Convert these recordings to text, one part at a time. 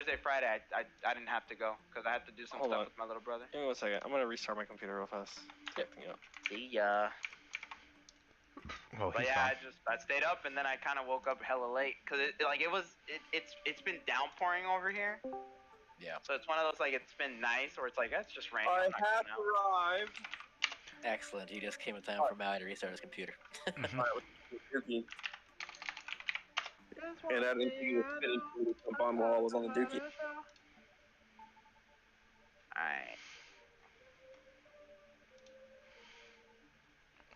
Thursday, Friday, I didn't have to go because I had to do some stuff with my little brother. Give me 1 second. I'm gonna restart my computer real fast. Typing up. See ya. Well, But yeah, I stayed up and then I kind of woke up hella late because it's been downpouring over here. Yeah. So it's one of those like it's been nice or it's like it's just raining. I have arrived. Excellent. He just came in time for Maui to restart his computer. Dookie. And I didn't think he was finished jump on while I was on the Dookie. Alright.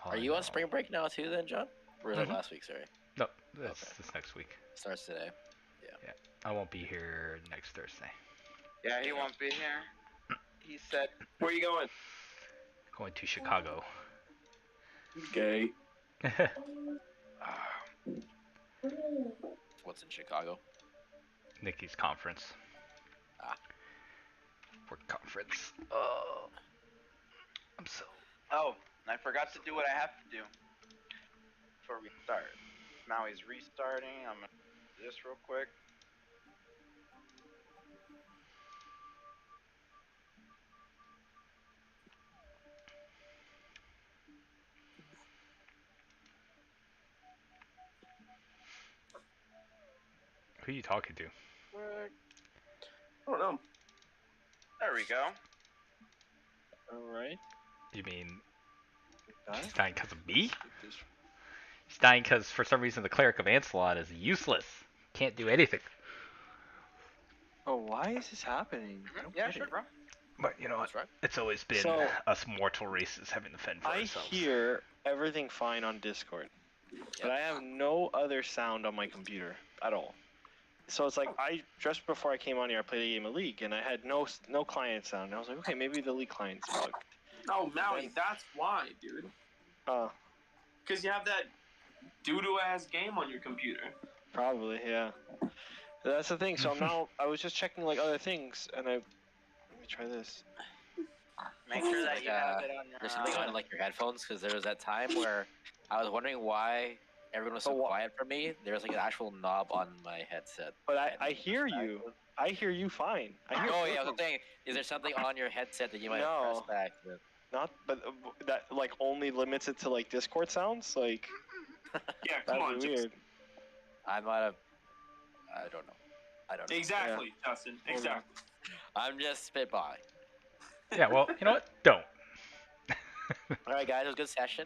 Are you on spring break now too then, John? Or was that last week, sorry? No, this next week. Starts today. Yeah. I won't be here next Thursday. Yeah, he won't be here. He said. Where are you going? Going to Chicago. Gay. What's in Chicago? Nikki's conference. Work conference. Oh. I'm so. Oh, I forgot to do what I have to do before we start. Maui's restarting. I'm gonna do this real quick. Who are you talking to? I don't know. There we go. Alright. You mean he's dying because of me? He's dying because for some reason the Cleric of Ancelot is useless. Can't do anything. Oh, why is this happening? Yeah, sure, bro. But you know what? Right. It's always been us mortal races having to fend for ourselves. I hear everything fine on Discord, but I have no other sound on my computer at all. So it's like just before I came on here, I played a game of League, and I had no client sound. And I was like, okay, maybe the League client's bugged. Oh, Maui, that's why, dude. Because you have that doo-doo ass game on your computer. Probably, yeah. That's the thing. So now I was just checking like other things, and let me try this. Make sure that you have it on your. There's something on like your headphones because there was that time where I was wondering why everyone was so quiet for me. There was like an actual knob on my headset. But I hear you. I hear you fine. I hear yeah, I was saying, is there something on your headset that you might have pressed back? Not, but that like only limits it to like Discord sounds. Like, yeah, come on, weird. I might have. I don't know. Exactly, yeah. Justin. Exactly. I'm just spitballing. Yeah, well, you know what? Don't. All right, guys, it was a good session.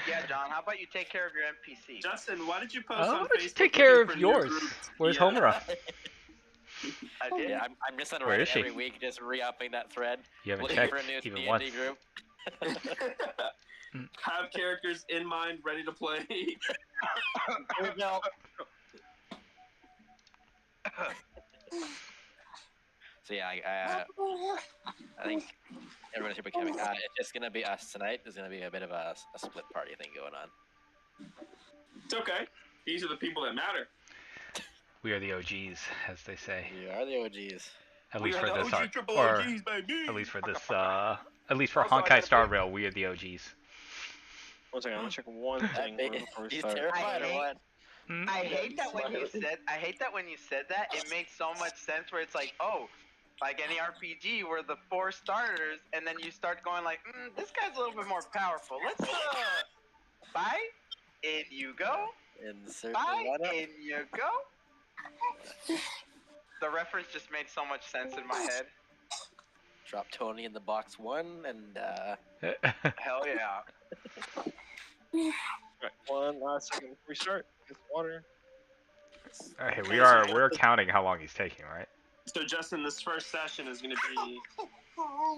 Yeah, John, how about you take care of your NPC? Justin, why did you post on Why don't you Facebook? take care of yours? Where's Homura? I did. Yeah, I'm just on Where Reddit is she? every week, just re-upping that thread. You haven't looking checked for a new even D&D once. group. Have characters in mind, ready to play. So yeah, I think everyone's here becoming. It's just gonna be us tonight. There's gonna be a bit of a split party thing going on. It's okay. These are the people that matter. We are the OGs, as they say. We are the OGs. At least we for are this the OG arc, triple or OGs, baby. at least for this, at least for Also, I Honkai gotta Star put- Rail, we are the OGs. 1 second, I'm gonna check one thing before we He's start. terrified or what? I hate that when you said. I hate that when you said that. It made so much sense. Where it's like, oh, like any RPG, where the 4 starters, and then you start going like, this guy's a little bit more powerful. Let's fight. In you go. Insert Fight. the one In you go. The reference just made so much sense in my head. Drop Tony in the box 1 and Hell yeah. Right, one last second before we start. Get some water. Alright, we're counting how long he's taking, right? So, Justin, this first session is going to be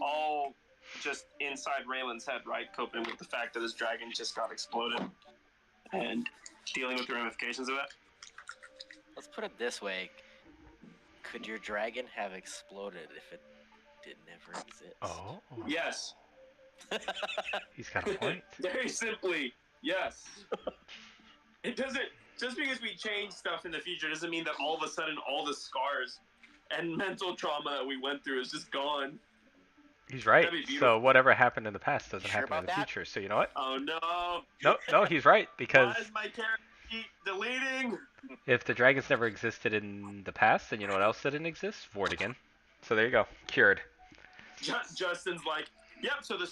all just inside Raylan's head, right? Coping with the fact that his dragon just got exploded and dealing with the ramifications of that. let's put it this way: could your dragon have exploded if it did never exist? Oh. Yes. He's got a point. Very simply, yes. It doesn't. Just because we change stuff in the future doesn't mean that all of a sudden all the scars and mental trauma that we went through is just gone. He's right. That'd be beautiful. So whatever happened in the past doesn't Sure happen in about the that? future. So you know what? Oh no. No, he's right because Why is my character Deleting. If the dragons never existed in the past, then you know what else didn't exist? Vortigern. So there you go. Cured. Justin's like, yep, so the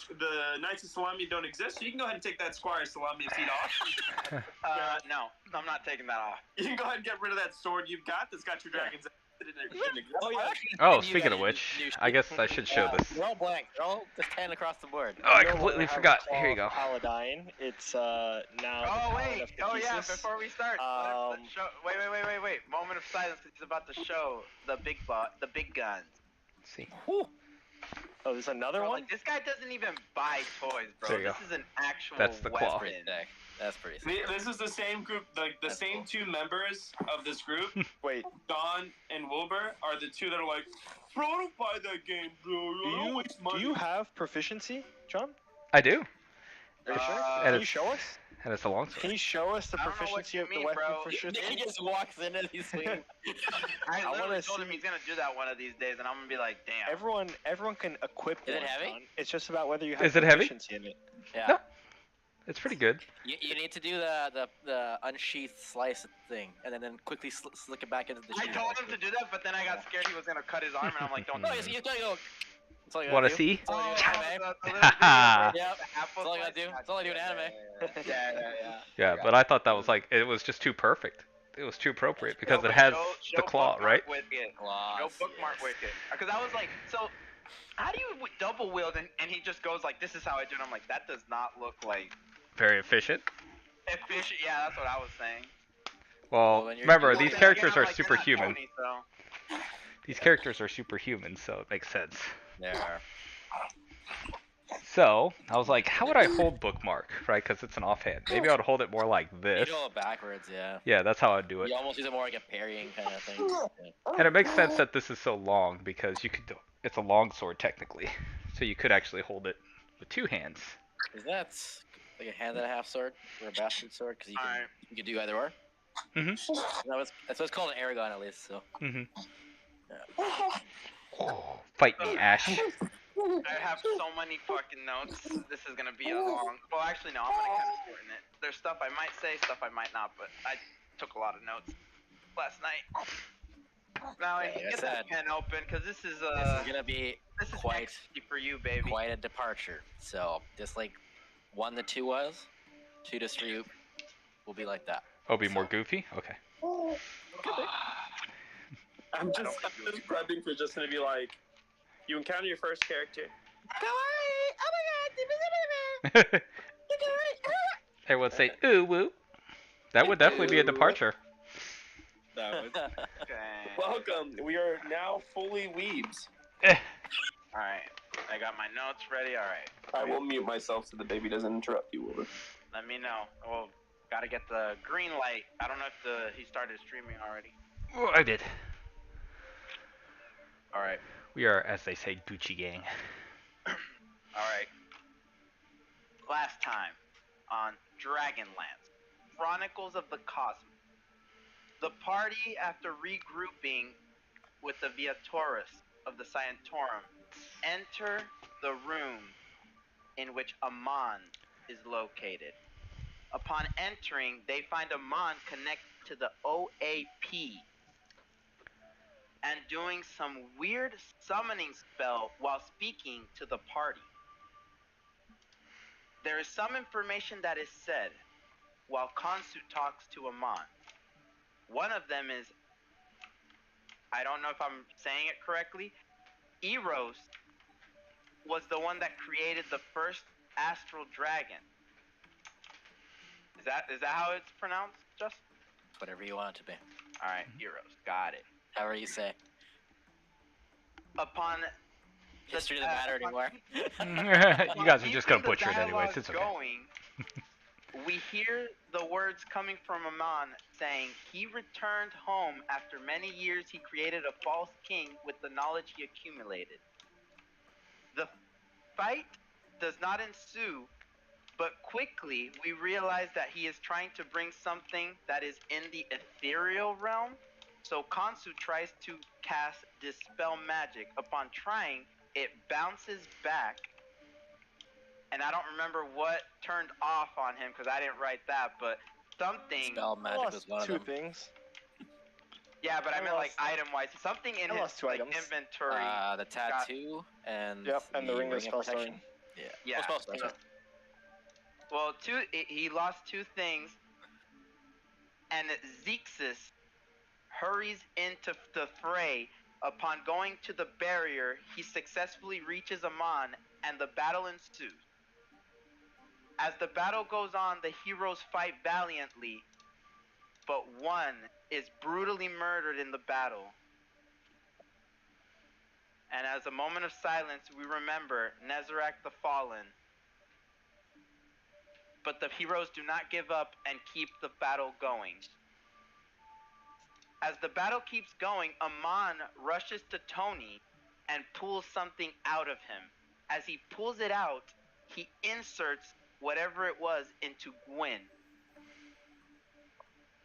Knights of Salami don't exist, so you can go ahead and take that Squire Salami feet off. No, I'm not taking that off. You can go ahead and get rid of that sword you've got that's got your dragons. Oh, yeah. Oh, You speaking guys of which, do I guess I should show this. They're all blank. They're all just 10 across the board. Oh, I You no completely longer have forgot. a Here you go. Paladine. It's now. Oh wait! Oh yeah! Pieces. Before we start, let's show, wait! Moment of silence because he's about to show the big guns. Let's see. Oh, there's another Bro, one. like, this guy doesn't even buy toys, bro. There you This go. is an actual That's the claw. weapon. That's pretty sick. This is the same group, like the That's same cool. two members of this group. Wait, Don and Wilbur are the two that are like, bro, I don't buy that game, bro. I don't waste do money. you have proficiency, John? I do. Are you sure? And Can you it's- show us? And it's a long Can sword. you show us the I don't know what proficiency you of the mean, weapon bro. for sure? He just walks in and he's swinging. I wanna literally told him see- he's gonna do that one of these days, and I'm gonna be like, damn. Everyone can equip Is it one, heavy? John. It's just about whether you have Is it heavy? proficiency in it. Yeah. No. It's pretty good. You need to do the unsheathed slice thing, and then quickly slick it back into the I sheath. told him to do that, but then I got scared he was gonna cut his arm, and I'm like, don't. No, you gotta go. That's all you Want gotta to do. see? That's all you Oh, gotta do, anime. that's a little video, Yep. half That's all you gotta do. That's all I do in anime. Yeah. Yeah, but I thought that was like, it was just too perfect. It was too appropriate because it has Show the claw, bookmark right? Wicket. Gloss, No bookmark yes. wicket. Because I was like, so how do you double wield and he just goes like, this is how I do it. I'm like, that does not look like Very efficient. efficient. Yeah, that's what I was saying. Well, when you're remember, doing these it, characters are Like, you're not superhuman. Tony, so. These characters are superhuman, so it makes sense. There. So, I was like, how would I hold bookmark, right? Because it's an offhand. Maybe I would hold it more like You this. go backwards, yeah. Yeah, that's how I'd do it. You almost use it more like a parrying kind of thing. Yeah. And it makes sense that this is so long because you could do, it's a long sword technically. So you could actually hold it with two hands. Is that like a hand and a half sword or a bastard sword? Because Alright. you can do either or. Mhm. No, that's what it's called an Aragon at least. So. Mhm. Yeah. Oh, fight me, Ash. I have so many fucking notes. This is gonna be a long. Well, actually, no. I'm gonna kind of shorten it. There's stuff I might say, stuff I might not. But I took a lot of notes last night. Now I Like I get that said, pen open because this is This is gonna be this is quite- XP for you, baby. quite a departure. So just like 1 to 2 was, 2 to 3 will be like that. Oh, be more goofy? Okay. I'm just prepping for just gonna be like, you encounter your first character. Everyone say, ooh, woo. That would definitely be a departure. That would. Okay. Welcome. We are now fully weebs. Eh. All right. I got my notes ready. All right. I will mute myself so the baby doesn't interrupt you, Wilbur. Let me know. Well, gotta get the green light. I don't know if he started streaming already. Oh, I did. All right. We are, as they say, Gucci gang. All right. Last time on Dragonlance, Chronicles of the Cosmos. The party, after regrouping with the Viatoris of the Scientorum, enter the room in which Amon is located. Upon entering, they find Amon connected to the OAP and doing some weird summoning spell while speaking to the party. There is some information that is said while Khonsu talks to Amon. One of them is, I don't know if I'm saying it correctly, Eros was the one that created the first astral dragon. Is that how it's pronounced, Justin? Whatever you want it to be. Alright, Eros, got it. However you say. Upon History doesn't matter anymore. You guys are just gonna keeping the butcher it anyways. dialogue It's okay. going, we hear the words coming from Amon saying, he returned home after many years. He created a false king with the knowledge he accumulated. The fight does not ensue, but quickly we realize that he is trying to bring something that is in the ethereal realm. So Khonsu tries to cast Dispel Magic. Upon trying, it bounces back. And I don't remember what turned off on him because I didn't write that, but something. Spell I magic lost was one of two them. things. Yeah, but I I meant like lost- item-wise. Something in I his lost two like items. inventory. The tattoo and Yep, and the ring of spell protection. storing. Yeah. Yeah. Oh, spell storing. so- well, he lost two things, and Zexus hurries into the fray. Upon going to the barrier, he successfully reaches Amon, and the battle ensues. As the battle goes on, the heroes fight valiantly, but one is brutally murdered in the battle. And as a moment of silence, we remember Nezarec the Fallen. But the heroes do not give up and keep the battle going. As the battle keeps going, Amon rushes to Tony and pulls something out of him. As he pulls it out, he inserts whatever it was into Gwyn.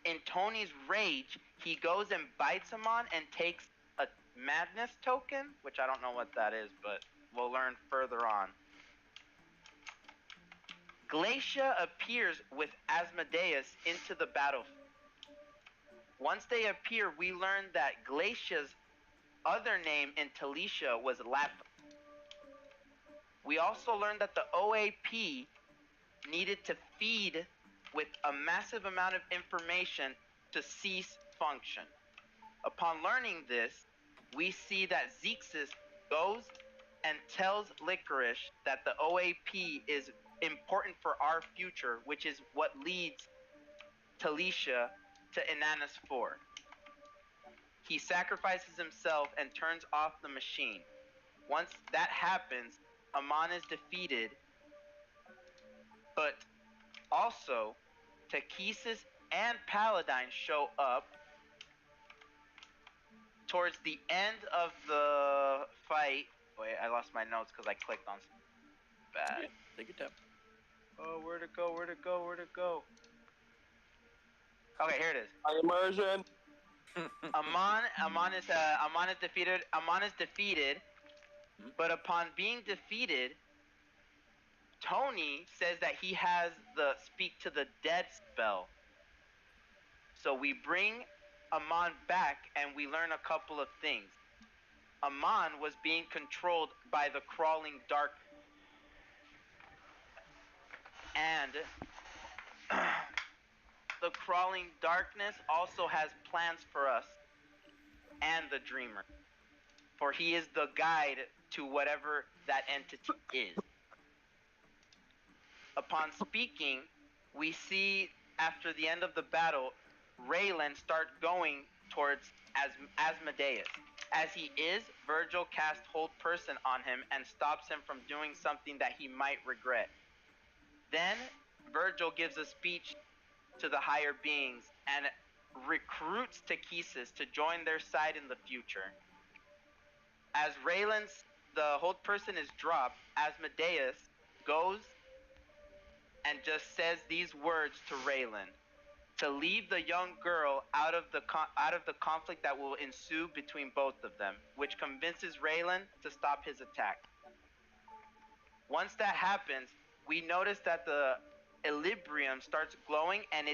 In Tony's rage, he goes and bites Amon and takes a madness token, which I don't know what that is, but we'll learn further on. Glacia appears with Asmodeus into the battlefield. Once they appear, we learn that Glacia's other name in Talicia was Latham. We also learned that the OAP needed to feed with a massive amount of information to cease function. Upon learning this, we see that Zexus goes and tells Licorice that the OAP is important for our future, which is what leads Talicia to Inanus 4. He sacrifices himself and turns off the machine. Once that happens, Amon is defeated, but also Takesis and Paladine show up towards the end of the fight. Wait, I lost my notes because I clicked on something bad. Take your time. Oh, where'd it go? Where'd it go? Where'd it go? Okay, here it is. Immersion. Amon is defeated. Amon is defeated, but upon being defeated, Tony says that he has the Speak to the Dead spell. So we bring Amon back and we learn a couple of things. Amon was being controlled by the crawling dark, and the crawling darkness also has plans for us and the dreamer, for he is the guide to whatever that entity is. Upon speaking, we see after the end of the battle, Raylan start going towards Asmodeus. As he is, Virgil casts Hold Person on him and stops him from doing something that he might regret. Then Virgil gives a speech to the higher beings and recruits Takesis to join their side in the future. As the Hold Person is dropped, Asmodeus goes and just says these words to Raylan: to leave the young girl out of the conflict that will ensue between both of them, which convinces Raylan to stop his attack. Once that happens, we notice that the Equilibrium starts glowing, and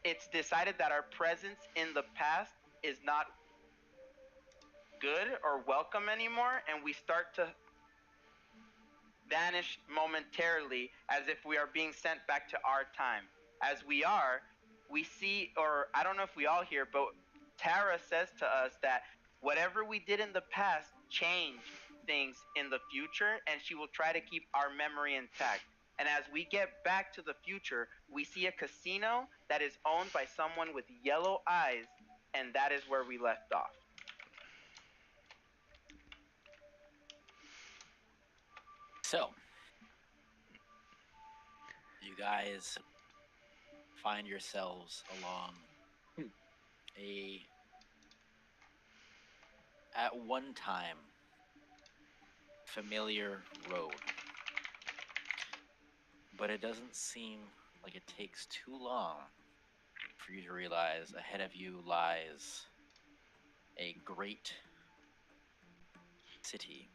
it's decided that our presence in the past is not good or welcome anymore, and we start to vanish momentarily as if we are being sent back to our time. As we see, or I don't know if we all hear, but Tara says to us that whatever we did in the past changed things in the future, and she will try to keep our memory intact. And as we get back to the future, we see a casino that is owned by someone with yellow eyes, and that is where we left off. So, you guys find yourselves along at one time, familiar road. But it doesn't seem like it takes too long for you to realize ahead of you lies a great city.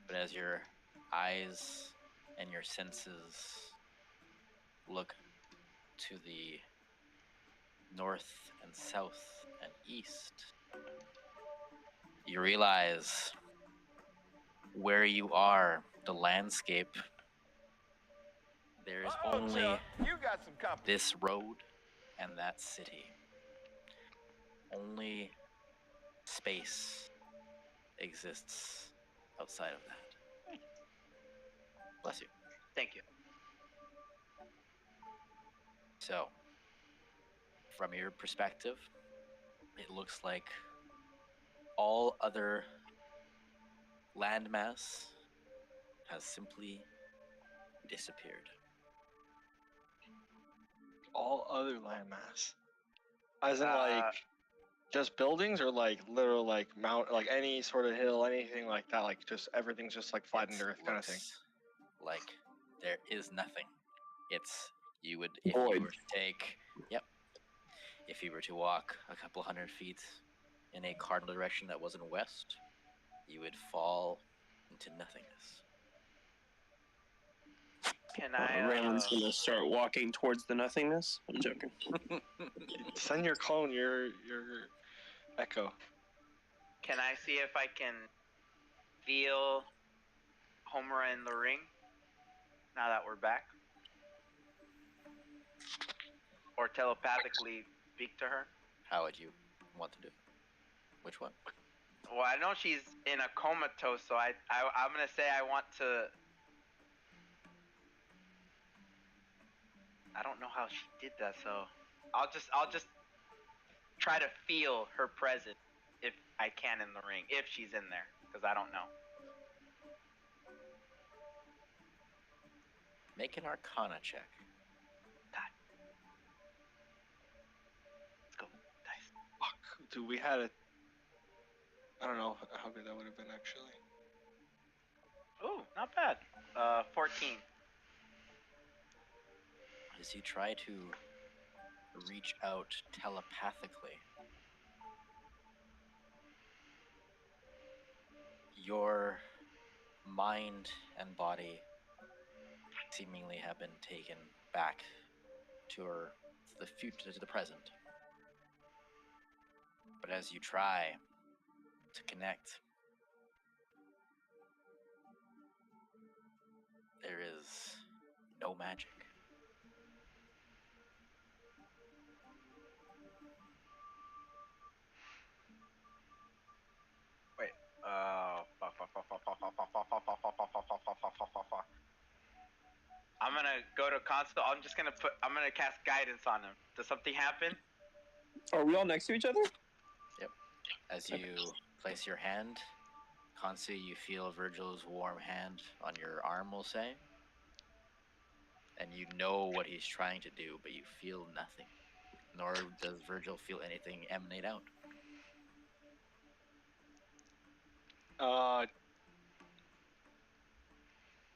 But as your eyes and your senses look to the north and south and east, you realize where you are, the landscape, there is only you got some company. this road and that city. Only space exists outside of that. Bless you. Thank you. So, from your perspective, it looks like all other landmass has simply disappeared. All other landmass. As in, like, just buildings, or like literal, like like any sort of hill, anything like that. Like just everything's just like flattened earth kind of thing. Like there is nothing. It's you would if Void. you were to take if you were to walk a couple hundred feet in a cardinal direction that wasn't west, you would fall into nothingness. Can I? Raylan's gonna start walking towards the nothingness. I'm joking. Send your clone your echo. Can I see if I can feel Homura in the ring? Now that we're back, or telepathically speak to her? How would you want to do it? Which one? Well, I know she's in a comatose, so I'm gonna say I want to. I don't know how she did that, so I'll just try to feel her presence if I can in the ring, if she's in there, because I don't know. Make an Arcana check. Let's go, dice. Fuck, dude, we had a. I don't know how good that would have been actually. Ooh, not bad. 14. As you try to reach out telepathically, your mind and body seemingly have been taken back to the future, to the present. But as you try to connect, there is no magic. Wait. I'm gonna go to console. I'm gonna cast guidance on him. Does something happen? Are we all next to each other? Yep. As you place your hand, Kansu, you feel Virgil's warm hand on your arm, we'll say. And you know what he's trying to do, but you feel nothing. Nor does Virgil feel anything emanate out.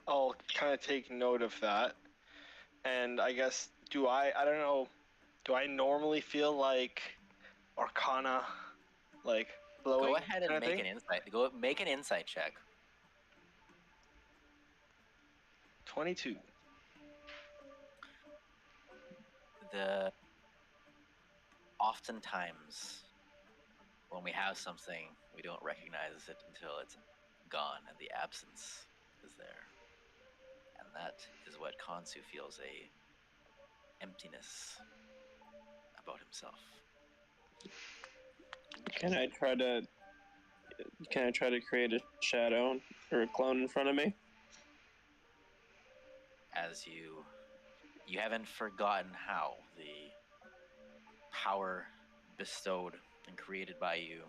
I'll kind of take note of that, and I guess I don't know, do I normally feel like Arcana, like glowing? Go ahead and make an insight. Make an insight check. 22. Oftentimes, when we have something, we don't recognize it until it's gone and the absence is there. And that is what Kansu feels, a emptiness about himself. Can I try to create a shadow or a clone in front of me? As you haven't forgotten how the power bestowed and created by you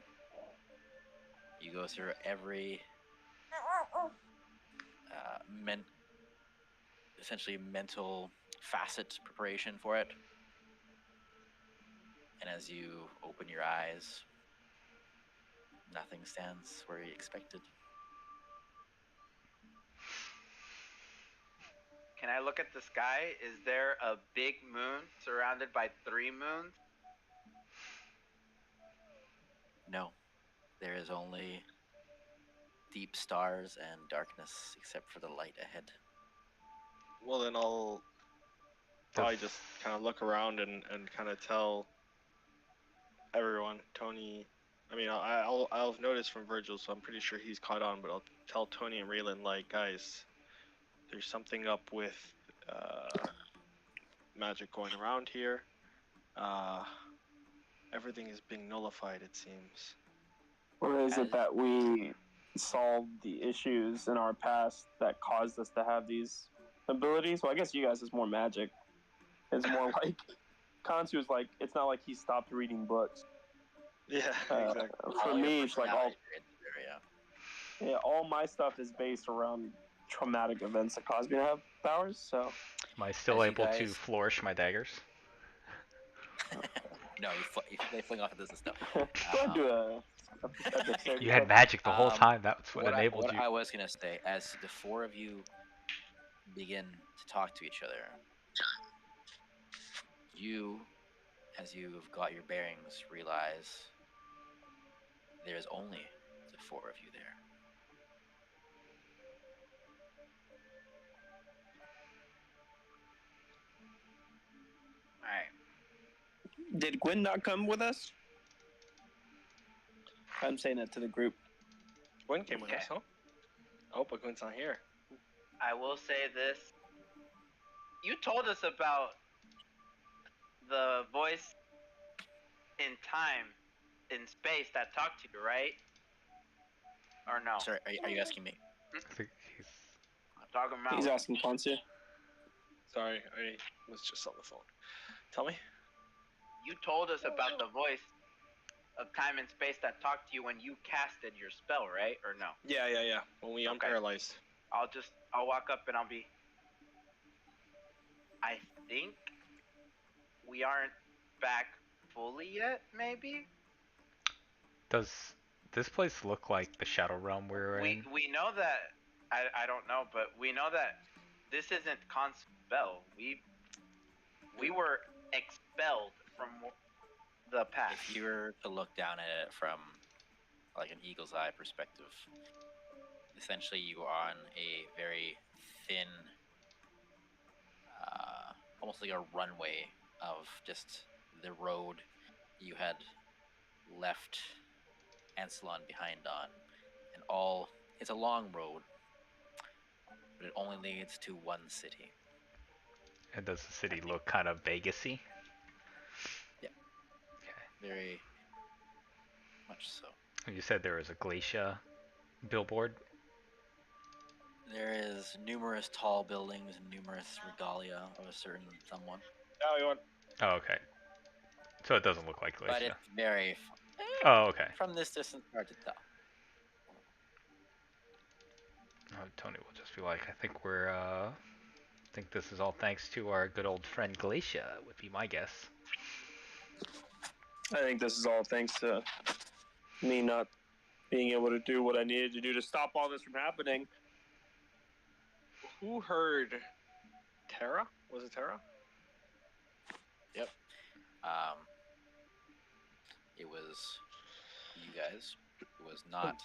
go through every essentially mental facet preparation for it. And as you open your eyes, nothing stands where you expected. Can I look at the sky? Is there a big moon surrounded by 3 moons? No, there is only deep stars and darkness except for the light ahead. Well, then I'll probably just kind of look around and kind of tell everyone, Tony. I mean, I'll notice from Virgil, so I'm pretty sure he's caught on. But I'll tell Tony and Raylan, like, guys, there's something up with magic going around here. Everything is being nullified, it seems. Or is it that we solved the issues in our past that caused us to have these abilities? Well, I guess you guys is more magic. It's more like Kansu's like, it's not like he stopped reading books. Yeah, exactly. For me, it's like all my stuff is based around traumatic events that caused me to have powers. So, am I still able to flourish my daggers? No, they fling off at this and stuff. Don't do a you had magic the whole time. That's what enabled you. What I was gonna say, as the four of you begin to talk to each other, you, as you've got your bearings, realize there's only the four of you there. Alright. Did Gwen not come with us? I'm saying that to the group. Gwen came with us, huh? Oh, but Gwen's not here. I will say this. You told us about the voice in time, in space that talked to you, right? Or no? Sorry, are you asking me? I think I'm talking about. He's asking Kansu. Sorry, I was just on the phone. Tell me. You told us about the voice of time and space that talked to you when you casted your spell, right? Or no? Yeah. When we unparalyzed. I'll walk up and I'll be. I think we aren't back fully yet, maybe? Does this place look like the Shadow Realm we're in? We know that. I don't know, but we know that this isn't Con's spell. We were expelled from the past. If you were to look down at it from like an eagle's eye perspective, essentially you are on a very thin, almost like a runway of just the road you had left Ancelon behind on, and it's a long road, but it only leads to one city. And does the city look kind of Vegas-y? Yeah. Okay. Very much so. And you said there was a Glacia billboard? There is numerous tall buildings and numerous regalia of a certain someone. Oh, okay. So it doesn't look like Glacia. But it's very... Oh, okay. From this distance, hard to tell. Oh, Tony will just be like, I think this is all thanks to our good old friend Glacia, would be my guess. I think this is all thanks to me not being able to do what I needed to do to stop all this from happening. Who heard Terra? Was it Terra? Yep. It was you guys. It was not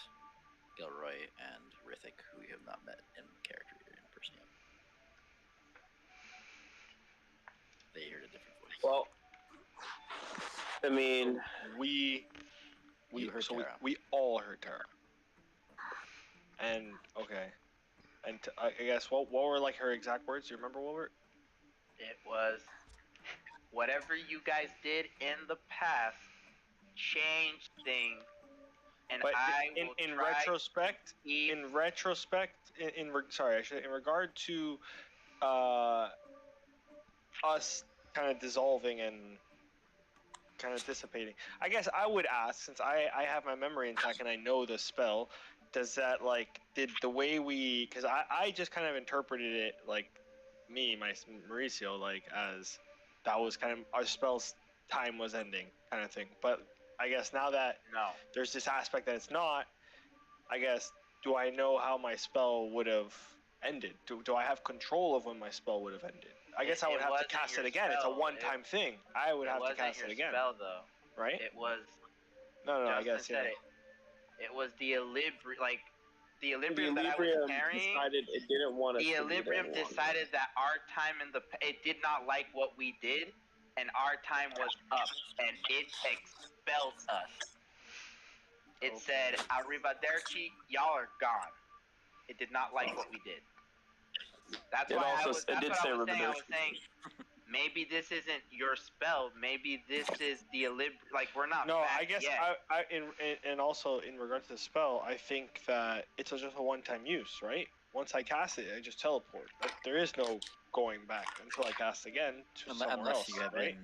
Gilroy and Rithik, who you have not met in character or in person yet. They heard a different voice. Well, I mean, we all heard Terra. And okay. And I guess what were like her exact words? Do you remember what were? It was, whatever you guys did in the past changed things, and but in retrospect, in regard to us kind of dissolving and kind of dissipating. I guess I would ask, since I have my memory intact and I know the spell. Does that, like, did the way we, because I just kind of interpreted it, like, Mauricio, like, as that was kind of, our spell's time was ending, kind of thing. But I guess now that there's this aspect that it's not, I guess, do I know how my spell would have ended? Do I have control of when my spell would have ended? I guess I would have to cast it again. It's a one-time thing. I would have to cast it again. Spell, though. Right? It was. No, I guess, yeah. It was the the Equilibrium that I was carrying. Decided it didn't want us. The to do Equilibrium that decided that our time it did not like what we did, and our time was up, and it expelled us. It said, "Arrivederci, y'all are gone." It did not like what we did. That's It why also- I was. it That's did what say I was saying. I was Arrivederci. saying, maybe this isn't your spell. Maybe this is the like we're not. No, back I guess yet. and also in regard to the spell, I think that it's just a one-time use, right? Once I cast it, I just teleport. There is no going back until I cast again to somewhere Unless else, you had right?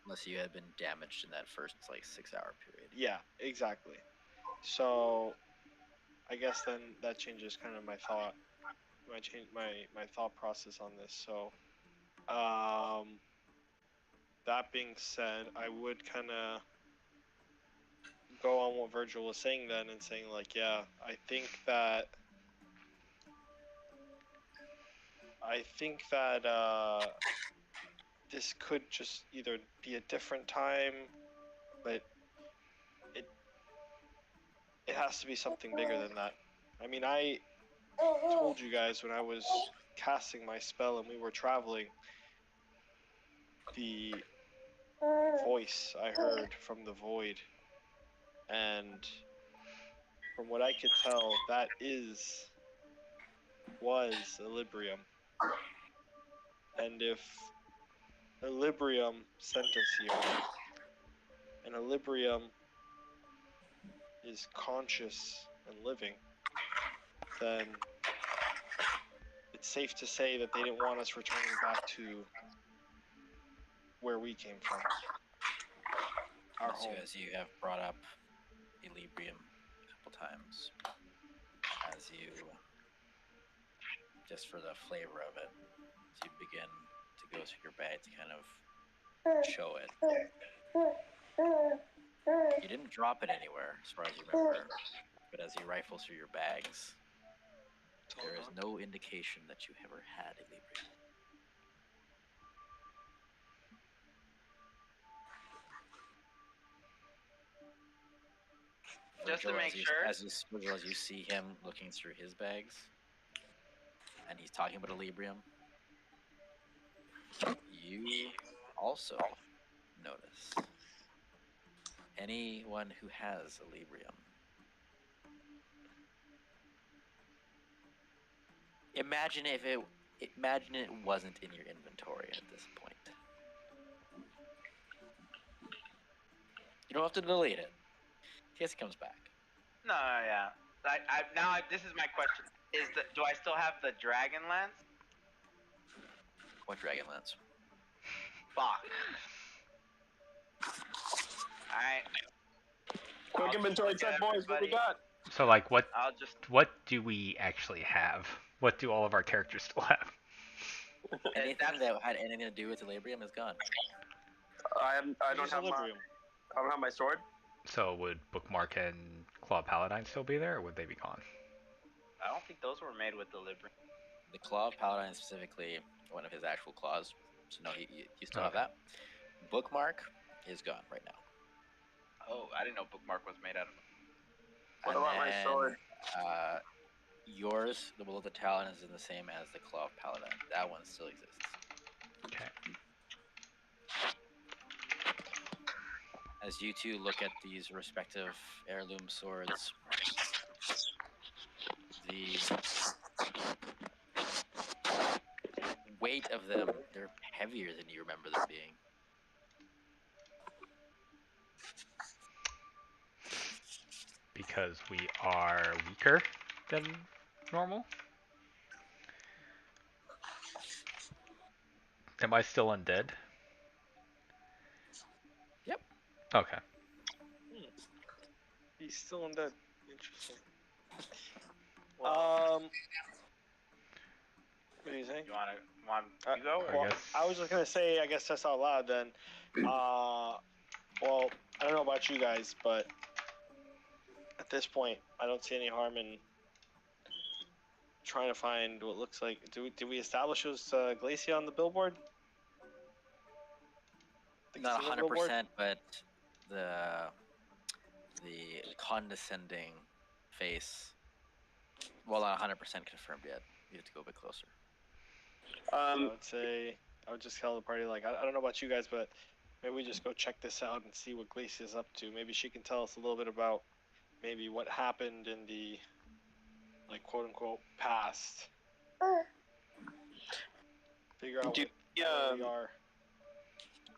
unless you had been damaged in that first like 6-hour period. Yeah, exactly. So, I guess then that changes kind of my thought, my thought process on this. So, that being said, I would kind of go on what Virgil was saying then and saying like, yeah, I think that this could just either be a different time, but it has to be something bigger than that. I mean, I told you guys when I was casting my spell and we were traveling, the voice I heard from the void, and from what I could tell, that was Equilibrium. And if Equilibrium sent us here, and Equilibrium is conscious and living, then it's safe to say that they didn't want us returning back to where we came from. Our home. As you have brought up Equilibrium a couple times, as you, just for the flavor of it, as you begin to go through your bag to kind of show it. You didn't drop it anywhere, as far as you remember, but as you rifle through your bags, there is no indication that you ever had Equilibrium. Just to Virgil, make sure. As you see him looking through his bags, and he's talking about Equilibrium, you also notice anyone who has Equilibrium. Imagine it wasn't in your inventory at this point. You don't have to delete it. In case it comes back. No, yeah. This is my question. Do I still have the Dragonlance? What Dragonlance? Fuck. Alright. Quick inventory check, boys. What we got? So, like, what I'll do we actually have? What do all of our characters still have? Anything that had anything to do with Equilibrium is gone. I don't have my sword. So, would Bookmark and Claw Paladine still be there, or would they be gone? I don't think those were made with the Librium. The Claw of Paladine is specifically one of his actual claws. So no, you still have Okay. that. Bookmark is gone right now. Oh, I didn't know Bookmark was made out of. What about my sword? Yours, the Will of the Talon, is the same as the Claw of Paladine. That one still exists. Okay. As you two look at these respective heirloom swords, the weight of them, they're heavier than you remember them being. Because we are weaker than normal? Am I still undead? Yep. Okay. He's still undead. Interesting. Well, what do you think? You want to go? Or? Well, I was just gonna say, I guess that's out loud then. Well, I don't know about you guys, but at this point, I don't see any harm in trying to find what looks like. Did we establish it was Glacia on the billboard? Not 100%, but the condescending face Well, not 100% confirmed yet. You have to go a bit closer. I would say I would just tell the party like I don't know about you guys, but maybe we just go check this out and see what Glacier's up to. Maybe she can tell us a little bit about maybe what happened in the like quote unquote past. Figure out where we are.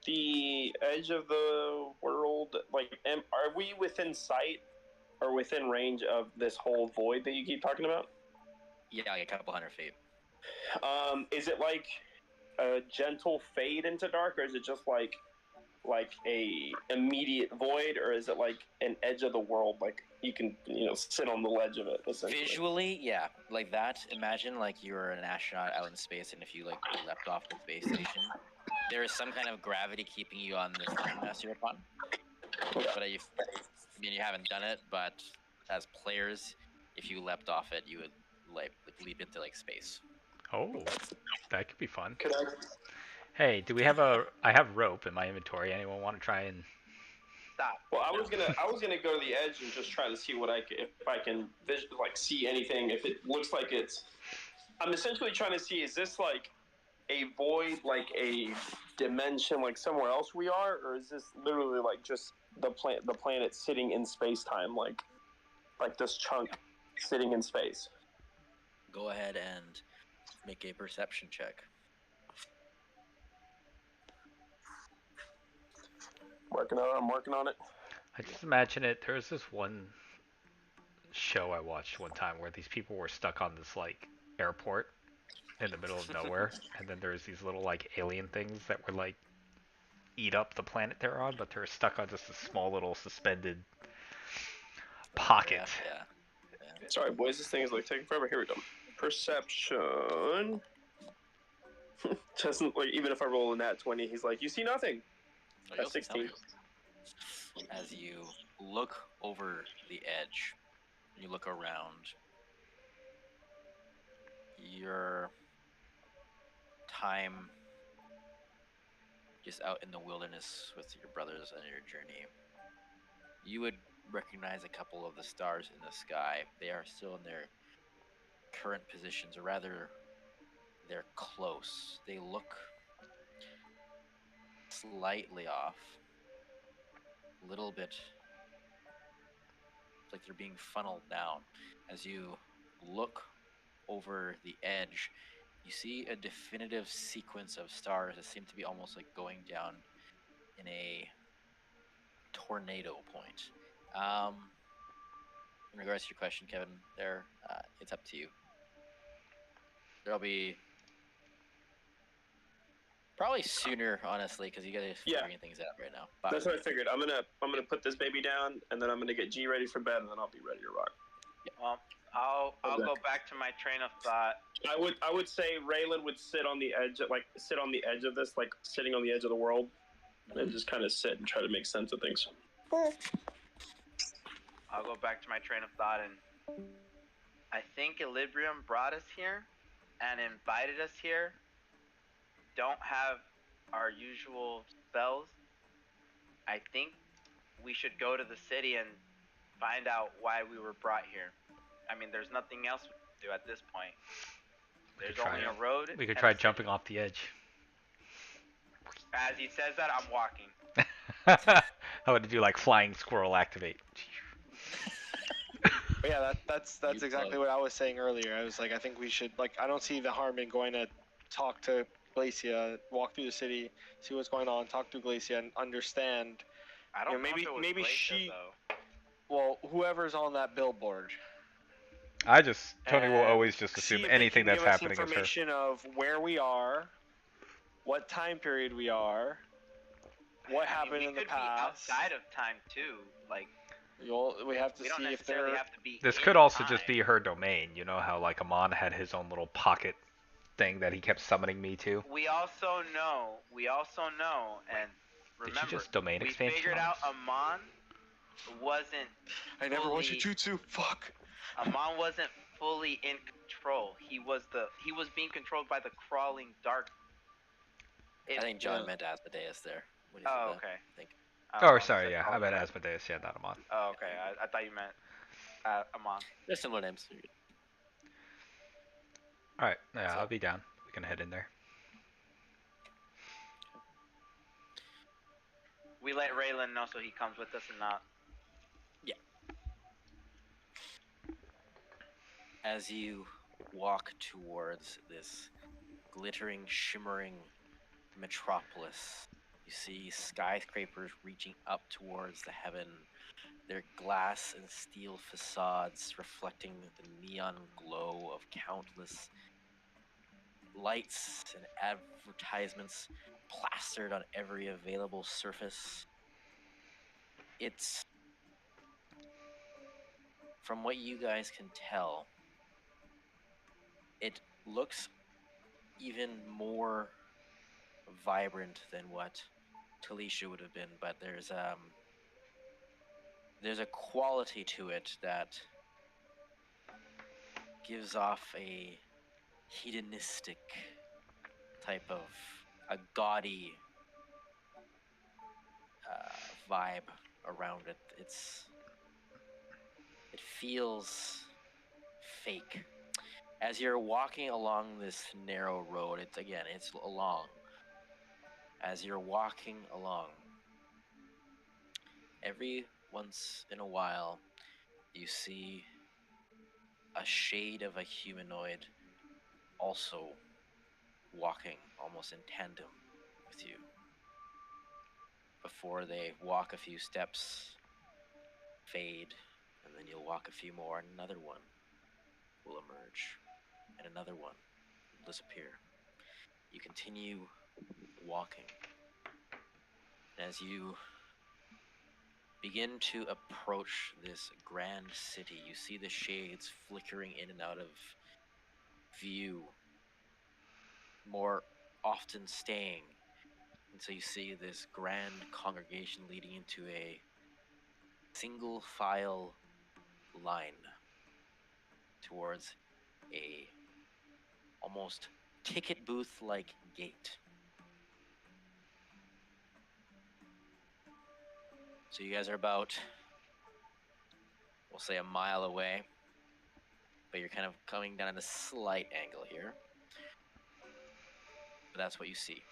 The edge of the world, like, are we within sight or within range of this whole void that you keep talking about? Yeah, like a couple 100 feet. Is it like a gentle fade into dark, or is it just like a immediate void, or is it like an edge of the world, like you can sit on the ledge of it? Visually, yeah, like that. Imagine like you're an astronaut out in space, and if you like leapt off the space station, there is some kind of gravity keeping you on this landmass you're upon. But I mean, you haven't done it, but as players, if you leapt off it, you would like leap into like space. Oh, that could be fun. Could I? Hey, do we have I have rope in my inventory. Anyone want to try and? Stop. Well, I was gonna go to the edge and just try to see if I can see anything. If it looks like I'm essentially trying to see, is this like a void, like a dimension, like somewhere else we are, or is this literally like just the planet sitting in space time, like this chunk sitting in space? Go ahead and make a perception check. I'm working on it. I just imagine it. There was this one show I watched one time where these people were stuck on this like airport in the middle of nowhere, and then there's these little like alien things that were like eat up the planet they're on, but they're stuck on just a small little suspended pocket. Yeah. Sorry, boys, this thing is like taking forever. Here we go. Perception. Just like, even if I roll a nat 20, he's like, you see nothing. That's 16. As you look over the edge, you look around, your time just out in the wilderness with your brothers on your journey, you would recognize a couple of the stars in the sky. They are still in their current positions, or rather, they're close. They look slightly off, a little bit like they're being funneled down. As you look over the edge, you see a definitive sequence of stars that seem to be almost like going down in a tornado point. In regards to your question, Kevin, it's up to you. There'll be probably sooner, honestly, because you guys are figuring things out right now. But that's what I figured. I'm gonna put this baby down, and then I'm gonna get G ready for bed, and then I'll be ready to rock. Well, I'll go back to my train of thought. I would say Raylan would sit on the edge of this, like sitting on the edge of the world, and just kind of sit and try to make sense of things. I'll go back to my train of thought, and I think Equilibrium brought us here and invited us here. Don't have our usual spells. I think we should go to the city and find out why we were brought here. I mean, there's nothing else we can do at this point. There's only a road. We could try jumping off the edge. As he says that, I'm walking. How would it do, like flying squirrel activate? But yeah, that's exactly what I was saying earlier. I was like, I think we should, like, I don't see the harm in going to talk to Glacia, walk through the city, see what's going on, talk to Glacia, and understand. I don't know if it was maybe Glacia, she. though. Well, whoever's on that billboard. Tony will always just assume anything that's happening is her. Information of where we are, what time period we are, what happened in the past. We could be outside of time too, like. We have to see if they're. This could also just be her domain. You know how like Amon had his own little pocket thing that he kept summoning me to. We also know, and remember, did you just domain we expansion figured out Amon wasn't. I never watched Jujutsu. Fuck. Amon wasn't fully in control. He was being controlled by the crawling dark. I think John meant Asmodeus there. Oh, okay. I think. Sorry, yeah, I meant Asmodeus, yeah, not Amon. Oh, okay. I thought you meant Amon. They're similar names. All right. Yeah, So- I'll be down. We can head in there. We let Raylan know so he comes with us and not. As you walk towards this glittering, shimmering metropolis, you see skyscrapers reaching up towards the heaven, their glass and steel facades reflecting the neon glow of countless lights and advertisements plastered on every available surface. It's, from what you guys can tell, it looks even more vibrant than what Talisha would have been, but there's a quality to it that gives off a hedonistic type of a gaudy vibe around it. It feels fake. As you're walking along this narrow road, it's long. As you're walking along, every once in a while, you see a shade of a humanoid also walking almost in tandem with you. Before they walk a few steps, fade, and then you'll walk a few more, and another one will emerge, and another one will disappear. You continue walking. As you begin to approach this grand city, you see the shades flickering in and out of view, more often staying until you see this grand congregation leading into a single file line towards a almost ticket booth like gate. So you guys are about, we'll say, a mile away, but you're kind of coming down at a slight angle here. But that's what you see.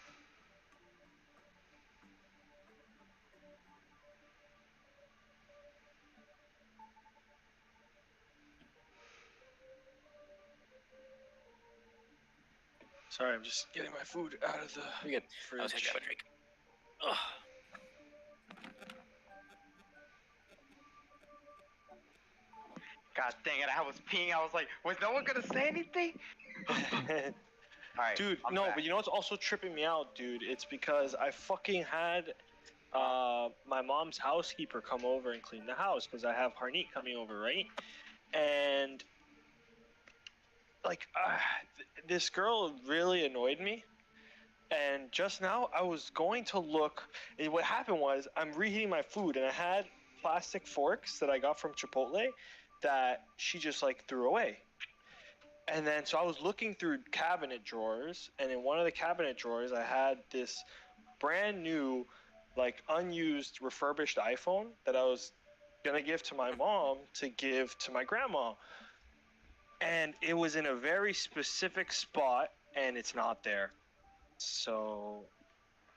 Sorry, I'm just getting my food out of the You're good. I was fridge. gonna grab a drink. Ugh. God dang it! I was peeing. I was like, was no one gonna say anything? All right, Dude, I'm no, back. but you know what's also tripping me out, dude? It's because I fucking had my mom's housekeeper come over and clean the house because I have Harneet coming over, right? And like, this girl really annoyed me. And just now, I was going to look. And what happened was, I'm reheating my food, and I had plastic forks that I got from Chipotle that she just like threw away. And then, so I was looking through cabinet drawers, and in one of the cabinet drawers, I had this brand new, like unused, refurbished iPhone that I was gonna give to my mom to give to my grandma. And it was in a very specific spot, and it's not there. So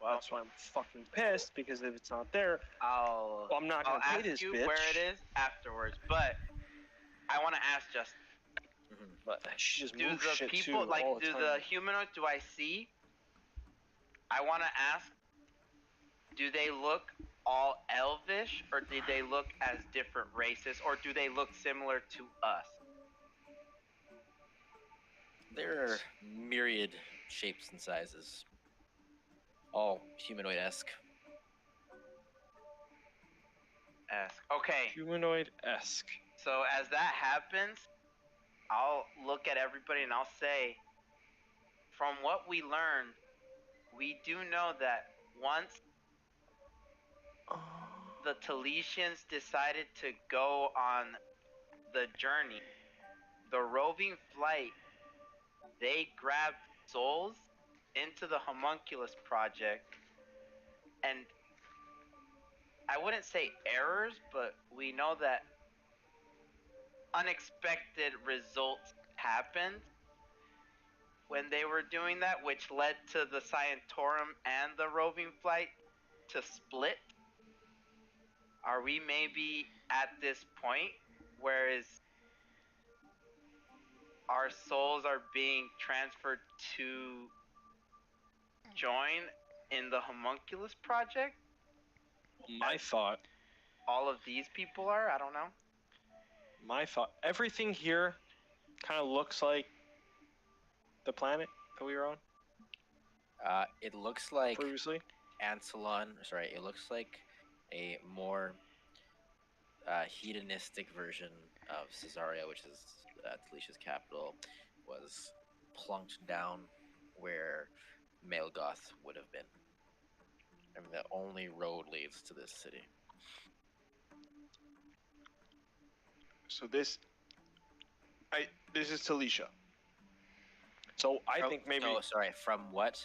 Well, that's why I'm fucking pissed, because if it's not there, I'll I'm not I'll gonna pay ask this you bitch. where it is afterwards. But I want to ask Justin. But she just Do moves the shit people too like all the do time. the humanoids do I see? I want to ask. Do they look all elvish, or do they look as different races, or do they look similar to us? There are myriad shapes and sizes, all humanoid-esque. Ask. Okay. Humanoid-esque. So as that happens, I'll look at everybody and I'll say, from what we learned, we do know that once the Talesians decided to go on the journey, the roving flight, they grabbed souls into the homunculus project, and I wouldn't say errors, but we know that unexpected results happened, when they were doing that, which led to the Scientorum and the roving flight to split? Are we maybe at this point whereas our souls are being transferred to join in the homunculus project? My thought, All of these people are? I don't know. everything here kind of looks like the planet that we were on It looks like previously. Ansalon. Sorry, it looks like a more hedonistic version of Caesarea, which is Talicia's capital, was plunked down where Malgoth would have been. And the only road leads to this city. So this is Talicia. So I think maybe No, sorry. From what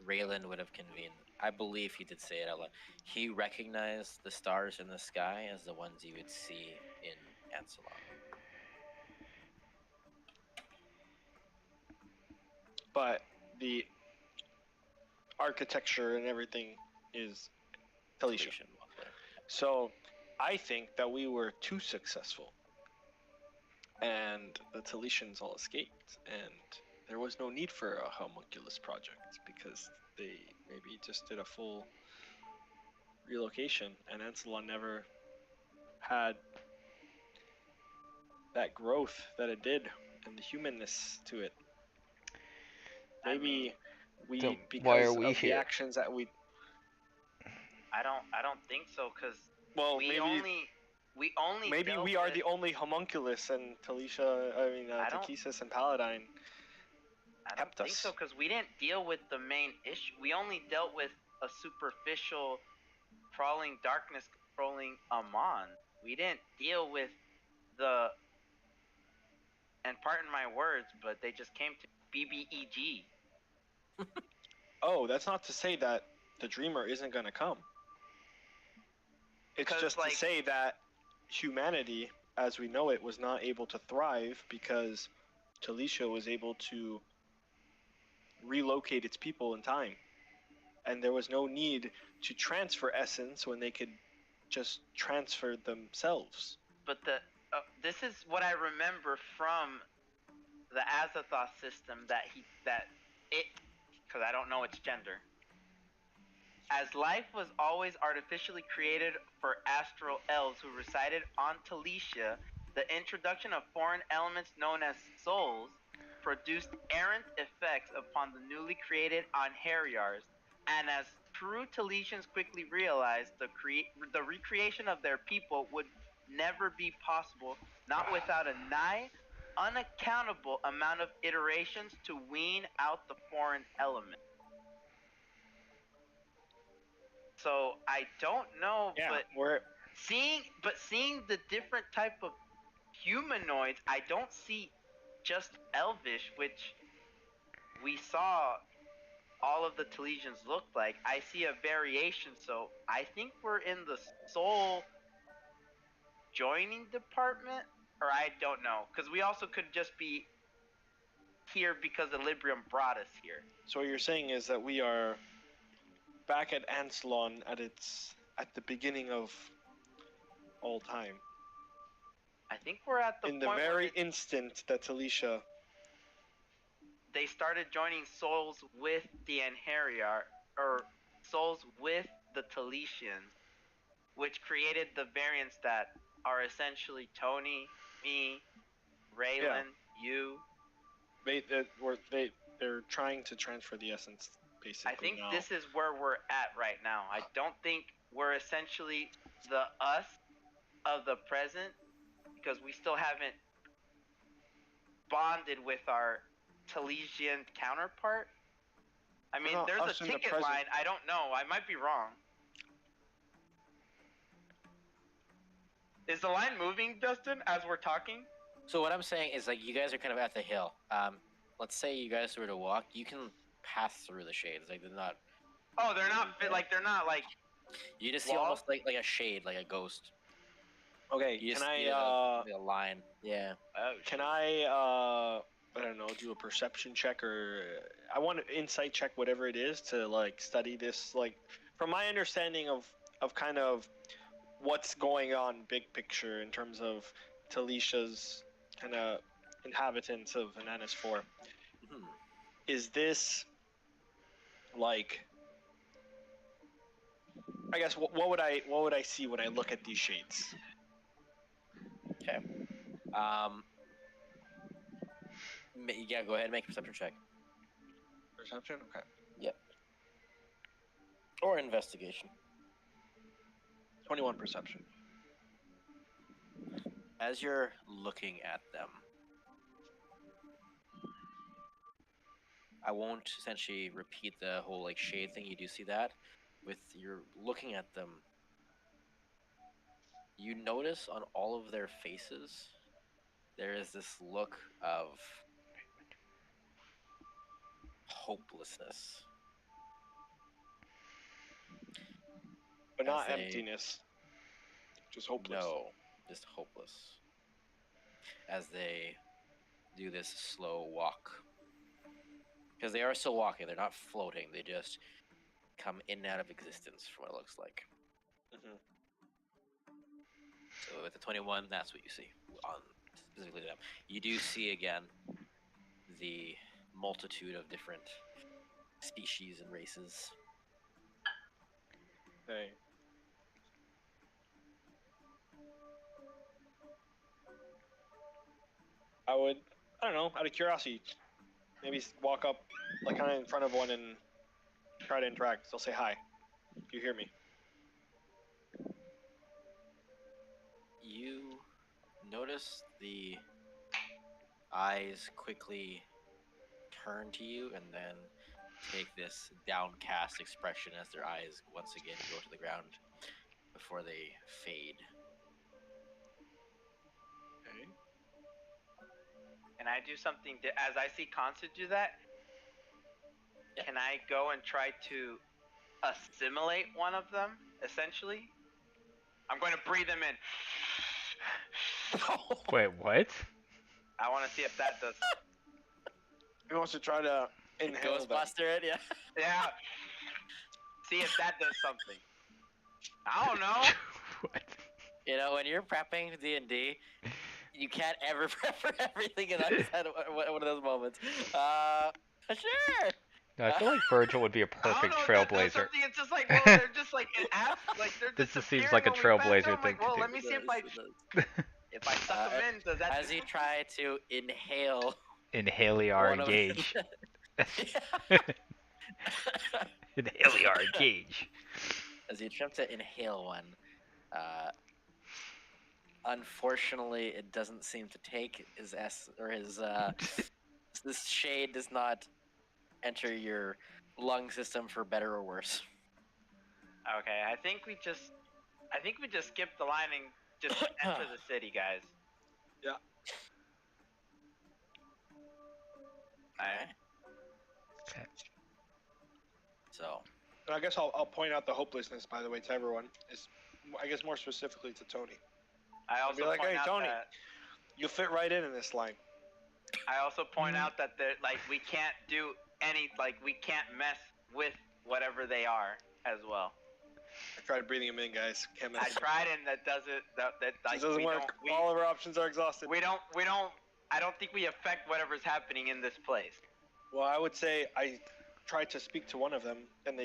Raylan would have convened, I believe he did say it out loud. He recognized the stars in the sky as the ones you would see in Ansalon. but the architecture and everything is Talicia. Talician, okay. So I think that we were too successful, and the Talicians all escaped, and there was no need for a homunculus project because they maybe just did a full relocation, and Ansalon never had that growth that it did and the humanness to it. Maybe we, So because why are we of the here? actions that we, I don't think so, because well, we maybe only maybe dealt we are with- the only homunculus, and Talicia, I don't- Takesis and Paladine. I don't kept think us. so, because we didn't deal with the main issue. We only dealt with a superficial crawling darkness controlling Amon. We didn't deal with the, and pardon my words, but they just came to BBEG. Oh, that's not to say that the Dreamer isn't gonna come. It's 'Cause, just like- to say that humanity, as we know it, was not able to thrive because Talicia was able to relocate its people in time. And there was no need to transfer essence when they could just transfer themselves. But this is what I remember from the Azathoth system because I don't know its gender. As life was always artificially created for astral elves who resided on Talicia, the introduction of foreign elements known as souls produced errant effects upon the newly created Anheriars, and as true Talicians quickly realized, the recreation of their people would never be possible, not without a nigh unaccountable amount of iterations to wean out the foreign element. So I don't know, but seeing the different type of humanoids, I don't see just elvish, which we saw all of the Talesians look like. I see a variation, so I think we're in the soul joining department, or I don't know, because we also could just be here because Equilibrium brought us here. So what you're saying is that we are back at Ansalon at the beginning of all time. I think we're at the In the point very where instant that Talicia, they started joining souls with the Anheriar, or souls with the Talicians, which created the variants that are essentially Tony, me, Raylan, you. they're trying to transfer the essence, basically. I think now. this is where we're at right now. I don't think we're essentially the us of the present, because we still haven't bonded with our Talesian counterpart. I mean, not there's us a in the ticket present. line. I don't know. I might be wrong. Is the line moving, Justin, as we're talking? So what I'm saying is, like, you guys are kind of at the hill. Let's say you guys were to walk, you can pass through the shades. Like, they're not. Oh, they're not they're not like. You just see Wall? almost like a shade, like a ghost. Okay, You can just see I a line. Yeah. Oh, can I I don't know, do a perception check, or I want to insight check, whatever it is, to like study this, like from my understanding of kind of what's going on big picture in terms of Talisha's kind of inhabitants of Ananas 4. Hmm. Is this like, I guess what would I see when I look at these shades? Okay. Yeah, go ahead and make a perception check. Perception? Okay. Yep. Or investigation. 21 perception. As you're looking at them, I won't essentially repeat the whole like shade thing. You do see that. With you're looking at them, you notice on all of their faces there is this look of hopelessness. But not As they- emptiness. Just hopeless. No, just hopeless. As they do this slow walk. Because they are still walking, they're not floating, they just come in and out of existence from what it looks like. Mhm. So with the 21, that's what you see on specifically them. You do see again the multitude of different species and races. Okay. I would, I don't know, out of curiosity, maybe walk up, like kind of in front of one and try to interact. They'll say hi. You hear me? You notice the eyes quickly turn to you and then take this downcast expression as their eyes once again go to the ground before they fade. Okay. Can I do something as I see Consu do that? Yeah. Can I go and try to assimilate one of them, essentially? I'm going to breathe them in. Wait, what? I want to see if that does. He wants to try to inhale them. Ghostbuster it, yeah. Yeah. See if that does something. I don't know. What? You know, when you're prepping D&D, you can't ever prep for everything, and I just had one of those moments. Sure. No, I feel like Virgil would be a I don't perfect know if that does trailblazer. something. It's just like, well, they're just like an app. Like they're This just just seems like a appearing when we trailblazer pass thing them. to Well, do. let me see if I suck them in. Does that As you try to inhale Inhaliar one of gauge. Yeah. Inhaliar gauge. As you attempt to inhale one, unfortunately, it doesn't seem to take his this shade does not enter your lung system for better or worse. Okay, I think we just skip the line and just enter the city, guys. Yeah. Alright. Okay. So, And I guess I'll point out the hopelessness, by the way, to everyone. Is, I guess more specifically to Tony. I also be like, point "Hey, out Tony." that You fit right in this line. I also point out that we can't do we can't mess with whatever they are as well. I tried breathing them in, guys. Can't mess I with them. tried and that doesn't It doesn't work. All of our options are exhausted. I don't think we affect whatever's happening in this place. Well, I would say I tried to speak to one of them, and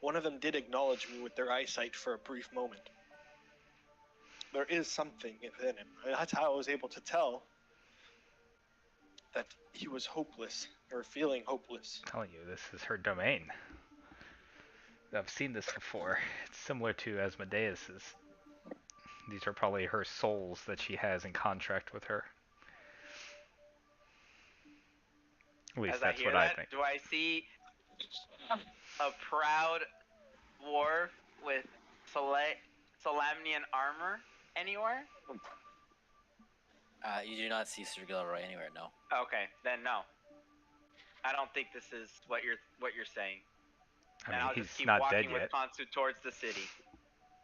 one of them did acknowledge me with their eyesight for a brief moment. There is something within him. And that's how I was able to tell that he was hopeless, or feeling hopeless. I'm telling you, this is her domain. I've seen this before. It's similar to Asmodeus's. These are probably her souls that she has in contract with her. At least As I that's hear what I that, think. do I see a proud dwarf with Solamnian armor anywhere? you do not see Sir Gilroy anywhere, no. Okay, then no. I don't think this is what you're saying. I And mean, I'll he's just keep not dead walking with yet. Konsu towards the city.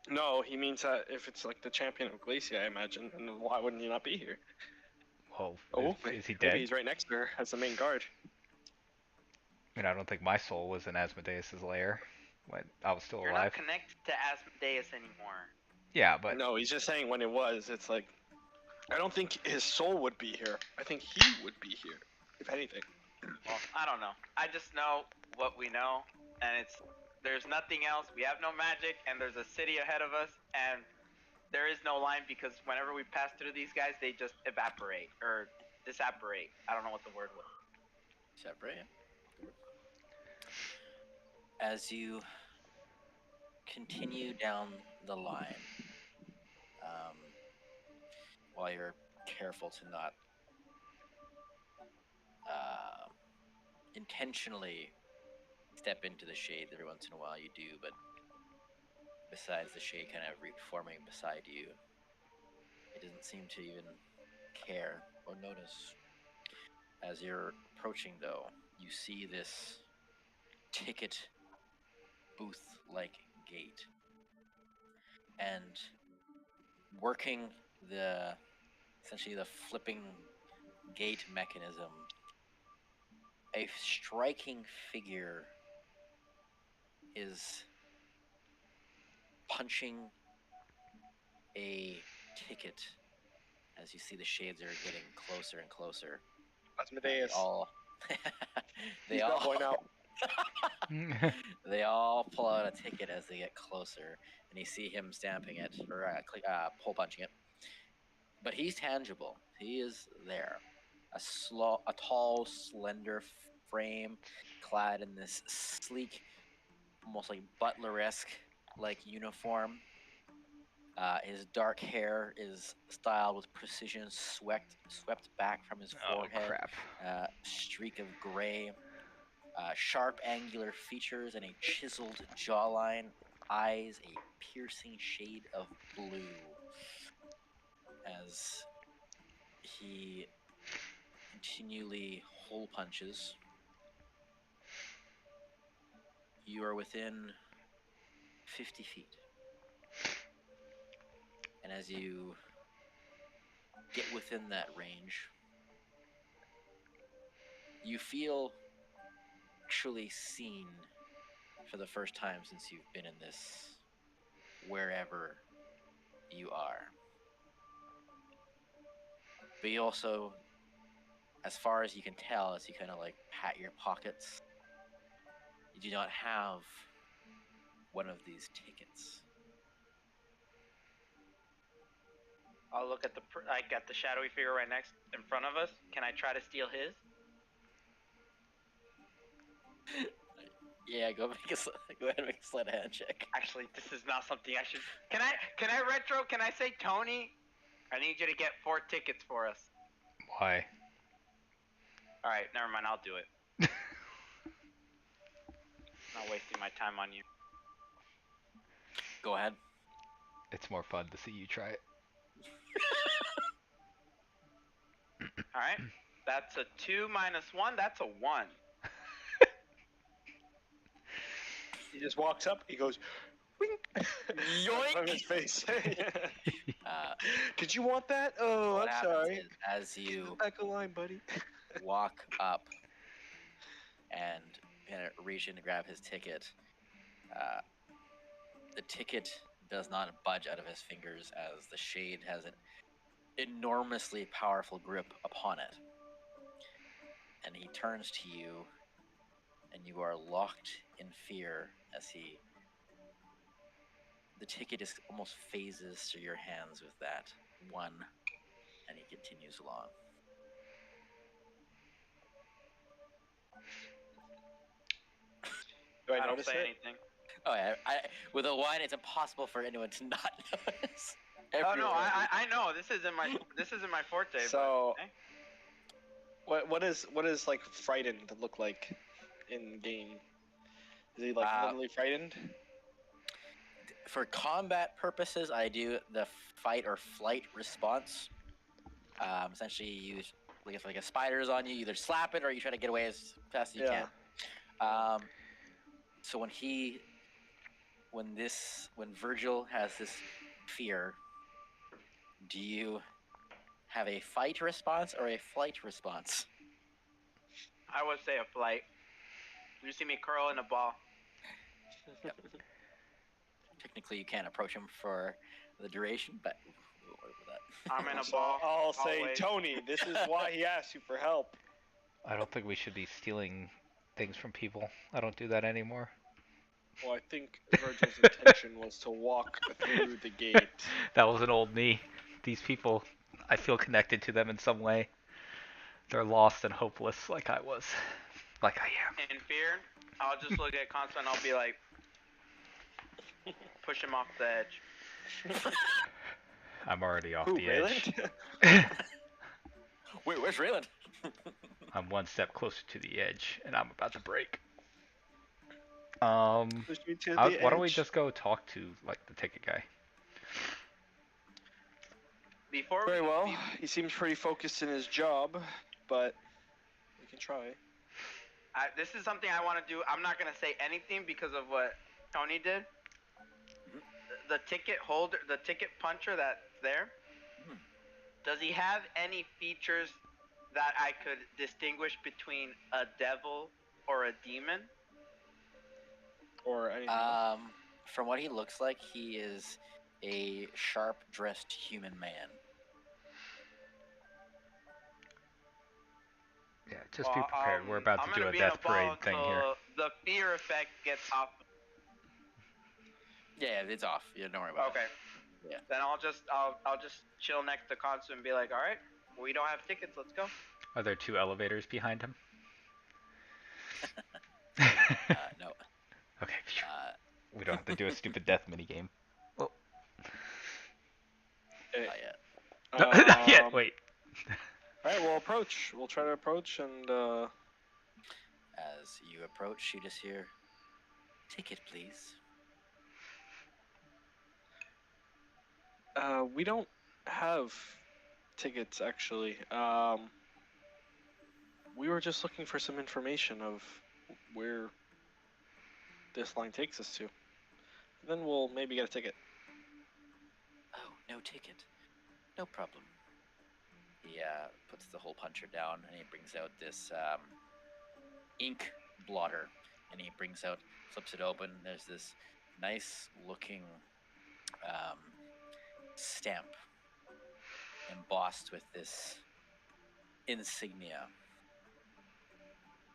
No, he means that if it's like the champion of Glacia, I imagine, and why wouldn't he not be here? Oh, Oh, is he maybe dead? he's right next to her as the main guard. I mean, I don't think my soul was in Asmodeus' lair when I was still You're alive. not connected to Asmodeus anymore. Yeah, but No, he's just saying when it was. It's like, I don't think his soul would be here. I think he would be here, if anything. Well, I don't know. I just know what we know, and there's nothing else. We have no magic, and there's a city ahead of us, and there is no line because whenever we pass through these guys, they just evaporate or disapparate. I don't know what the word was. Separate. As you continue down the line, while you're careful to not intentionally step into the shade every once in a while, you do, but besides the shade kind of reforming beside you, it doesn't seem to even care or notice. As you're approaching, though, you see this ticket booth-like gate, and working essentially the flipping gate mechanism, a striking figure is punching a ticket as you see the shades are getting closer and closer. Asmodeus. They He's not going out. they all pull out a ticket as they get closer, and you see him stamping it or pull punching it. But he's tangible. He is there. A tall, slender frame, clad in this sleek, almost like butler-esque like uniform. His dark hair is styled with precision, swept back from his forehead. Oh, crap. Streak of gray, sharp angular features, and a chiseled jawline. Eyes a piercing shade of blue. As he continually hole punches, you are within 50 feet. And as you get within that range, you feel actually seen for the first time since you've been in this, wherever you are. But you also, as far as you can tell, as you kind of like pat your pockets, you do not have one of these tickets. I'll look at I got the shadowy figure right next in front of us. Can I try to steal his? Yeah, go ahead and make a sleight of hand check. Actually, this is not something I should. Can I retro? Can I say, Tony? I need you to get 4 tickets for us. Why? All right, never mind. I'll do it. Not wasting my time on you. Go ahead. It's more fun to see you try it. All right, that's a 2 minus 1. That's a 1. He just walks up. He goes, wink. Yoink! From his face. Did you want that? Oh, What I'm happens sorry. is, as you Back of line, buddy. walk up and reach in to grab his ticket, the ticket does not budge out of his fingers as the shade has an enormously powerful grip upon it. And he turns to you, and you are locked in fear as the ticket is almost phases through your hands with that one, and he continues along. Do I don't notice say it? anything. Oh yeah, with a wine, it's impossible for anyone to not notice. Oh no, I know. This isn't my forte. So, but, what is like frightened look like in game? Is he like literally frightened? For combat purposes, I do the fight or flight response. Essentially, you use if like a spider's on you, you either slap it or you try to get away as fast as you can. So when Virgil has this fear, do you have a fight response or a flight response? I would say a flight. You see me curl in a ball. Technically, you can't approach him for the duration, but we'll work with that. I'm in a So ball. I'll say, always. Tony, this is why he asked you for help. I don't think we should be stealing things from people. I don't do that anymore. Well, I think Virgil's intention was to walk through the gate. That was an old me. These people, I feel connected to them in some way. They're lost and hopeless like I was. Like I am. In fear, I'll just look at Constance and I'll be like, push him off the edge. I'm already off Who, the edge. Rayland? Wait, where's Rayland? I'm one step closer to the edge, and I'm about to break. Why don't we just go talk to like the ticket guy? Before Very we, well. He seems pretty focused in his job, but we can try. this is something I want to do. I'm not gonna say anything because of what Tony did. The ticket holder, the ticket puncher that's there. Does he have any features that I could distinguish between a devil or a demon? Or anything else. From what he looks like, he is a sharp-dressed human man. Yeah, just be prepared. We're about I'm to do gonna a be in death ball parade thing here. until the fear effect gets off. Yeah, it's off. Yeah, don't worry about Okay. Yeah. Then I'll just chill next to Constance and be like, all right, we don't have tickets. Let's go. Are there 2 elevators behind him? it. No. Okay. We don't have to do a stupid death minigame. Well, Not yet. not yet. Wait. Alright, we'll approach. We'll try to approach and, As you approach, you just hear, "Ticket, please." we don't have tickets, actually. We were just looking for some information of where this line takes us to. Then we'll maybe get a ticket. Oh, no ticket. No problem. He puts the hole puncher down and he brings out this ink blotter. And he flips it open. There's this nice looking stamp embossed with this insignia.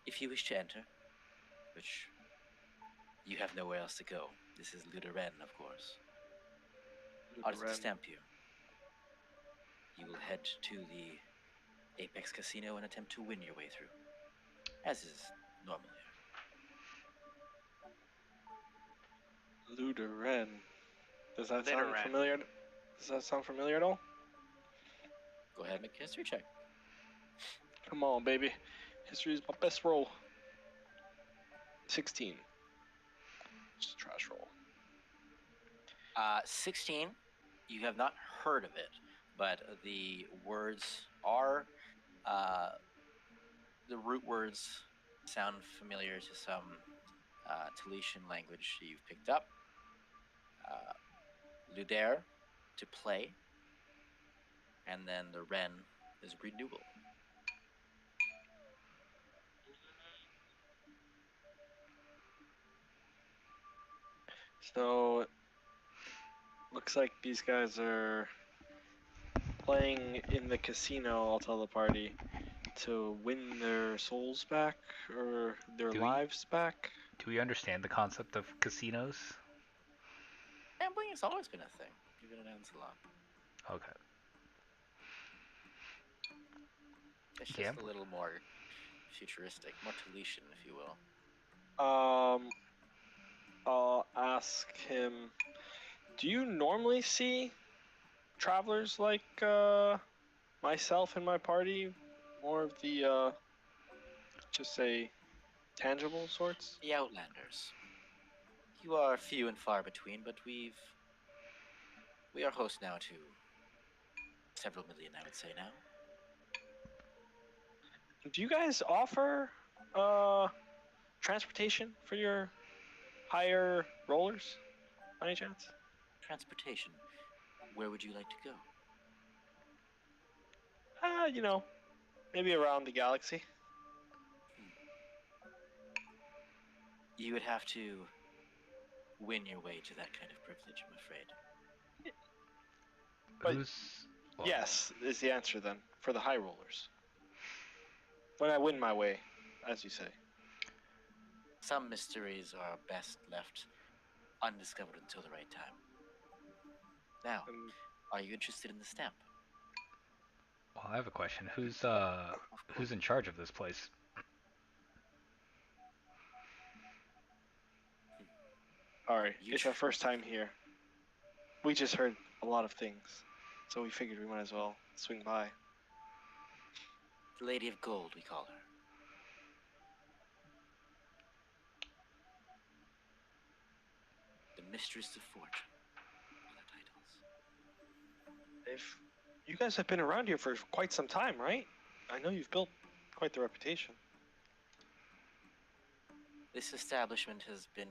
If you wish to enter, which you have nowhere else to go, this is Luderen, of course. How does it stamp you? You will head to the Apex Casino and attempt to win your way through, as is normal here. Luderen. Does that sound Luderen. familiar? Does that sound familiar at all? Go ahead and make a history check. Come on, baby. History is my best roll. 16. Just a trash roll. 16, you have not heard of it, but the words are, the root words sound familiar to some Talitian language you've picked up. Luder, to play, and then the Ren is renewal. So, looks like these guys are playing in the casino, I'll tell the party, to win their souls back, or their lives back. Do we understand the concept of casinos? Gambling has always been a thing, even in Ancelot. Okay. It's just a little more futuristic, more Talitian, if you will. I'll ask him, do you normally see travelers like myself and my party? More of the, just say, tangible sorts? The Outlanders. You are few and far between, but we are host now to several million, I would say now. Do you guys offer transportation for your higher rollers, by any chance? Transportation. Where would you like to go? You know, maybe around the galaxy. You would have to win your way to that kind of privilege, I'm afraid. But- Who's? Well, Yes, is the answer then for the high rollers. When I win my way, as you say. Some mysteries are best left undiscovered until the right time. Now, Um, are you interested in the stamp? Well, I have a question. Who's in charge of this place? Sorry, You it's our tr- first time here. We just heard a lot of things, so we figured we might as well swing by. The Lady of Gold, we call her. The Mistress of Fortune. Other titles. If you guys have been around here for quite some time, right? I know you've built quite the reputation. This establishment has been,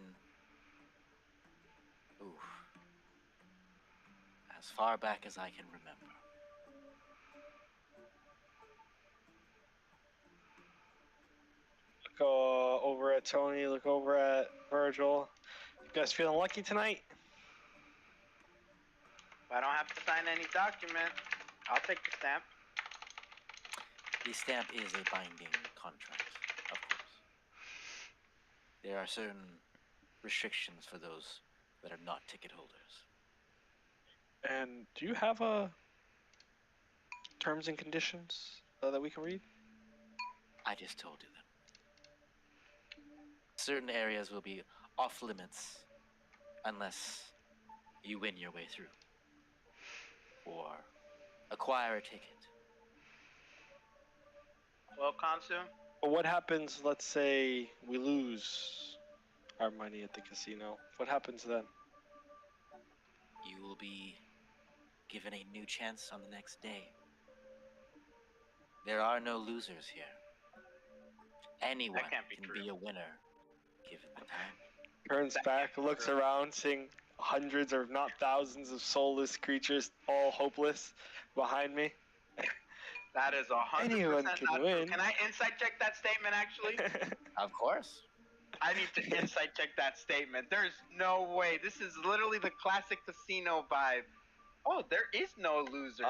as far back as I can remember. Look over at Tony, look over at Virgil. You guys feeling lucky tonight? If I don't have to sign any document, I'll take the stamp. The stamp is a binding contract, of course. There are certain restrictions for those that are not ticket holders. And do you have terms and conditions that we can read? I just told you them. Certain areas will be off limits unless you win your way through or acquire a ticket. Well, Kansu, But what happens, let's say we lose our money at the casino? What happens then? You will be given a new chance on the next day. There are no losers here. Anyone can't be can true. be a winner given the time. Turns back, looks around, seeing hundreds or if not thousands of soulless creatures, all hopeless, behind me. that is 100% Anyone not can true. win. Can I insight check that statement, actually? Of course. I need to insight check that statement. There's no way. This is literally the classic casino vibe. Oh, there is no loser.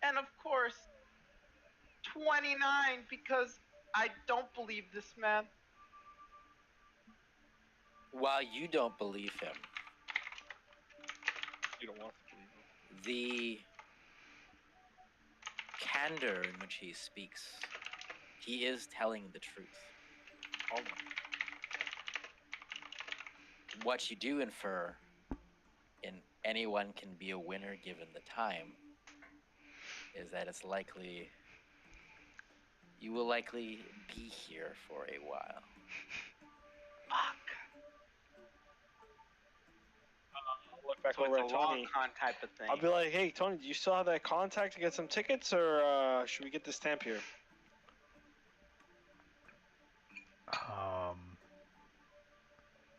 And of course, 29, because I don't believe this man. While you don't believe him, You don't want to believe me. the candor in which he speaks, he is telling the truth. What you do infer in anyone can be a winner given the time is that it's likely you will likely be here for a while. Fuck. I'll look back So over it's at a long Tony. con type of thing. I'll be like, hey, Tony, do you still have that contact to get some tickets, or should we get the stamp here?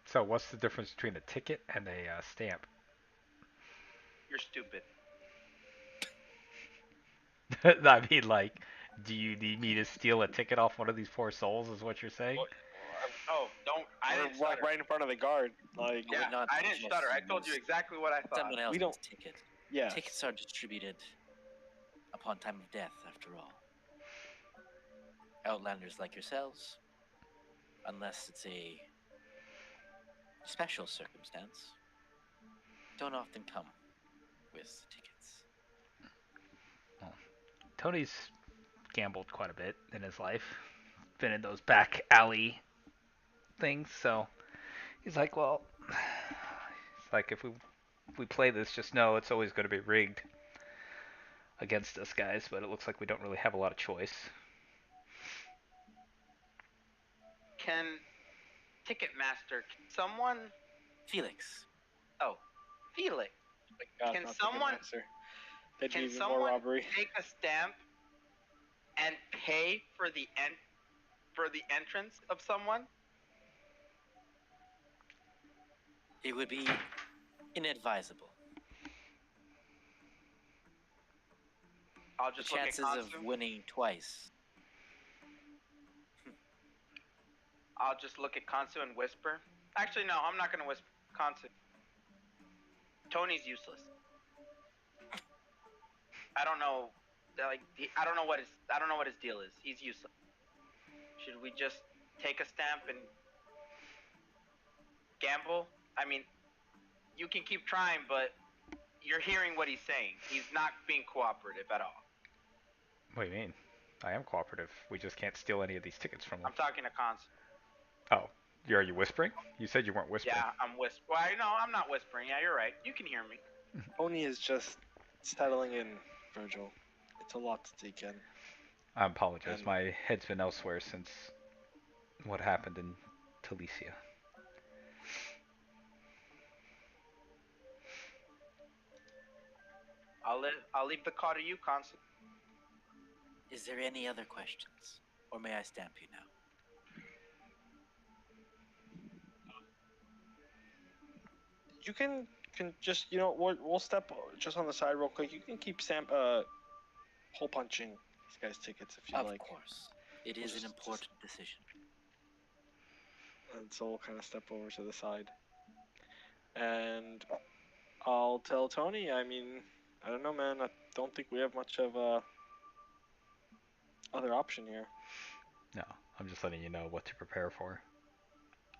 So what's the difference between a ticket and a stamp? You're stupid. I mean, like, do you need me to steal a ticket off one of these poor souls? Is what you're saying? Oh, don't. I We're didn't like stutter. right in front of the guard. Like, Yeah, would not I didn't suggest stutter. I you told you use exactly what I thought. Someone else's don't- ticket. yeah. Tickets are distributed upon time of death, after all. Outlanders like yourselves, unless it's a special circumstance, don't often come with tickets. Tony's gambled quite a bit in his life. Been in those back alley things, so he's like, well, it's like if we play this, just know it's always going to be rigged against us guys, but it looks like we don't really have a lot of choice. Can Ticketmaster, can someone? Felix, Oh, Felix, God, Can not someone- Ticketmaster. That'd be can even more someone robbery. take a stamp and pay for the entrance of someone? it would be inadvisable. I'll The just look at chances of Kansu. winning twice. I'll just look at Kansu and whisper. Actually, no, I'm not gonna whisper. Kansu. Tony's useless. I don't know. I don't know what his deal is. He's useless. Should we just take a stamp and gamble? I mean, you can keep trying, but you're hearing what he's saying. He's not being cooperative at all. What do you mean? I am cooperative. We just can't steal any of these tickets from them. I'm talking to Kansu. Oh, are you whispering? You said you weren't whispering. Yeah, I'm whispering. Well, no, I'm not whispering. Yeah, you're right. You can hear me. Tony is just settling in, Virgil. It's a lot to take in. I apologize. And- My head's been elsewhere since what happened in Talicia. I'll leave the call to you, Kansu. Is there any other questions? Or may I stamp you now? You can just, we'll step just on the side real quick. You can keep hole punching these guys' tickets if you Of like. course. It is an important decision. And so we'll kind of step over to the side. And I'll tell Tony, I mean, I don't know, man. I don't think we have much of a other option here. No, I'm just letting you know what to prepare for.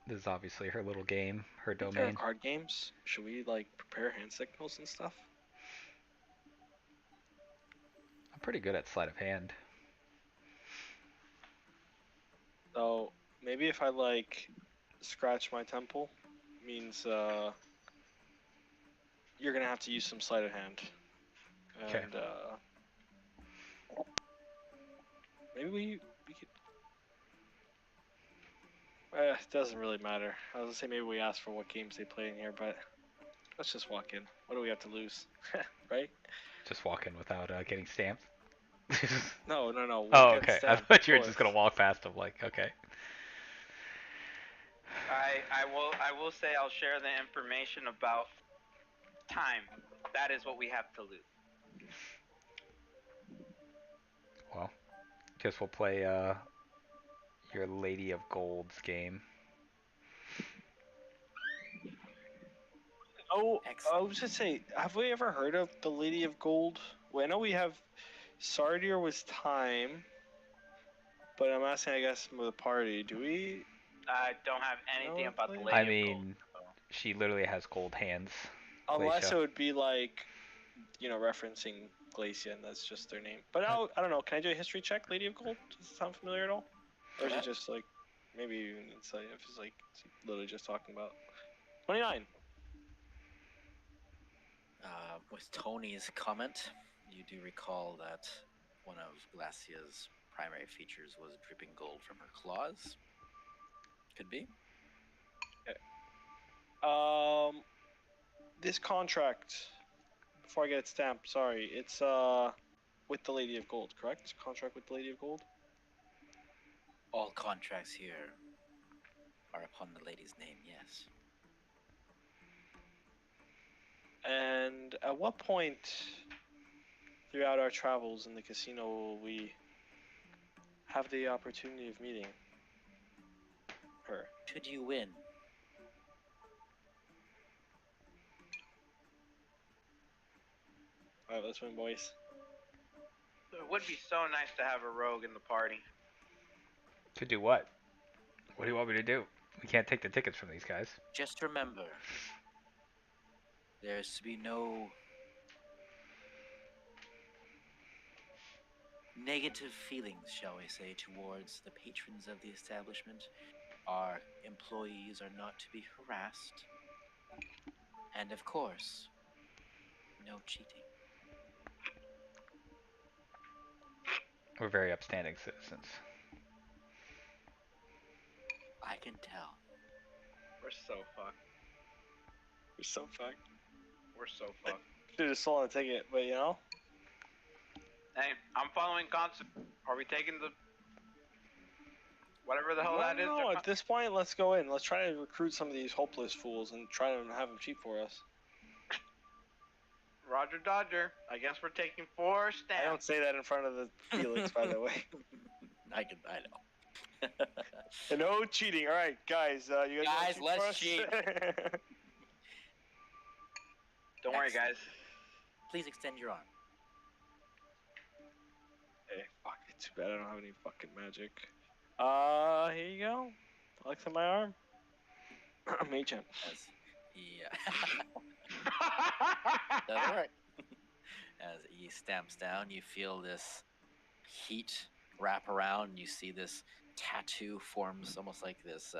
This is obviously her little game, her There are domain. card games. Should we, prepare hand signals and stuff? I'm pretty good at sleight of hand. So, maybe if I, scratch my temple, means, you're gonna have to use some sleight of hand. Okay. And, maybe we could... it doesn't really matter. I was gonna say maybe we ask for what games they play in here, but let's just walk in. What do we have to lose? Right? Just walk in without getting stamped. No. We'll Oh, get okay. I stamped, thought you were of just gonna course. walk past him. Like, okay. I will say I'll share the information about time. That is what we have to lose. Well, guess we'll play your Lady of Gold's game. Oh, I Excellent. was gonna say, have we ever heard of the Lady of Gold? Well, I know we have. Sardir was time, but I'm asking, I guess, with the party. Do we? I don't have anything No, about the please. Lady I of Gold. mean, she literally has gold hands. Unless Glacia. it would be referencing Glacia, and that's just their name. But I don't know. Can I do a history check, Lady of Gold? Does it sound familiar at all? Or is it just maybe even insight if it's it's literally just talking about 29. With Tony's comment, you do recall that one of Glacia's primary features was dripping gold from her claws. Could be. This contract, before I get it stamped, sorry, it's with the Lady of Gold, correct? Contract with the Lady of Gold. All contracts here are upon the lady's name, yes. And at what point throughout our travels in the casino will we have the opportunity of meeting her? Should you win, Alright, let's win, boys. It would be so nice to have a rogue in the party. To do what? What do you want me to do? We can't take the tickets from these guys. just remember, there is to be no negative feelings, shall we say, towards the patrons of the establishment. Our employees are not to be harassed. And of course, no cheating. We're very upstanding citizens. I can tell. We're so fucked. We're so fucked. We're so fucked. Should've just sold a ticket, but Hey, I'm following concept. Are we taking the whatever the hell that is? No, at this point, let's go in. Let's try to recruit some of these hopeless fools and try to have them cheat for us. Roger Dodger. I guess we're taking 4 stamps. I don't say that in front of the Felix, by the way. I know. No cheating. All right, guys. You Guys, wanna let's cheat. for us? Don't worry, guys. Please extend your arm. Hey, fuck. It's too bad I don't have any fucking magic. Here you go. Flex on my arm. Mage hand. Doesn't work. As he stamps down, you feel this heat wrap around. And you see this tattoo forms, almost like this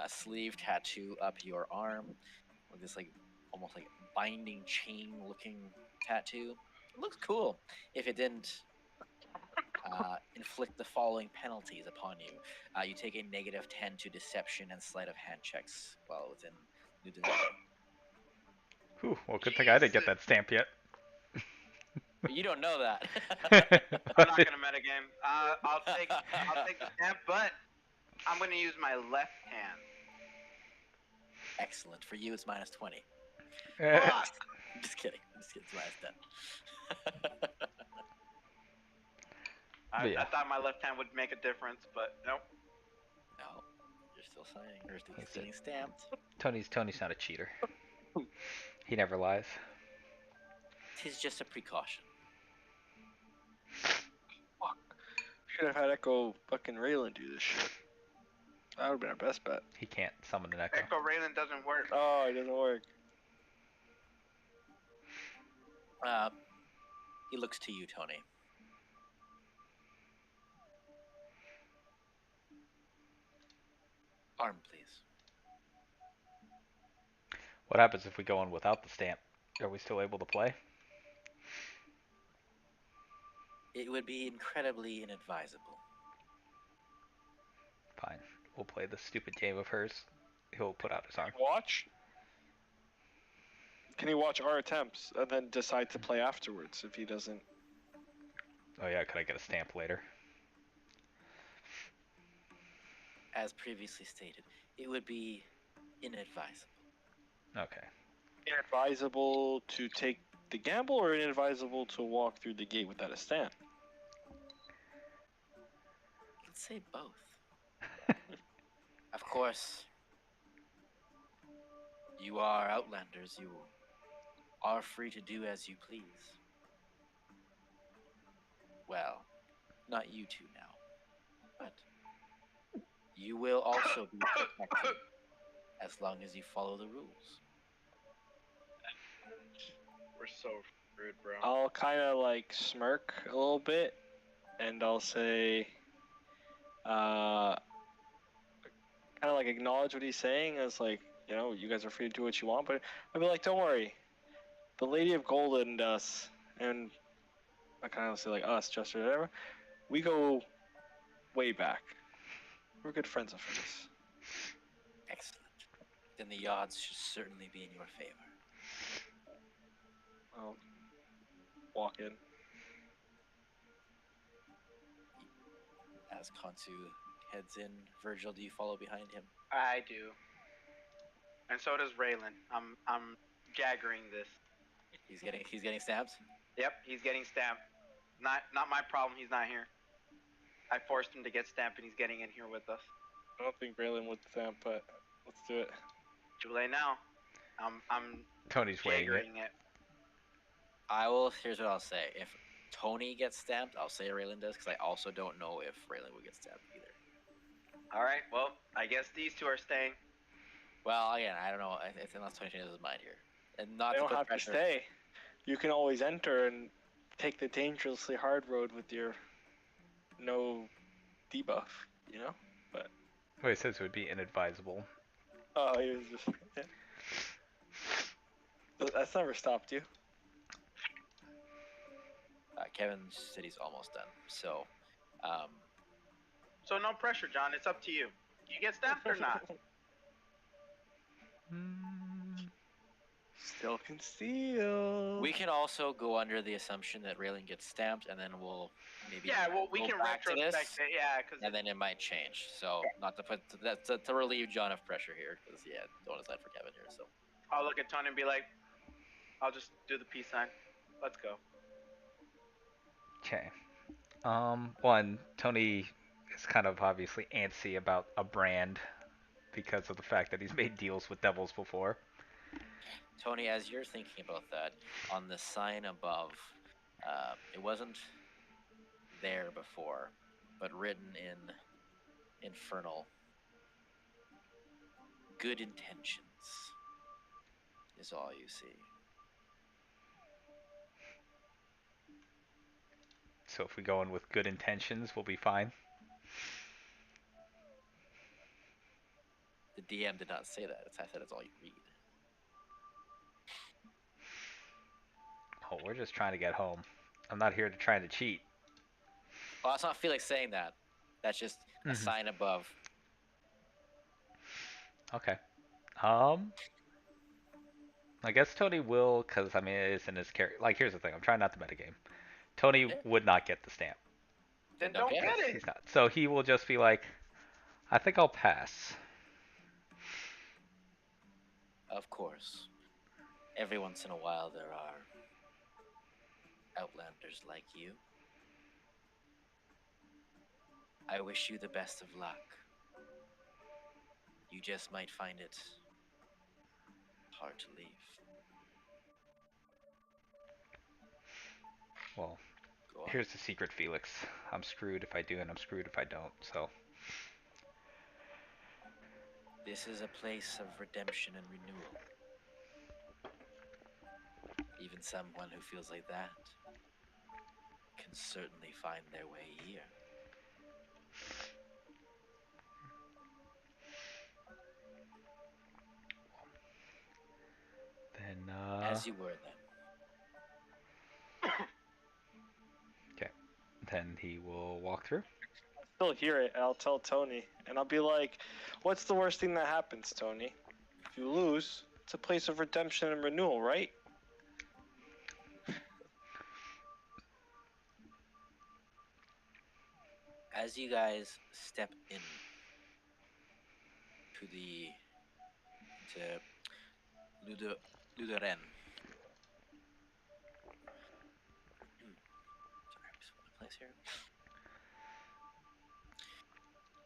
sleeve tattoo up your arm, with this like almost like binding chain looking tattoo. It looks cool if it didn't inflict the following penalties upon you. You take a -10 to deception and sleight of hand checks while within New Dimension. Whew, well, good thing I didn't get that stamp yet. But you don't know that. I'm not gonna metagame. I'll take the stamp, but I'm gonna use my left hand. Excellent. For you, it's -20. Fuck! Just kidding. It's -10. I thought my left hand would make a difference, but nope. No, you're still signing. Or still That's getting it. stamped. Tony's not a cheater. He never lies. Tis just a precaution. Fuck. Should have had Echo fucking Raylan do this shit. That would have been our best bet. He can't summon an echo. Echo Raylan doesn't work. Oh, it doesn't work. He looks to you, Tony. Arm, please. What happens if we go in without the stamp? Are we still able to play? It would be incredibly inadvisable. Fine. We'll play the stupid game of hers. He'll put out his arm. Watch? Can he watch our attempts and then decide to play afterwards if he doesn't? Oh yeah, could I get a stamp later? As previously stated, it would be inadvisable. Okay. Inadvisable to take the gamble or inadvisable to walk through the gate without a stamp? Let's say both. Of course, you are Outlanders. You are free to do as you please. Well, not you two now, but you will also be protected as long as you follow the rules. We're so rude, bro. I'll kind of like smirk a little bit and I'll say, kind of like acknowledge what he's saying as like, you know, you guys are free to do what you want, but I'll be like, don't worry. The Lady of Gold and us, and I kind of say like us, just or whatever, we go way back. We're good friends after this. Excellent. Then the odds should certainly be in your favor. I'll walk in. As Kansu heads in, Virgil, do you follow behind him? I do. And so does Raylan. I'm jaggering this. He's getting stabbed. Yep, he's getting stamped. Not my problem. He's not here. I forced him to get stamped, and he's getting in here with us. I don't think Braylon would stamp, but let's do it. Too late now. I'm Tony's weighing it. jaggering it. Here's what I'll say. If Tony gets stamped, I'll say Raylan does, because I also don't know if Raylan would get stamped either. All right. Well, I guess these two are staying. Well, again, I don't know. Unless Tony changes his mind here. And not They to don't put have pressure. to stay. You can always enter and take the dangerously hard road with your no debuff, you know? Well, he says it would be inadvisable. Oh, he was just... That's never stopped you. Kevin said he's almost done. So, So no pressure, John. It's up to you. You get stamped or not? Still can steal. we can also go under the assumption that Raylan gets stamped, and then we'll maybe Yeah. Well, we go can back to retrospect this, it. Yeah, because and then it might change. So, not to put that to relieve John of pressure here, because don't decide for Kevin here. So, I'll look at Tony and be like, I'll just do the peace sign. Let's go. Okay. One, Tony is kind of obviously antsy about a brand because of the fact that he's made deals with devils before. Tony, as you're thinking about that, on the sign above, it wasn't there before, but written in Infernal, good intentions is all you see. So if we go in with good intentions, we'll be fine. The DM did not say that. I said it's all you read. Oh, we're just trying to get home. I'm not here to try to cheat. Well, it's not feel like saying that. That's just a sign above. Okay. I guess Tony will, because, I mean, it is in his character. Like, here's the thing. I'm trying not to metagame. Tony would not get the stamp. Then don't get it. He's not. So he will just be like, I think I'll pass. Of course. Every once in a while there are outlanders like you. I wish you the best of luck. You just might find it hard to leave. Well, Go on. here's the secret, Felix. I'm screwed if I do, and I'm screwed if I don't, so. This is a place of redemption and renewal. Even someone who feels like that can certainly find their way here. Then, As you were then. Okay. Then he will walk through. Still hear it, and I'll tell Tony, and I'll be like, "What's the worst thing that happens, Tony? If you lose, it's a place of redemption and renewal, right?" As you guys step in to Luderen. Sorry, I'm just in place here.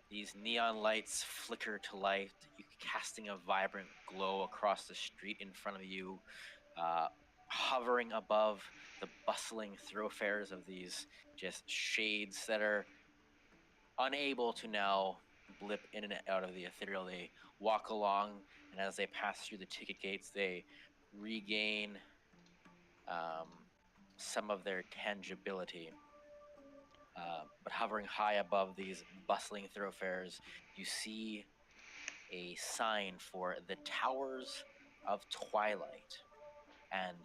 These neon lights flicker to light, casting a vibrant glow across the street in front of you, hovering above the bustling thoroughfares of these just shades that are unable to now blip in and out of the ethereal. They walk along, and as they pass through the ticket gates, they regain some of their tangibility. But hovering high above these bustling thoroughfares, you see a sign for the Towers of Twilight, and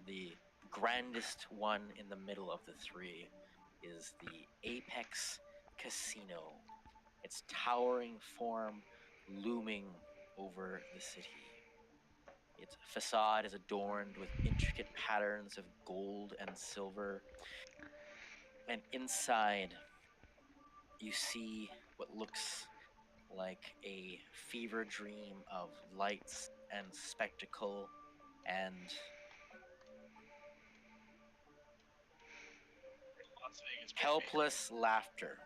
the grandest one in the middle of the three is the Apex Casino, its towering form looming over the city. Its facade is adorned with intricate patterns of gold and silver, and inside you see what looks like a fever dream of lights and spectacle and helpless laughter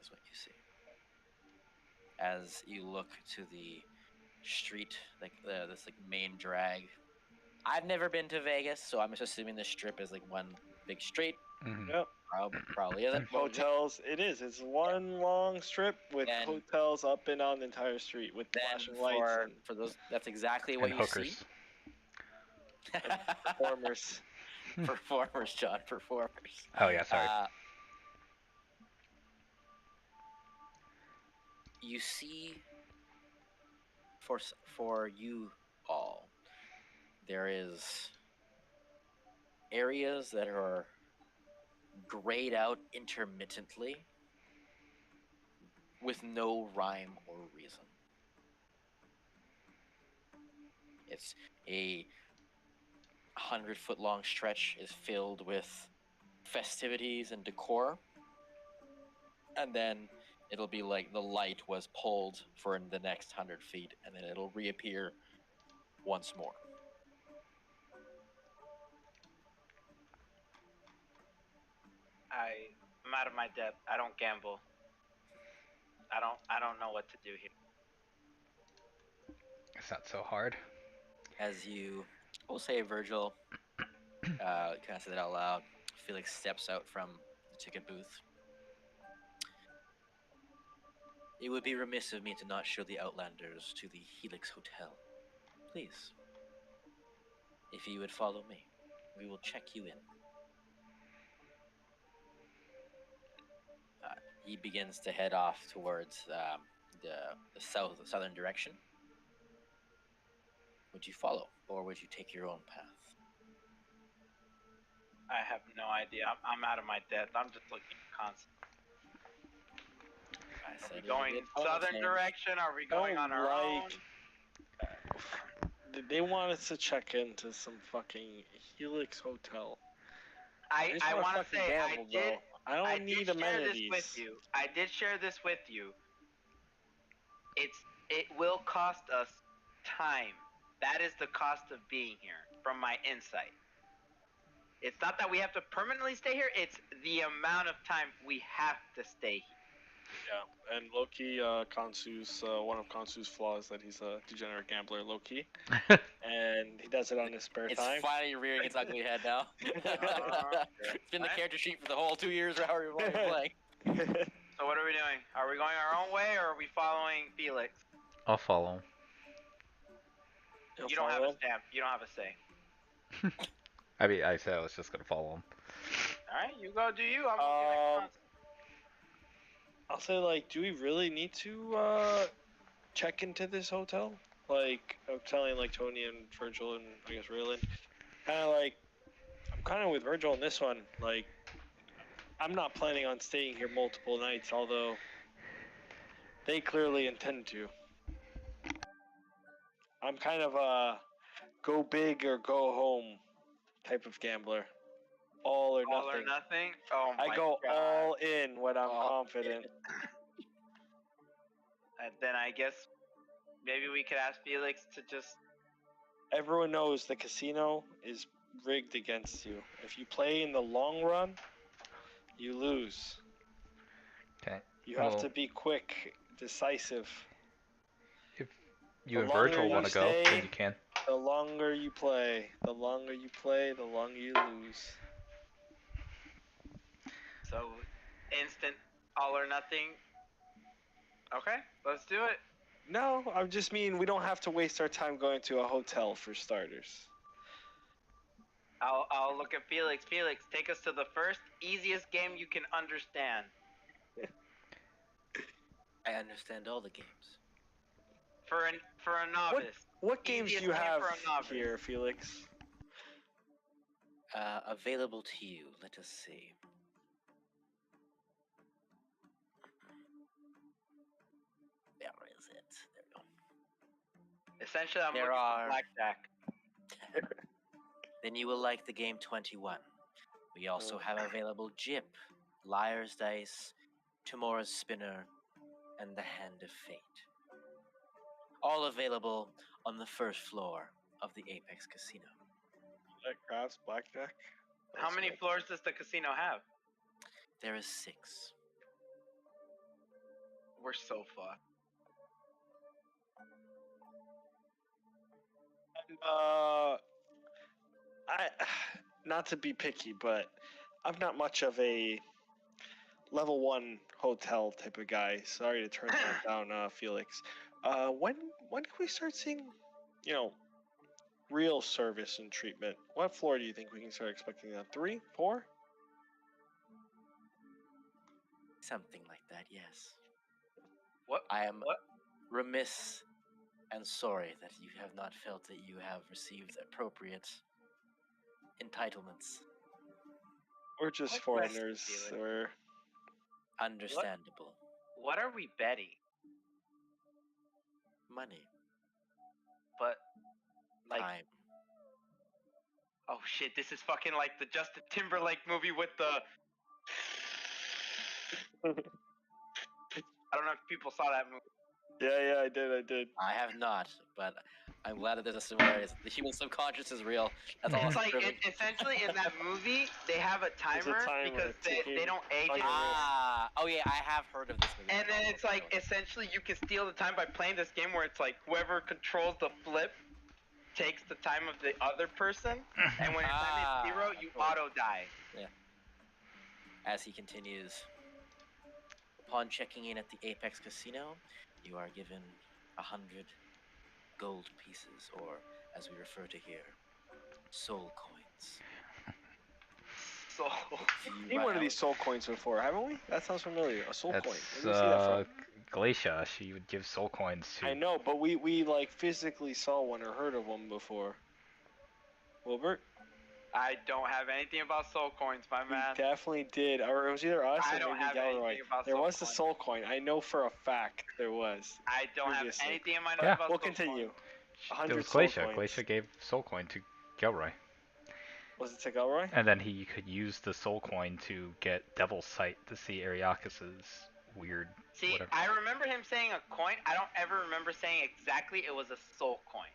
is what you see as you look to the street, like this like main drag. I've never been to Vegas, so I'm just assuming this strip is like one big street. Yep. Probably isn't. Hotels, it is. It's one long strip with And hotels up and down the entire street with flashing lights and for those, that's exactly what And you hookers. see. performers. Performers, John. Performers. Oh, yeah, sorry. You see, for you all, there is areas that are grayed out intermittently with no rhyme or reason. It's a 100-foot long stretch is filled with festivities and decor, and then it'll be like the light was pulled for the next 100 feet, and then it'll reappear once more. I'm out of my depth. I don't gamble. I don't know what to do here. It's not so hard. As you, we'll say, Virgil, kind of say that out loud. Felix steps out from the ticket booth. It would be remiss of me to not show the Outlanders to the Helix Hotel. Please, if you would follow me, we will check you in. He begins to head off towards the southern direction. Would you follow, or would you take your own path? I have no idea. I'm out of my depth. I'm just looking constant. Are we going southern direction? Are we going on our own? They want us to check into some fucking Helix Hotel. I want to say gamble, I did share this with you. I did share this with you. It will cost us time. That is the cost of being here, from my insight. It's not that we have to permanently stay here, it's the amount of time we have to stay here. Yeah, and Loki, Kansu's, one of Kansu's flaws that he's a degenerate gambler, Loki. And he does it on his spare time. It's finally rearing its ugly head now. It's been the character sheet for the whole 2 years or however long you're playing. So what are we doing? Are we going our own way, or are we following Felix? I'll follow him. You don't have a stamp. You don't have a say. I mean, I said I was just gonna follow him. Alright, you go do you. I'm looking at I'll say, like, do we really need to check into this hotel? Like, I'm telling, like, Tony and Virgil and, I guess, Raylan. I'm kind of with Virgil on this one. Like, I'm not planning on staying here multiple nights, although they clearly intend to. I'm kind of a go big or go home type of gambler. All or nothing. All or nothing? Oh my I go God. all in when I'm confident. And then I guess maybe we could ask Felix to just... Everyone knows the casino is rigged against you. If you play in the long run, you lose. Okay. You have to be quick, decisive. If you and Virgil want to go, then you can. The longer you play, the longer you lose. So, instant all or nothing. Okay, let's do it. No, I just mean we don't have to waste our time going to a hotel for starters. I'll look at Felix. Felix, take us to the first easiest game you can understand. I understand all the games. For a novice. What games do Easiest you game have for a novice. here, Felix? Available to you. Let us see. Where is it? There we go. Essentially, I'm looking for blackjack. Then you will like the game 21. We also have available Jip, Liar's Dice, Tomorrow's Spinner, and the Hand of Fate. All available on the first floor of the Apex Casino. Like craps, blackjack? How many floors does the casino have? There is 6. We're so fucked. Not to be picky, but I'm not much of a level 1 hotel type of guy. Sorry to turn that down, Felix. When can we start seeing, real service and treatment? What floor do you think we can start expecting that? 3, 4? Something like that, yes. What? I am remiss and sorry that you have not felt that you have received appropriate entitlements. We're just foreigners, or... Understandable. What are we betting? Money. But, like... Time. Oh shit, this is fucking like the Justin Timberlake movie with the... I don't know if people saw that movie. Yeah, I did. I have not, but I'm glad that there's a similarity. The human subconscious is real. That's all. It's I'm like proving. essentially in that movie they have a timer, timer because to they keep don't age on it. your wrist. Oh yeah, I have heard of this movie. And then it's like essentially you can steal the time by playing this game where it's like whoever controls the flip takes the time of the other person, and when your time is 0, you auto die. As he continues, upon checking in at the Apex Casino, you are given 100 gold pieces, or as we refer to here, soul coins. So We've seen one of these soul coins before, haven't we? That sounds familiar. A soul coin. That's Where did we see that from? Glacia. She would give soul coins to. I know, but we like physically saw one or heard of one before. Wilbert? I don't have anything about soul coins, my man. We definitely did. Or it was either us I or don't maybe have Galroy. anything about There soul was the coins. soul coin. I know for a fact there was. I don't have Previously. anything in my Yeah. notes about We'll soul continue. coins. It 100 was soul Glacia. coins. Glacia gave soul coin to Gilroy, Was it to Galroy? and then he could use the soul coin to get Devil's Sight to see Ariakis's weird. See, whatever. I remember him saying a coin. I don't ever remember saying exactly it was a soul coin.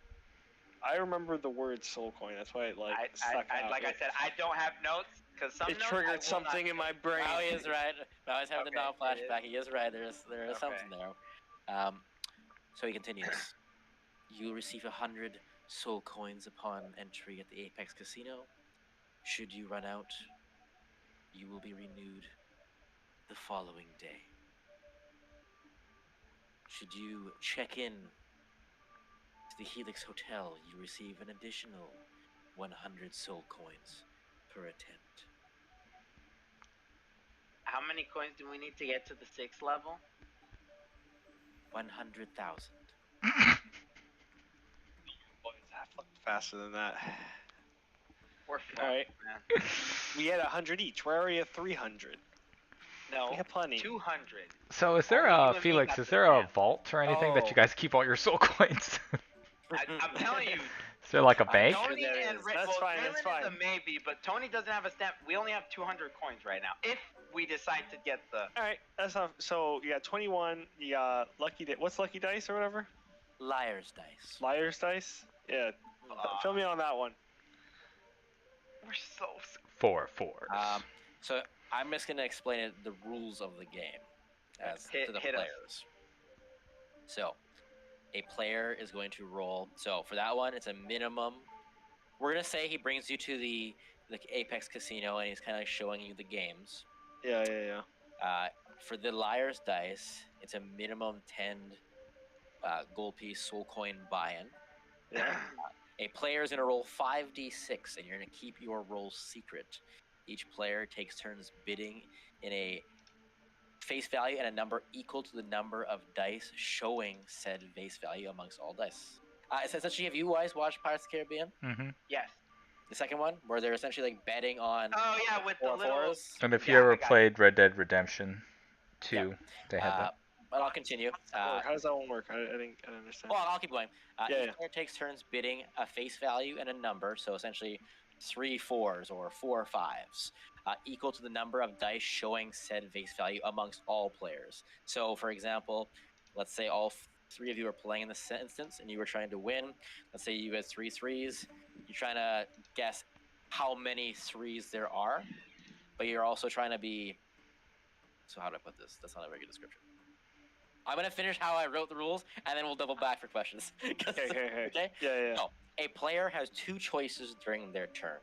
I remember the word soul coin. That's why it stuck out. Like I said, I don't have notes because some It notes I triggered will something not in my take. brain. Now he is right. Now he's having Okay, the non it is. flashback. He is right. There is Okay. something there. So he continues. You will receive 100 soul coins upon entry at the Apex Casino. Should you run out, you will be renewed the following day. Should you check in to the Helix Hotel, you receive an additional 100 soul coins per attempt. How many coins do we need to get to the 6th level? 100,000. Boys, I flipped faster than that. We're fucked, Alright. man. We had 100 each. We're already at 300. No, We have plenty. 200. So is there Only you a and me Felix? got Is the there a stamp. vault or anything that you guys keep all your soul coins? I'm telling you, Is there like a bank? Tony there and is. Ray, That's well, fine, that's Raylan is a fine. maybe, but Tony doesn't have a stamp. We only have 200 coins right now. If we decide to get the Alright, that's not. So you got 21. You got Lucky Dice. What's Lucky Dice or whatever? Liar's dice. Liar's Dice? Yeah. Fill me on that one. we're so 4 fours. So I'm just gonna explain the rules of the game as to the Hit us. players. So, a player is going to roll. So for that one, it's a minimum. We're gonna say he brings you to the Apex Casino and he's kind of like showing you the games. Yeah. For the Liar's dice, it's a minimum 10 gold piece soul coin buy-in. Yeah. A player is going to roll 5d6, and you're going to keep your roll secret. Each player takes turns bidding in a face value and a number equal to the number of dice showing said face value amongst all dice. So essentially, have you guys watched Pirates of the Caribbean? Mm-hmm. yes. The second one, where they're essentially like betting on Oh yeah, with the little. fours? And if Yeah, you I ever got played Red Dead Redemption 2, Yeah. they had that. But I'll continue. How does that one work? I didn't understand. Well, I'll keep going. Yeah, Each player takes turns bidding a face value and a number, so essentially 3 4s or 4 5s, equal to the number of dice showing said face value amongst all players. So, for example, let's say all 3 of you are playing in this instance and you were trying to win. Let's say you had 3 3s. You're trying to guess how many 3s there are, but you're also trying to be. So, how do I put this? That's not a very good description. I'm going to finish how I wrote the rules, and then we'll double back for questions. Okay. Yeah. So, a player has 2 choices during their turn.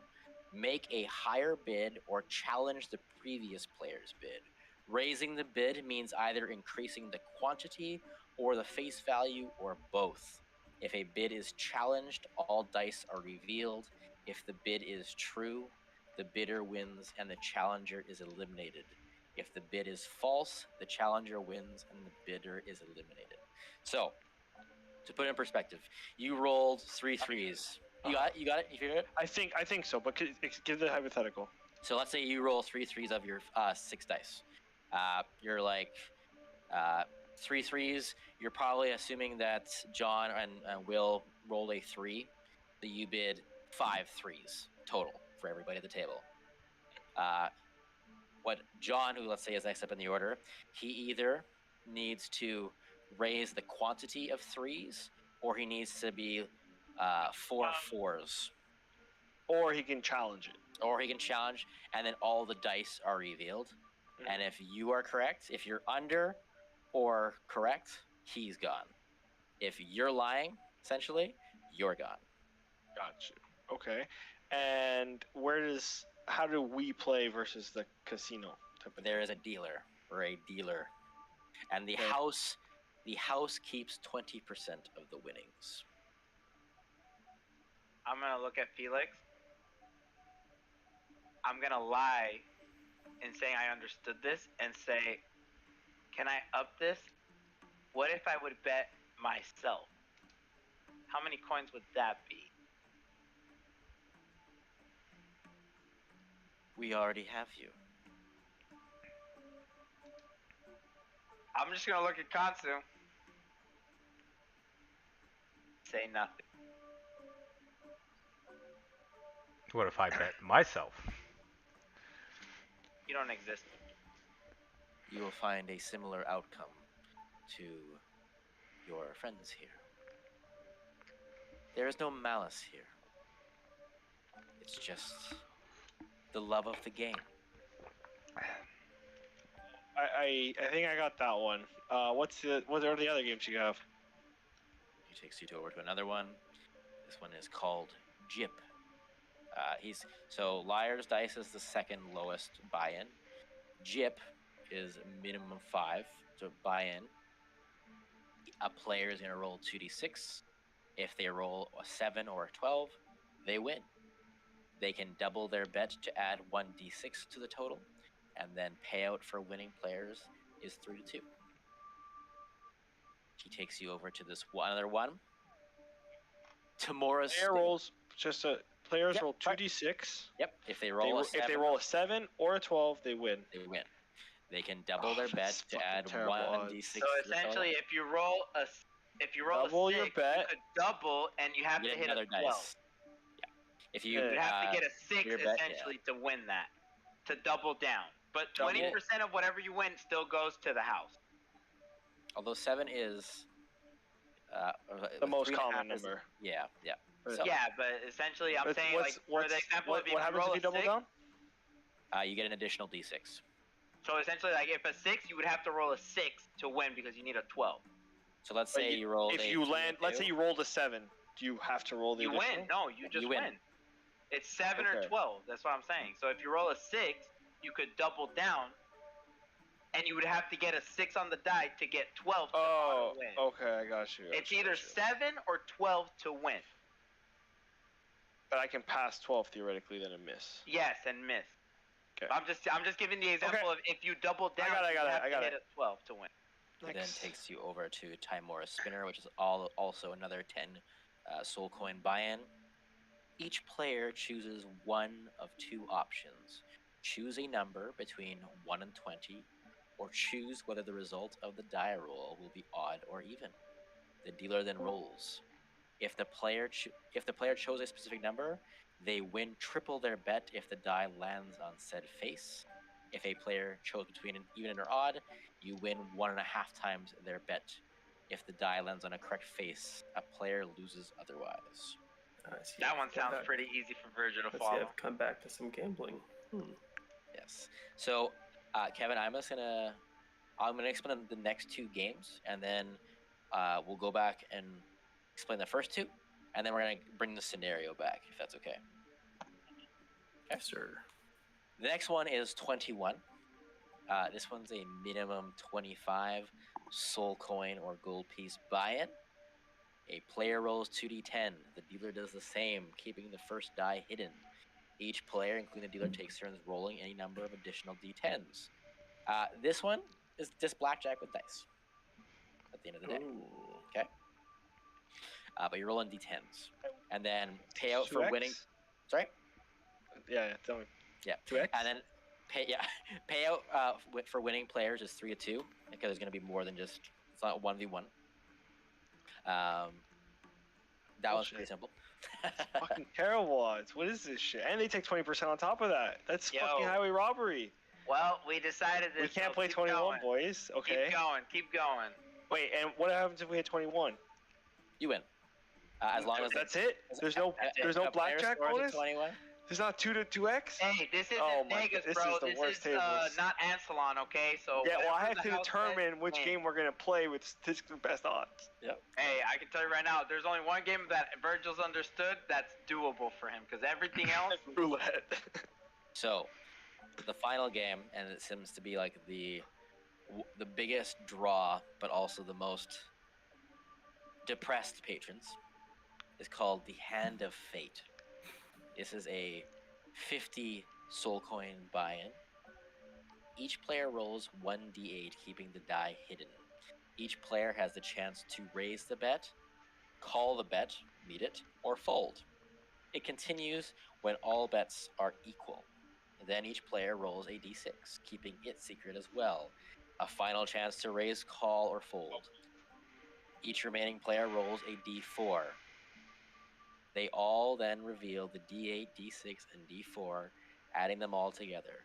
Make a higher bid or challenge the previous player's bid. Raising the bid means either increasing the quantity or the face value or both. If a bid is challenged, all dice are revealed. If the bid is true, the bidder wins and the challenger is eliminated. If the bid is false, the challenger wins and the bidder is eliminated. So, to put it in perspective, you rolled 3 3s. You got it? You figured it? I think so, but give the hypothetical. So let's say you roll 3 3s of your 6 dice. You're like 3 3s. You're probably assuming that John and Will rolled a 3. So you bid 5 3s total for everybody at the table. What John, who let's say is next up in the order, he either needs to raise the quantity of 3s, or he needs to be 4 4s. Or he can challenge it. Or he can challenge, and then all the dice are revealed. Mhm. And if you are correct, if you're under or correct, he's gone. If you're lying, essentially, you're gone. Gotcha. Okay. And how do we play versus the casino type of There is a dealer or a dealer, and the Okay. house keeps 20% of the winnings. I'm gonna look at Felix. I'm gonna lie in saying I understood this and say, can I up this? What if I would bet myself? How many coins would that be? We already have you. I'm just gonna look at Kansu. Say nothing. What if I bet myself? You don't exist. You will find a similar outcome to your friends here. There is no malice here. It's just the love of the game. I think I got that one. What are the other games you have? He takes you over to another one. This one is called Jip. So Liar's Dice is the second lowest buy-in. Jip is minimum 5 to buy in. A player is going to roll 2d6. If they roll a 7 or a 12, they win. They can double their bet to add 1d6 to the total, and then payout for winning players is 3-2. He takes you over to this other one. Tomorrow's Players Yep, roll right. 2d6. Yep. If they roll a 7, if they roll a 7 or a 12, they win. they win. They can double their bet that's to fucking add terrible 1d6. So essentially, if you roll a Double 6, your bet. you could double, and you have you to get hit another a 12. dice. Yeah. If you You'd have to get a 6 your bet, essentially to win that, to double down. But Double. 20% of whatever you win still goes to the house. although 7 is The most 3.5 common is- number. Yeah, yeah. Right. So, Yeah, but essentially, I'm saying like for the example, if you what happens roll if you double a 6, down? you get an additional d6. so essentially, like if a 6, you would have to roll a 6 to win because you need a 12. So let's But say you roll. If you land, let's say you rolled a 7, do you have to roll the You additional? win. No, you just You win. win. It's 7 or Okay. 12. That's what I'm saying. So if you roll a 6, you could double down, and you would have to get a 6 on the die to get 12 to auto win. Okay, I got you. It's either 7 or 12 to win. But I can pass 12 theoretically, then and miss. Yes, and miss. Okay. I'm just giving the example of if you double down, I got you have it. to hit a 12 to win. It then takes you over to Timora's Spinner, which is also another 10 soul coin buy-in. Each player chooses one of 2 options. Choose a number between 1 and 20, or choose whether the result of the die roll will be odd or even. The dealer then rolls. If the player chose a specific number, they win triple their bet if the die lands on said face. If a player chose between an even or odd, you win 1.5 times their bet. If the die lands on a correct face, a player loses otherwise. That one sounds pretty easy for Virgil to Let's see, follow. I've come back to some gambling. Yes. So, Kevin, I'm gonna explain the next 2 games, and then we'll go back and explain the first 2, and then we're gonna bring the scenario back, if that's okay. Yes, sir. The next one is 21. This one's a minimum 25 soul coin or gold piece buy-in. A player rolls 2d10. The dealer does the same, keeping the first die hidden. Each player, including the dealer, takes turns rolling any number of additional d10s. This one is just blackjack with dice at the end of the day. Ooh. Okay? But you're rolling d10s. And then payout for 2x? winning. Sorry? Yeah, tell me. Yeah. 2x? And then payout for winning players is 3-2, because there's going to be more than just, it's not 1v1. That one's pretty simple. Fucking terrible odds. What is this shit? And they take 20% on top of that. That's Yo. fucking highway robbery. Well, we decided this. We can't so play keep 21, going. boys. Okay. Keep going. Wait, and what happens if we hit 21? You win. As long as That's it. There's no blackjack bonus. 21. There's not 2 to 2x. Hey, this isn't Oh my Vegas, God, this bro. is the worst tables. Not Ansalon, okay? So Yeah, well, I whatever have the to house determine says, which win. game we're gonna play with statistically best odds. Hey, I can tell you right now, there's only one game that Virgil's understood that's doable for him, because everything else. Roulette. So, the final game, and it seems to be like the biggest draw, but also the most depressed patrons, is called the Hand of Fate. This is a 50 soul coin buy-in. Each player rolls 1d8, keeping the die hidden. Each player has the chance to raise the bet, call the bet, meet it, or fold. It continues when all bets are equal. Then each player rolls a d6, keeping it secret as well. A final chance to raise, call, or fold. Each remaining player rolls a d4. They all then reveal the d8, d6, and d4, adding them all together.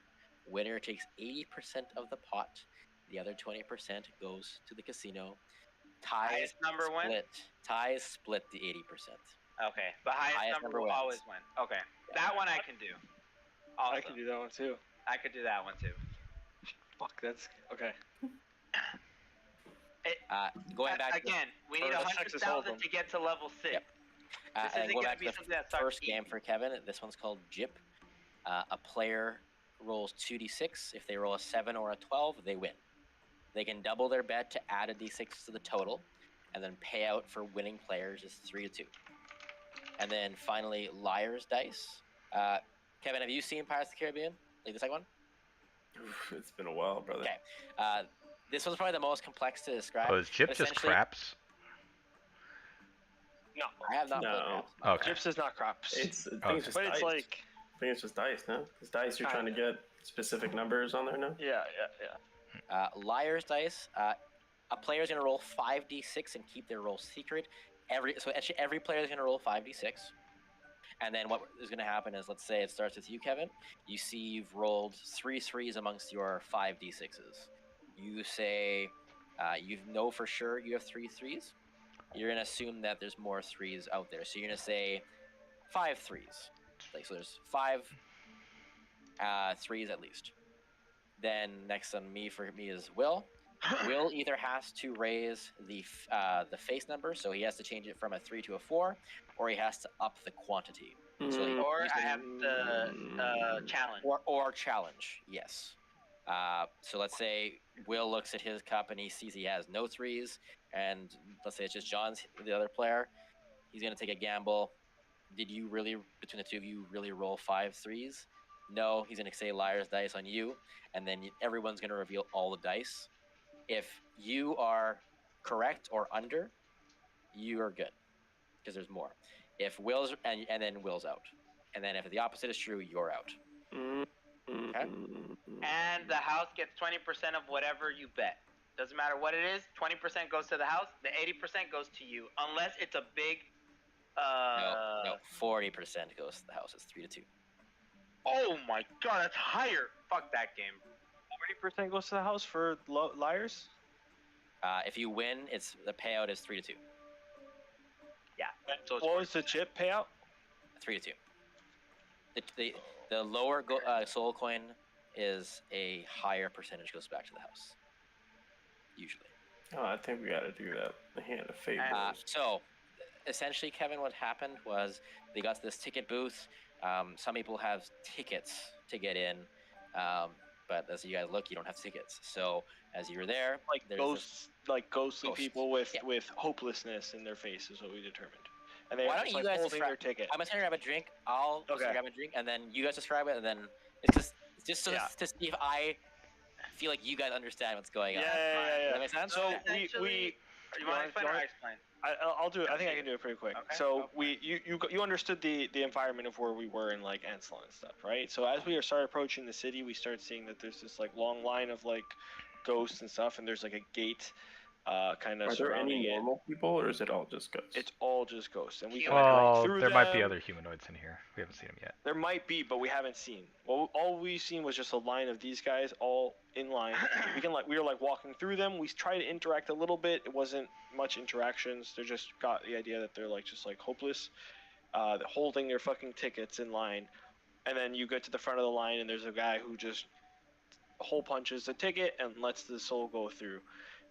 Winner takes 80% of the pot. The other 20% goes to the casino. Highest number win? Ties split the 80%. Okay, the highest number will wins. always win. Okay, that one I can do. Also, I can do that one too. I could do that one too. Fuck, that's okay. Going back again, we need Or the Texas 100,000 Hold'em. to get to level 6. Yep. This and isn't going gonna back be to something that the starts first game easy. for Kevin, this one's called Jip. A player rolls 2d6. If they roll a 7 or a 12, they win. They can double their bet to add a d6 to the total, and then payout for winning players is 3 to 2. And then finally, Liar's Dice. Kevin, have you seen Pirates of the Caribbean? Like the second one? Oof, it's been a while, brother. Okay. This one's probably the most complex to describe. Oh, is Jip but just essentially- craps? No, I have not No. played craps. Okay. Gyps is not crops. I think it's just but dice. it's like, I think it's just dice, no? It's dice. You're trying to get specific numbers on there, no? yeah. Liar's Dice. A player's going to roll 5d6 and keep their roll secret. Every player is going to roll 5d6. And then what is going to happen is, let's say it starts with you, Kevin. You see you've rolled 3 threes amongst your 5d6s. You say you know for sure you have 3 threes. You're going to assume that there's more threes out there. So you're going to say 5 threes. Like, so there's 5 threes at least. Then next on me for me is Will. Will either has to raise the face number, so he has to change it from a 3 to a 4, or he has to up the quantity. So Or I have to challenge. Or challenge, yes. So let's say Will looks at his cup and he sees he has no threes, and let's say it's just John's, the other player. He's going to take a gamble. Did you really, between the two of you, really roll 5 threes? No, he's going to say Liar's Dice on you, and then everyone's going to reveal all the dice. If you are correct or under, you are good, because there's more. If Will's, and then Will's out. And then if the opposite is true, you're out. Okay? And the house gets 20% of whatever you bet. Doesn't matter what it is, 20% goes to the house, the 80% goes to you. Unless it's a big... No, 40% goes to the house. It's 3 to 2. Oh my god, that's higher! Fuck that game. 40% goes to the house for liars? If you win, the payout is 3 to 2. Yeah. So it's What was the chip payout? 3 to 2. The lower soul coin is a higher percentage goes back to the house. Usually. Oh, I think we got to do that. The Hand of Fate. So, essentially, Kevin, what happened was they got to this ticket booth. Some people have tickets to get in, but as you guys look, you don't have tickets. So, as you were there, Like ghostly Ghosts. people with Yeah. hopelessness in their face is what we determined. And they Why were don't just you like guys holding describe- their ticket. I'm gonna grab a drink. I'll Okay. grab a drink, and then you guys describe it, and then it's just Yeah. to see if I feel like you guys understand what's going on. Yeah. Does that make sense? So Essentially- You want to explain or I explain? I'll do it. I think I can do it pretty quick. Okay. So you understood the environment of where we were in like Anselon and stuff, right? So as we started approaching the city, we started seeing that there's this like long line of like ghosts and stuff, and there's like a gate kind of Are there any surrounding it. normal people, or is it all just ghosts? It's all just ghosts, and we can Well, walk through there might be them. other humanoids in here. We haven't seen them yet. There might be, but we haven't seen. Well, all we've seen was just a line of these guys all in line. We were like walking through them. We tried to interact a little bit. It wasn't much interactions. They just got the idea that they're like just like hopeless, holding their fucking tickets in line. And then you get to the front of the line, and there's a guy who just hole punches the ticket and lets the soul go through.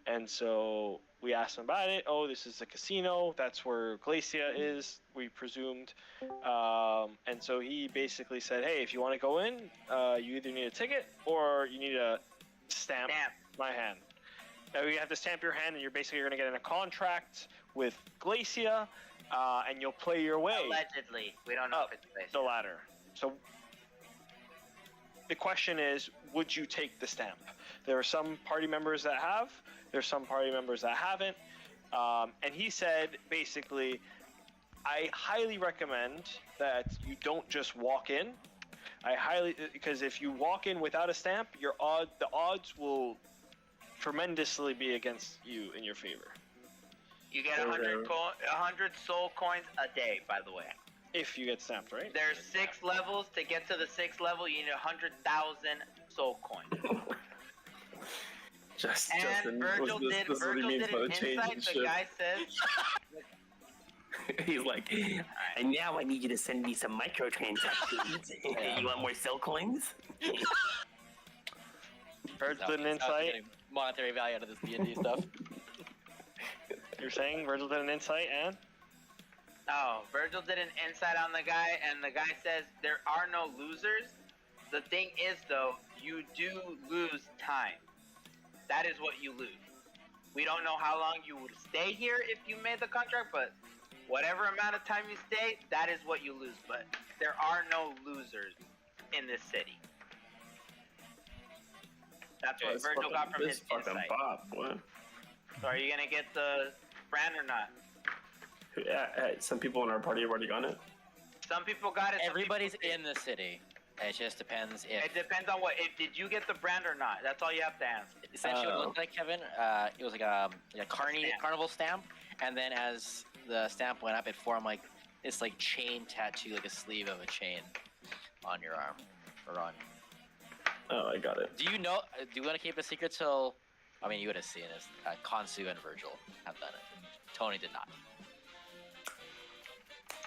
And so we asked him about it. Oh, this is a casino. That's where Glacia is, we presumed. And so he basically said, hey, if you want to go in, you either need a ticket or you need to stamp my hand. Now, you have to stamp your hand, and you're basically going to get in a contract with Glacia, and you'll play your way. Allegedly. We don't know up if it's based. the ladder. So the question is, would you take the stamp? There are some party members that have. There's some party members that haven't. And he said, basically, I highly recommend that you don't just walk in. Because if you walk in without a stamp, the odds will tremendously be against you in your favor. You get 100 soul coins a day, by the way. If you get stamped, right? There's 6 levels. To get to the 6th level, you need 100,000 soul coins. Justin, Virgil did an insight. The guy says, he's like, and now I need you to send me some microtransactions. You want more cell coins? Virgil did an insight. Monetary value out of this D&D stuff. You're saying Virgil did an insight, and? oh, Virgil did an insight on the guy, and the guy says there are no losers. The thing is, though, you do lose time. That is what you lose. We don't know how long you would stay here if you made the contract, but whatever amount of time you stay, that is what you lose. But there are no losers in this city. That's what Virgil got from his insight. Bob, boy. So are you going to get the brand or not? Yeah, some people in our party have already gotten it. Some people got it. Everybody's in the city. It just depends if... It depends on what... did you get the brand or not? That's all you have to answer. Essentially, what it looked like, Kevin, it was like a carnival stamp, and then as the stamp went up, it formed like this like chain tattoo, like a sleeve of a chain on your arm or on. Oh, I got it. Do you know? Do you want to keep a secret till? I mean, you would have seen this. Khonsu and Virgil have done it. Tony did not.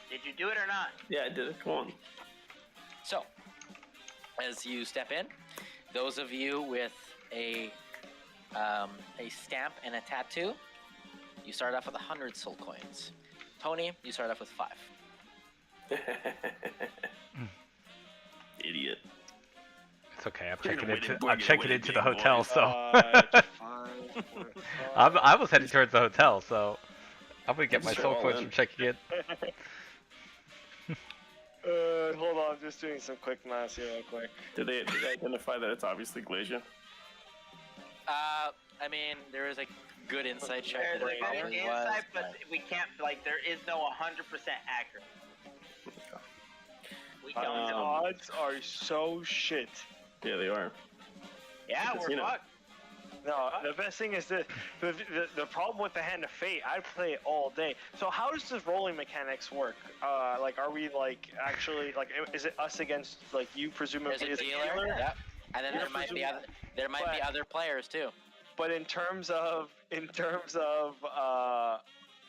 Did you do it or not? Yeah, I did it. Come on. So, as you step in, those of you with a stamp and a tattoo, you start off with 100 soul coins. Tony, you start off with 5. Idiot. It's okay. You're gonna I'm checking into the hotel, boys. so I was heading towards the hotel, so I'm gonna get my soul coins from checking in. Hold on, I'm just doing some quick math here real quick. Did they identify that it's obviously Glacia? I mean, there is a good insight check. There's that a it good probably insight, was, but we can't, like, there is no 100% accurate. We don't The know. odds are so shit. Yeah, they are. Yeah, we're Casino. fucked. No, the best thing is the problem with the Hand of Fate. I'd play it all day. So how does this rolling mechanics work? Like, are we like actually like? Is it us against like you presumably There's a as dealer, yeah. And then You're there might be other players too. But in terms of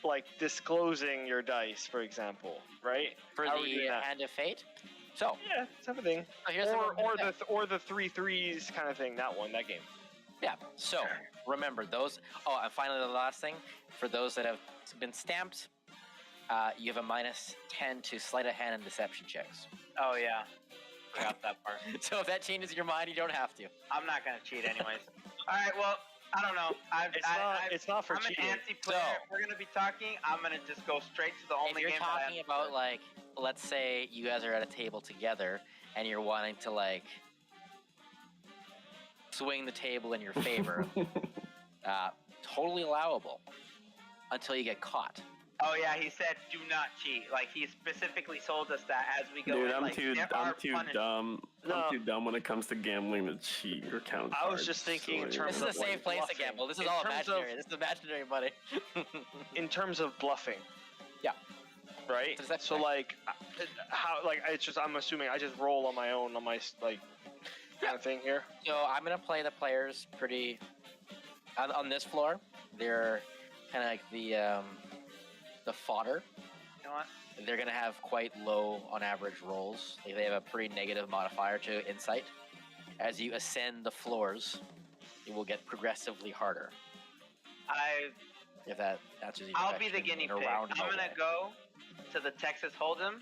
like disclosing your dice, for example, right? For How are we the doing that? Hand of Fate. So, Yeah, it's everything. here's Or the 3/3s kind of thing. That game. Yeah, so remember those. Oh, and finally, the last thing for those that have been stamped, you have a -10 to sleight of hand and deception checks. Oh, yeah. I got that part. So if that changes your mind, you don't have to. I'm not going to cheat anyways. All right, well, I don't know. It's not for I'm cheating. an anti-player. So- If we're going to be talking, I'm going to just go straight to the If only you're game that I talking have. about like, let's say you guys are at a table together and you're wanting to like swing the table in your favor, totally allowable until you get caught. Oh yeah, he said do not cheat. Like he specifically told us that as we go Dude, in. I'm Like, too there are punishments. dumb. No. I'm too dumb when it comes to gambling to cheat or count I was cards, just thinking in so, terms This is a of, safe place to bluffing. gamble. This is In all terms of- imaginary. This is imaginary money. In terms of bluffing. Yeah. Right. Does that So make- like, how like it's just I'm assuming I just roll on my own on my like kind of thing here. So I'm gonna play the players pretty on this floor. They're kind of like the fodder. You know what? They're gonna have quite low on average rolls. Like, they have a pretty negative modifier to insight. As you ascend the floors, it will get progressively harder. If that answers your I'll be the question guinea in a pig. I'm roundabout gonna way. go to the Texas Hold'em.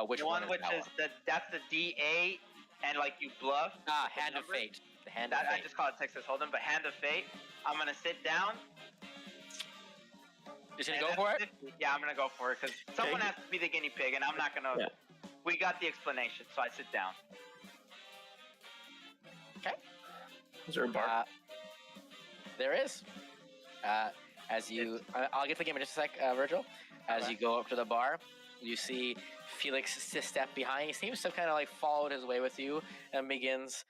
Which one is which that is that's the D8, and like you bluff. Ah, the Hand of number. Fate. The Hand That of I Fate. just call it Texas Hold'em, but Hand of Fate. I'm gonna sit down. Just gonna and go for it? that's 50. Yeah, I'm gonna go for it because someone has to be the guinea pig, and I'm not gonna. Yeah. We got the explanation, so I sit down. Is there a bar? There is. As you, I'll get the game in just a sec, Virgil. As Okay. you go up to the bar, you see Felix step behind. He seems to kind of like followed his way with you and begins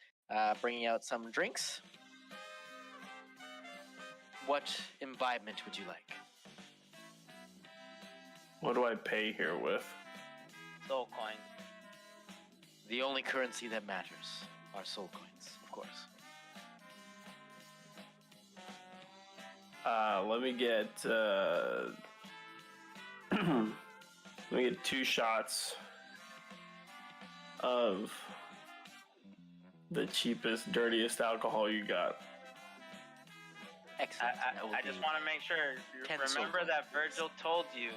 bringing out some drinks. What imbibement would you like? What do I pay here with? Soul coin. The only currency that matters are soul coins, of course. Let me get let me get 2 shots of the cheapest, dirtiest alcohol you got. Excellent. That will I be just want to make sure you 10 remember soul that Virgil told you,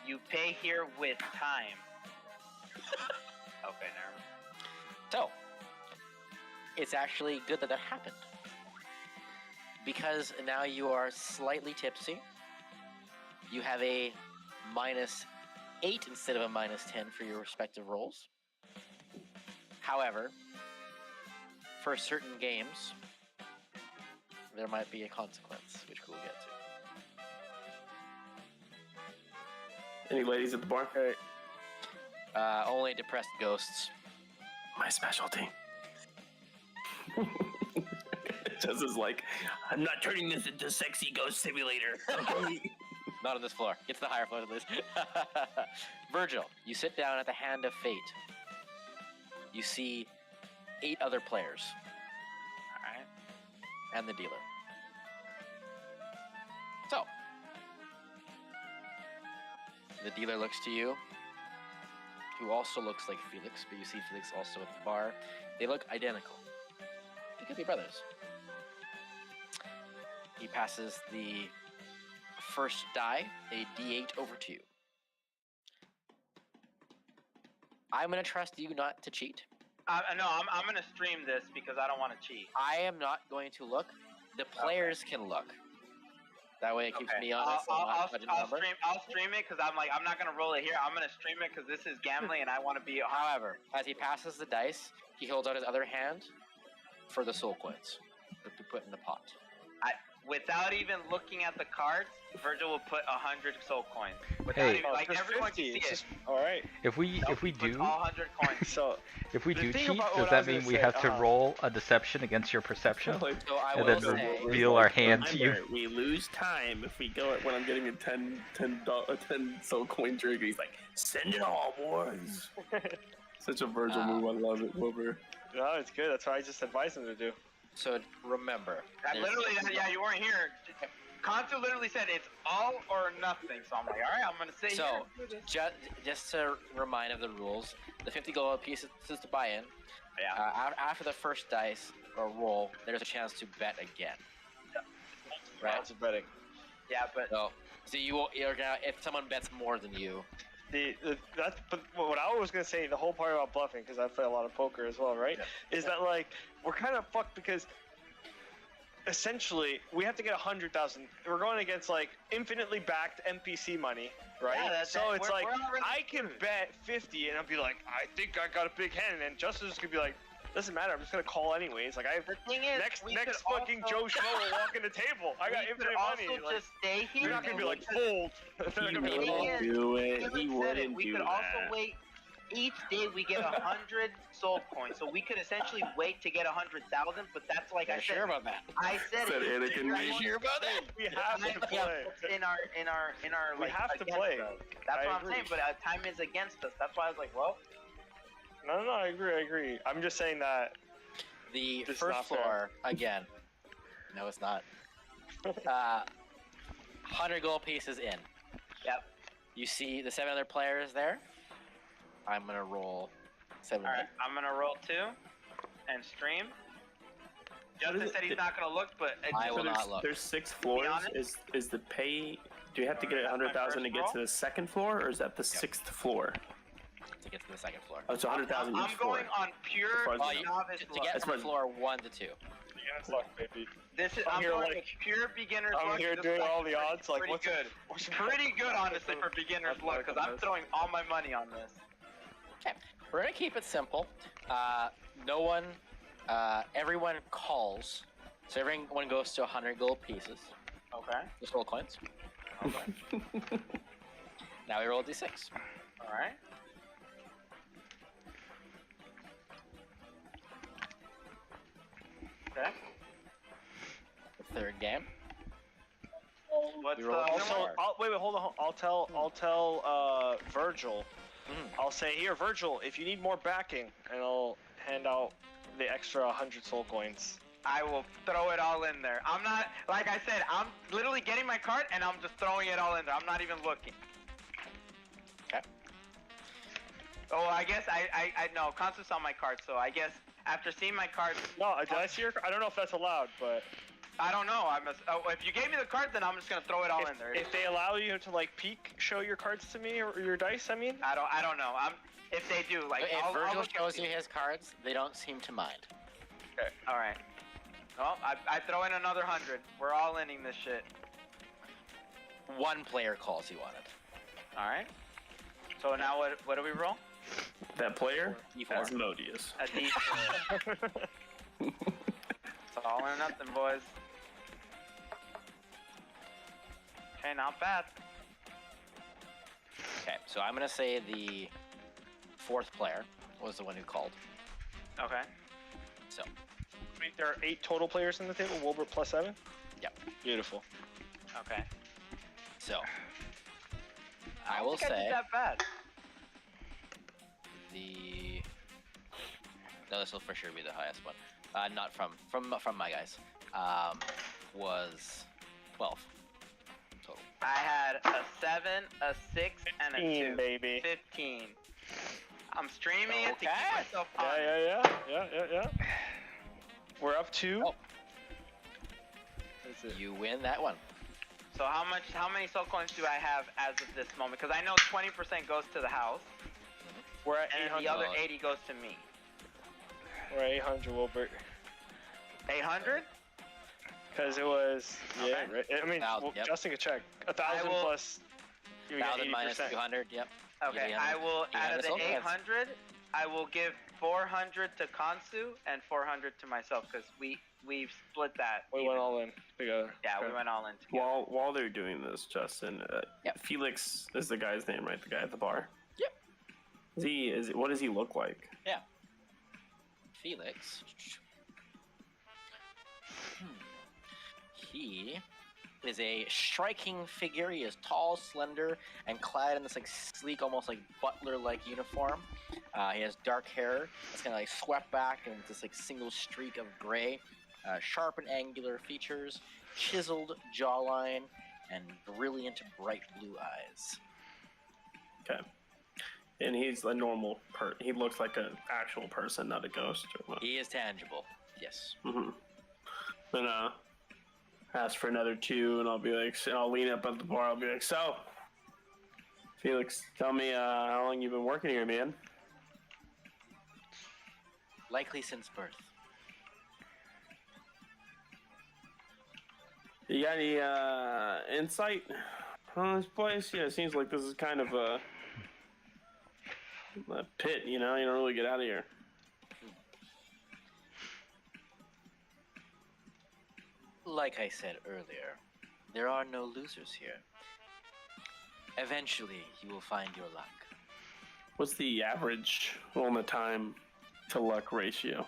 you pay here with time. Okay, never mind. So, it's actually good that happened. Because now you are slightly tipsy. You have a -8 instead of a -10 for your respective rolls. However, for certain games, there might be a consequence, which we'll get to. Any ladies at the bar? Only depressed ghosts. My specialty. Just is like, I'm not turning this into sexy ghost simulator. Okay. Not on this floor. Get to the higher floor of this. Virgil, you sit down at the Hand of Fate. You see 8 other players. Alright. And the dealer. So, the dealer looks to you, who also looks like Felix, but you see Felix also at the bar. They look identical. They could be brothers. He passes the first die, a D8 over to you. I'm going to trust you not to cheat. No, I'm gonna stream this because I don't want to cheat. I am not going to look. The players can look. That way it keeps me honest. I'll stream it because I'm not gonna roll it here. I'm gonna stream it because this is gambling and I want to be. However, as he passes the dice, he holds out his other hand for the soul coins to be put in the pot. Without even looking at the cards, Virgil will put 100 soul coins. Without Hey. even, like just everyone 50, can see it's it. just- all right. If we Nope, he puts do all 100 coins. So if we The do thing cheat, about does what I that was mean gonna we say, have to roll a deception against your perception? Like, So I And will then say, reveal our hand to you. we lose time if we go when I'm getting a 10 soul coin drink. He's like, send it all, boys. Such a Virgil move. I love it. Over. no, it's good. That's what I just advised him to do. so remember. I there's- literally, yeah, you weren't here. Consu literally said it's all or nothing. So I'm like, all right, I'm gonna say So, here. just to remind of the rules, the 50 gold pieces to buy in. Yeah. After the first dice or roll, there's a chance to bet again. Right. Lots of betting. Yeah, but So you're gonna, if someone bets more than you, But what I was gonna say, the whole part about bluffing, because I play a lot of poker as well, right? Is that like we're kind of fucked because essentially we have to get 100,000. We're going against like infinitely backed NPC money, right? Yeah, so it's like we're already I can bet 50 and I'll be like, I think I got a big hand, and Justice could be like, Doesn't matter. I'm just gonna call anyways. Like I have The thing is, next we next could fucking also- Joe Schmo will walk in the table. I got we could infinite money. also Like, just stay here. you're not gonna and be we like could- fold. They're He gonna be like, thing wouldn't is, do it. Dylan He said it, wouldn't we do could that. also wait. Each day we get 100 soul coins, so we could essentially wait to get 100,000. But that's like I You're said. sure about that? I said Said it. Anakin You're made on- Sure about that? we have to play. in our We like, have to against play. us. That's I what I'm agree. saying. But time is against us. That's why I was like, well, No, I agree. I'm just saying that. The This is first not fair. floor, again. No, it's not. 100 gold pieces in. Yep. You see the 7 other players there? I'm gonna roll 7. all right. I'm gonna roll 2 and stream. Justin is it- said he's not gonna look, but I will there's, not look. there's 6 floors. honest. Is the pay? Do you have to get That's my 100,000 to first get roll. to the second floor, or is that the 6th floor? To get to the second floor. Oh, it's 100,000 I'm each floor. going on pure As far as Oh, you- novice To luck. get That's from what- floor 1 to 2. Beginner's luck, baby. This is I'm I'm here, going like- with pure beginner's I'm luck. here This doing is all the actually odds. Like, pretty what's good. What's Pretty good, honestly, for beginner's luck, because I'm throwing all my money on this. Okay, we're gonna keep it simple. No one, everyone calls. So everyone goes to 100 gold pieces. Okay. Just roll coins. Now we roll a d6. All right. Okay. The third game. What's We the roll other Also, one? wait, hold on. I'll tell Virgil. Mm. I'll say, here, Virgil, if you need more backing, and I'll hand out the extra 100 soul coins. I will throw it all in there. I'm not, like I said, I'm literally getting my card and I'm just throwing it all in there. I'm not even looking. Okay. Oh, I guess I know. Constance on my card, so I guess after seeing my card, No, did I see your? I don't know if that's allowed, but I don't know. If you gave me the cards, then I'm just gonna throw it all in there. if they allow you to like peek, show your cards to me or your dice, I mean. I don't know. If they do, like, If I'll Virgil look at shows you. you his cards, they don't seem to mind. Okay. All right. Well, I throw in another 100. We're all inning this shit. One player calls you on it. All right. So now what do we roll? That player? E4. Asmodeus. A D4. It's all or nothing, boys. Okay, not bad. Okay, so I'm gonna say the 4th player was the one who called. Okay. So Wait, there are 8 total players in the table. Wilbert plus 7. Yep. Beautiful. Okay. So I will don't think I say did that bad. the no, this will for sure be the highest one. Not from my guys. Was 12 total. I had a 7, a 6, and a 2. 15, baby. 15. I'm streaming it to keep Okay. myself honest. Yeah. We're up to. Oh. That's it. You win that one. So how many soul coins do I have as of this moment? Because I know 20% goes to the house, We're at and 800. the other 80 goes to me. We're at 800, Wilbert. 800? Because it was. Yeah, Okay. right. I mean, 1,000, well, yep. Justin could check. 1,000 I will- plus. You get 1,000 minus 80%. 200. Yep. Okay, You I will, you out of the soul coins. 800, I will give 400 to Kansu and 400 to myself, because we've split that. We even. went all in together. Yeah, we Okay. went all in together. While they're doing this, Justin, Yep. Felix is the guy's name, right? The guy at the bar. Yep. What does he look like? Felix. He is a striking figure. He is tall, slender, and clad in this like sleek, almost like butler-like uniform. He has dark hair that's kind of like swept back in this like single streak of gray. Sharp and angular features, chiseled jawline, and brilliant bright blue eyes. Okay. And he's a normal he looks like an actual person, not a ghost. He is tangible. Yes. Mm-hmm. Then ask for another 2, and I'll be like, I'll lean up at the bar. I'll be like, so, Felix, tell me how long you've been working here, man. Likely since birth. You got any insight on this place? Yeah, it seems like this is kind of a pit, you know? You don't really get out of here. Like I said earlier, there are no losers here. Eventually, you will find your luck. What's the average on the time to luck ratio?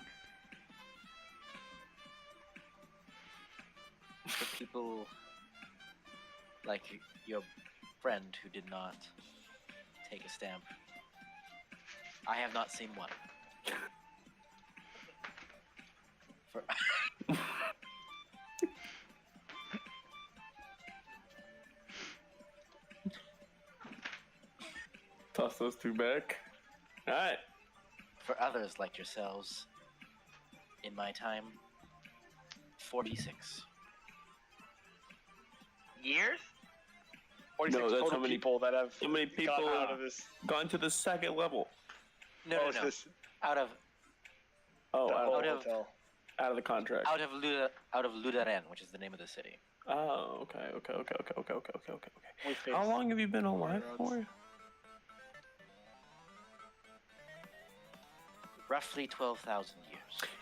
For people like your friend who did not take a stamp, I have not seen one. For Toss those two back. Alright. For others like yourselves, in my time, 46. Years? 46 No, that's total how many people that have How many people gotten out of this. gone to the second level? No, Oh, no, it's no. this Out of Oh, the whole out of- hotel. out of the contract. out of Ludaren, which is the name of the city. Oh, okay. We How faced long have you been alive roads. for? Roughly 12,000 years.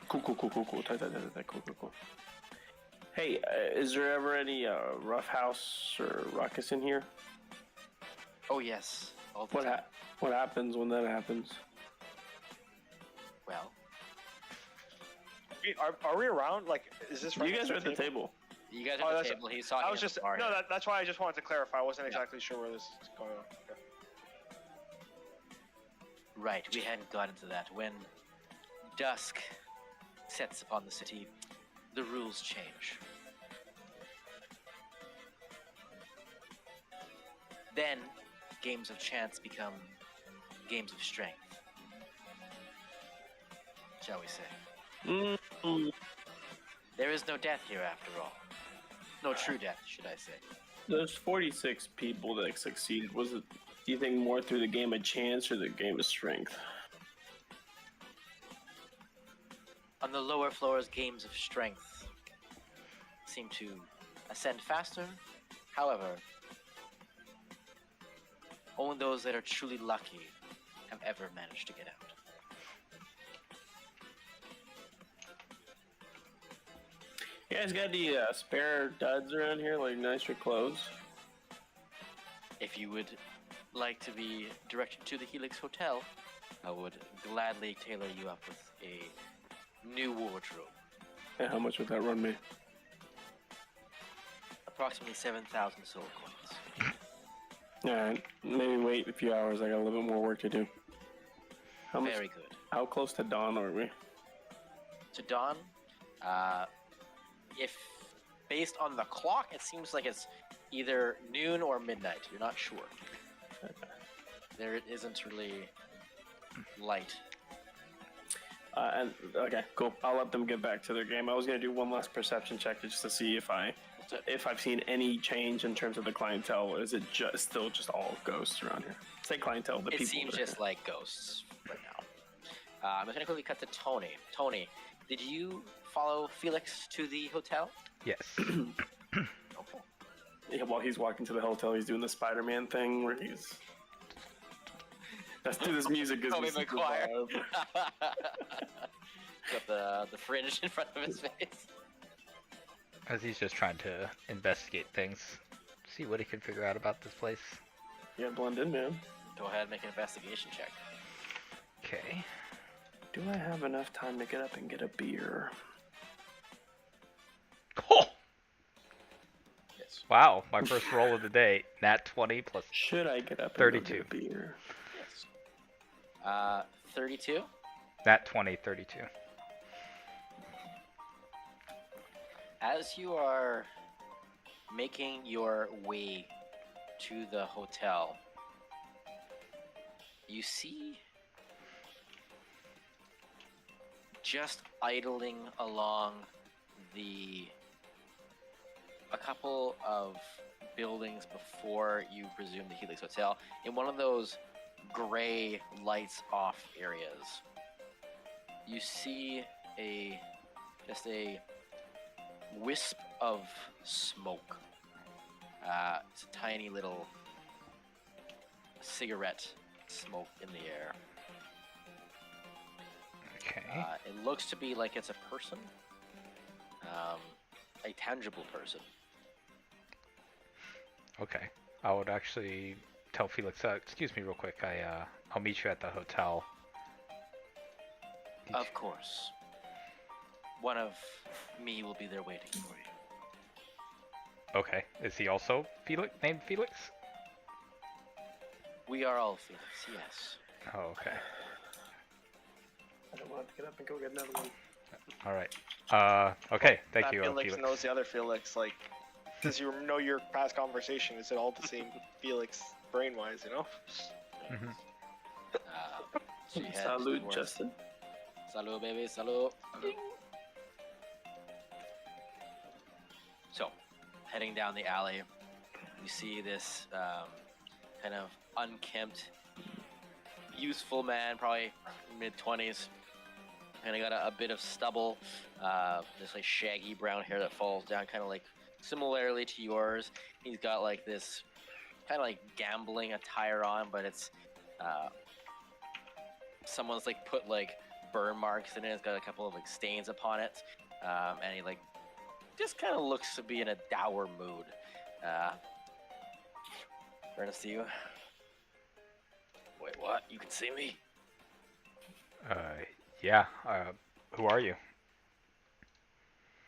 Cool. Cool. Hey, is there ever any rough house or ruckus in here? Oh yes, all the time. What happens when that happens? Well, Are we around? Like, is this right You guys next are to at the table. you guys Oh, are at that's- the table. He's talking. I was at just the bar no. here. That's why I just wanted to clarify. I wasn't Yeah. exactly sure where this is going on. Okay. Right, we hadn't got into that. When dusk sets upon the city, the rules change. Then, games of chance become games of strength. Shall we say. There is no death here after all. No true death, should I say. Those 46 people that succeeded, was it, do you think, more through the game of chance or the game of strength? On the lower floors, games of strength seem to ascend faster. However, only those that are truly lucky have ever managed to get out. You guys got any spare duds around here, like nicer clothes? If you would like to be directed to the Helix Hotel, I would gladly tailor you up with a new wardrobe. And how much would that run me? Approximately 7,000 soul coins. Alright, maybe wait a few hours. I got a little bit more work to do. Very good. How close to dawn are we? To dawn, if based on the clock, it seems like it's either noon or midnight. You're not sure. Okay. There isn't really light. And okay, cool. I'll let them get back to their game. I was gonna do one last perception check just to see if I've seen any change in terms of the clientele. Or is it still just all ghosts around here? Say clientele, the It people. seems that are just like ghosts right now. I'm going to quickly cut to Tony. Tony, did you follow Felix to the hotel? Yes. Okay. Yeah, while he's walking to the hotel, he's doing the Spider-Man thing where he's. Let's do this music. Gives Tobey me some Maguire. vibe. Got the fringe in front of his face. As he's just trying to investigate things, see what he can figure out about this place. Yeah, blend in, man. Go ahead and make an investigation check. Okay. Do I have enough time to get up and get a beer? Oh! Yes. Wow, my first roll of the day. Nat 20 plus. Should I get up and 32. go get a beer? Yes. 32. Nat 20, 32. As you are making your way to the hotel, you see just idling along a couple of buildings before you presume the Helix Hotel, in one of those gray lights off areas, you see just a wisp of smoke. It's a tiny little cigarette smoke in the air. Okay. It looks to be like it's a person. a tangible person. Okay. I would actually tell Felix, excuse me real quick, I'll meet you at the hotel. Of course. One of me will be there waiting for you. Okay. Is he also named Felix? We are all Felix, yes. Oh, okay. I don't want to get up and go get another one. Alright. Okay, thank That you, Felix Felix. knows the other Felix. Like, does you know your past conversation? Is it all the same Felix brain-wise? You know? Mhm. She heads Salute, towards- Justin. Salud, baby, salud. So, heading down the alley, you see this kind of unkempt, youthful man, probably mid-20s. And he got a bit of stubble, this like shaggy brown hair that falls down, kind of like similarly to yours. He's got like this kind of like gambling attire on, but it's someone's like put like burn marks in it. It's got a couple of like stains upon it, and he like just kind of looks to be in a dour mood. Ernest, you? Wait, what? You can see me? Yeah. Who are you?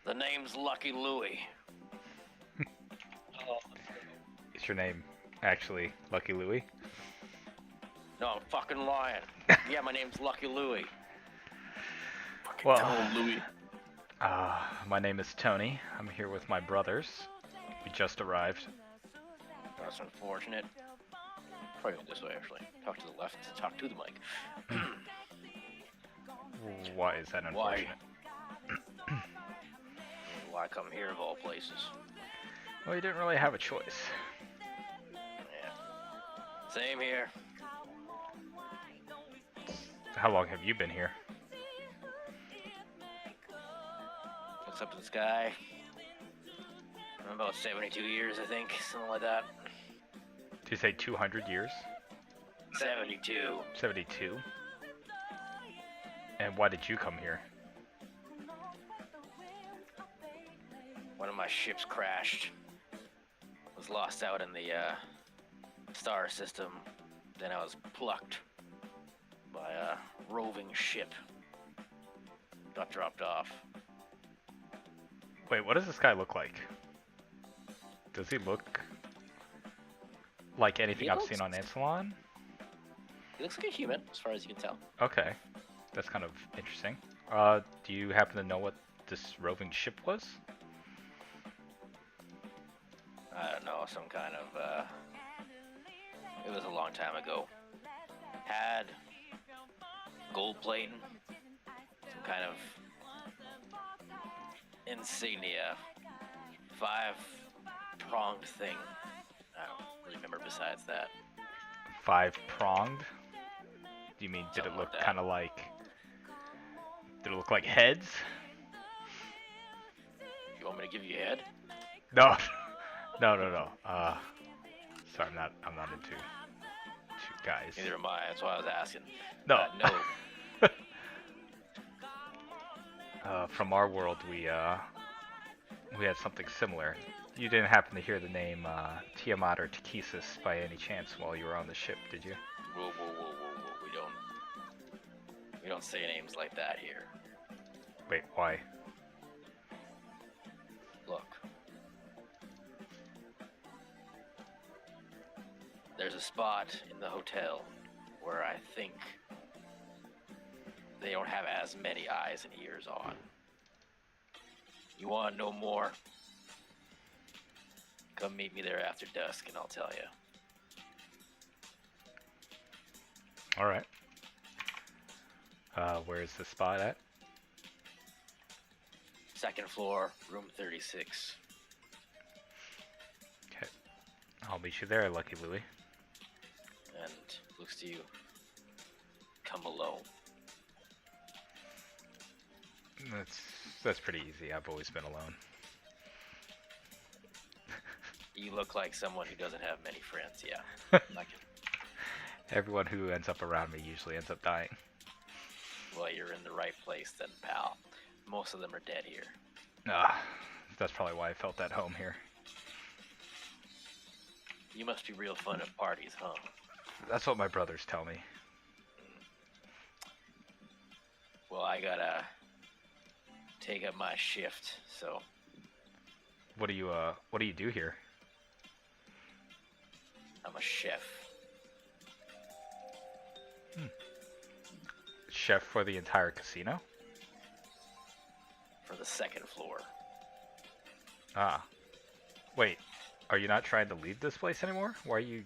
The name's Lucky Louie. Is your name actually Lucky Louie? No, I'm fucking lying. Yeah, my name's Lucky Louie. Well, Tell him, Louis. my name is Tony. I'm here with my brothers. We just arrived. That's unfortunate. Probably go this way, actually. Talk to the left to talk to the mic. Why is that Why? unfortunate? Why come here of all places? Well, you didn't really have a choice. Yeah. Same here. How long have you been here? Looks up to the sky. About 72 years, I think. Something like that. Did you say 200 years? 72. 72? And why did you come here? One of my ships crashed. Was lost out in the star system. Then I was plucked by a roving ship. Got dropped off. Wait, what does this guy look like? Does he look like anything He I've looks- seen on Ansalon? He looks like a human, as far as you can tell. Okay, that's kind of interesting. Do you happen to know what this roving ship was? I don't know, some kind of, it was a long time ago. Had gold plating, some kind of insignia, 5-pronged thing. I don't really remember besides that. 5-pronged? Do you mean, did it Something look like that. kind of like... Did it look like heads? You want me to give you a head? No, no. Sorry, I'm not into guys. Neither am I, that's why I was asking. No. No. From our world, we had something similar. You didn't happen to hear the name Tiamat or Takesis by any chance while you were on the ship, did you? Whoa. We don't say names like that here. Wait, why? Look. There's a spot in the hotel where I think they don't have as many eyes and ears on. You want to know more? Come meet me there after dusk and I'll tell you. Alright. Where's the spot at? Second floor, room 36. Okay. I'll meet you there, Lucky Louie. And looks to you. Come below. That's pretty easy. I've always been alone. You look like someone who doesn't have many friends, yeah. Like it. Everyone who ends up around me usually ends up dying. Well, you're in the right place then, pal. Most of them are dead here. That's probably why I felt at home here. You must be real fun at parties, huh? That's what my brothers tell me. Well, I gotta take up my shift, so What do you do here? I'm a chef. Chef for the entire casino? For the second floor. Ah. Wait, are you not trying to leave this place anymore? Why are you...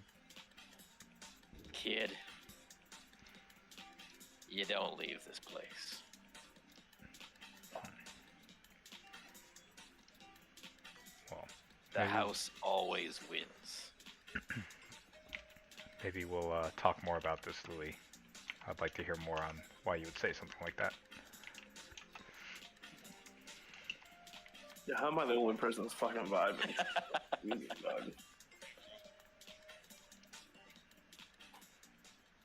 Kid, you don't leave this place. Well, The maybe- house always wins. Maybe we'll talk more about this, Louis. I'd like to hear more on why you would say something like that. Yeah, how am I the only person that's fucking vibing? Jesus, dog.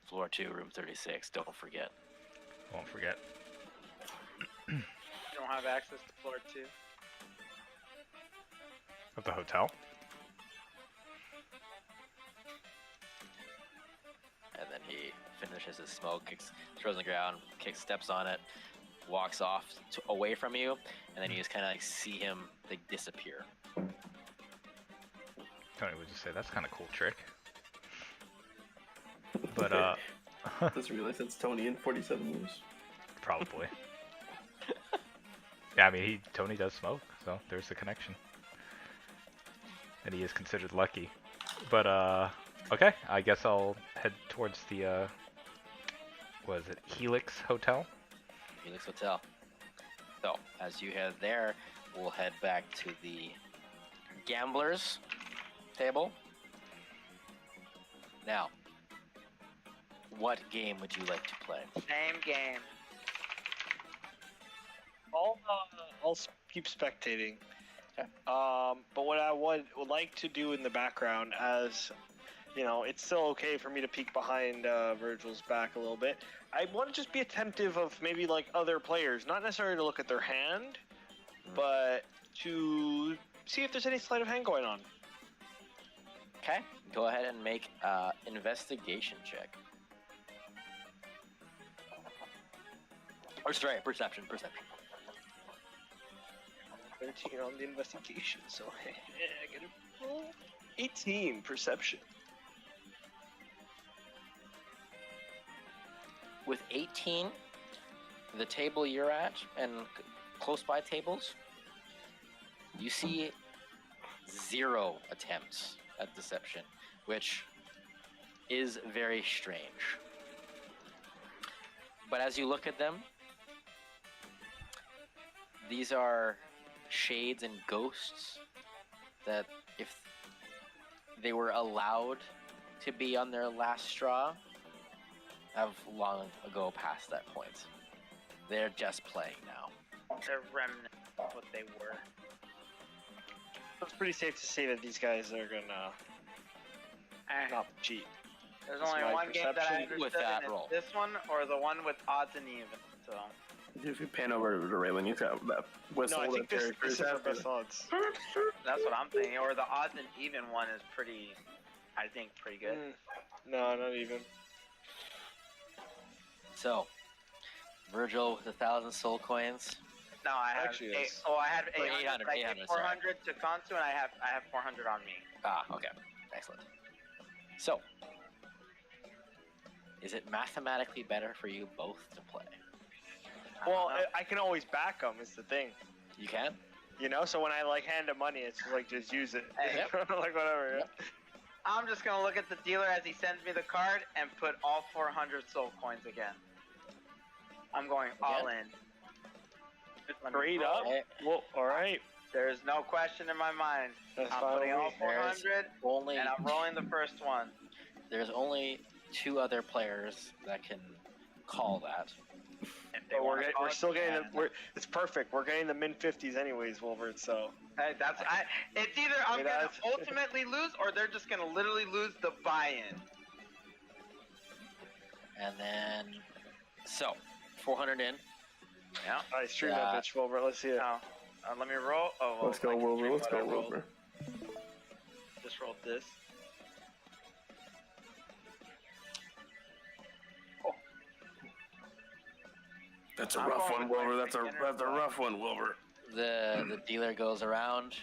Floor 2, room 36. Don't forget. Won't forget. You don't have access to floor 2. Of the hotel? And then he finishes his smoke, throws on the ground, steps on it, walks off away from you, and then you just kind of like see him like disappear. Tony would just say, that's kind of cool trick. But, Doesn't realize that's Tony in 47 years. probably. Yeah, I mean, Tony does smoke, so there's the connection. And he is considered lucky. But, okay, I guess I'll head towards the, what is it, Helix Hotel? Helix Hotel. So, as you head there, we'll head back to the gamblers table. Now, what game would you like to play? Same game. I'll keep spectating. But what I would like to do in the background, as you know, it's still okay for me to peek behind Virgil's back a little bit. I want to just be attentive of maybe like other players, not necessarily to look at their hand, but to see if there's any sleight of hand going on. Okay, go ahead and make an investigation check. Or sorry, perception. 13 on the investigation, so I get a roll. 18 perception. With 18, the table you're at and close by tables, you see 0 attempts at deception, which is very strange. But as you look at them, these are shades and ghosts that, if they were allowed to be on their last straw, have long ago passed that point. They're just playing now. They're remnants of what they were. It's pretty safe to say that these guys are gonna not cheat. There's That's only my one game that I perception understood, with that and it's roll. this one or the one with odds and even. So If you pan over to Raylan, he's got that whistle. No, I think that this characters is our have. best odds. that's what I'm thinking. Or the odds and even one is pretty, I think, pretty good. No, not even. So, Virgil with 1,000 soul coins. No, I have Actually, eight, it's- I have 800, 800. I 800, gave sorry. 400 to Kansu, and I have 400 on me. Ah, okay. Excellent. So, is it mathematically better for you both to play? Well, I can always back them. Is the thing. You can? You know, so when I like hand him money, it's like just use it. Yep. Like whatever. Yep. I'm just gonna look at the dealer as he sends me the card and put all 400 soul coins again. I'm going all in. Let me Straight roll. up. Well, all right. There's no question in my mind. That's I'm fine putting with all me. 400, Only and I'm rolling the first one. there's only 2 other players that can call that. If they But wanna call we're it, still they getting can. the. It's perfect. We're getting the min 50s anyways, Wolvert. So. Hey, it's either I'm Hey, gonna that's- ultimately lose, or they're just gonna literally lose the buy-in. And then, so, 400 in. Yeah. All right, stream Yeah. that bitch, Wolvert. Let's see it. No. Let me roll. Oh, well, Let's go, I can Wilbur. stream Let's what go, I rolled. Wilbur. Just rolled this. That's a I'm rough going one, with my Wilbur. That's a beginner rough one, Wilbur. The dealer goes around.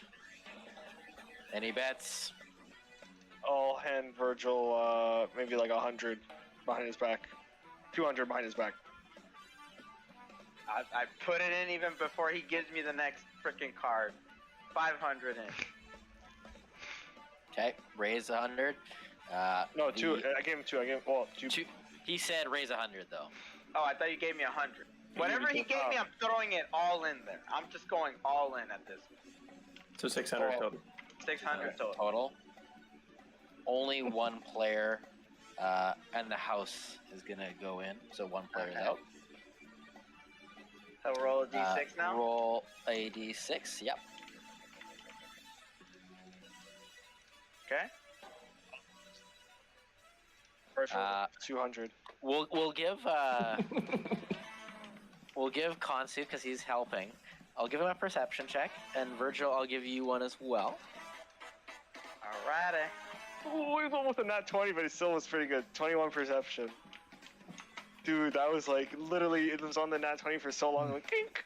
Any bets? I'll hand Virgil maybe like 100 behind his back. 200 behind his back. I put it in even before he gives me the next freaking card. 500 in. Okay, raise 100. No, 2. I gave him 2. I gave him, well, 2. Two. He said raise 100 though. Oh, I thought you gave me 100. Whatever he gave me, I'm throwing it all in there. I'm just going all in at this. So 600 total. 600 total. Total. Only one player, and the house is gonna go in. So one player is Okay. out. So roll a d6 now. Roll a d6. Yep. Okay. Virgil, 200. We'll give we'll give Konsu because he's helping. I'll give him a perception check, and Virgil, I'll give you one as well. Alrighty. Oh, he's almost a nat 20, but it still was pretty good. 21 perception. Dude, that was like, literally, it was on the nat 20 for so long, like, kink.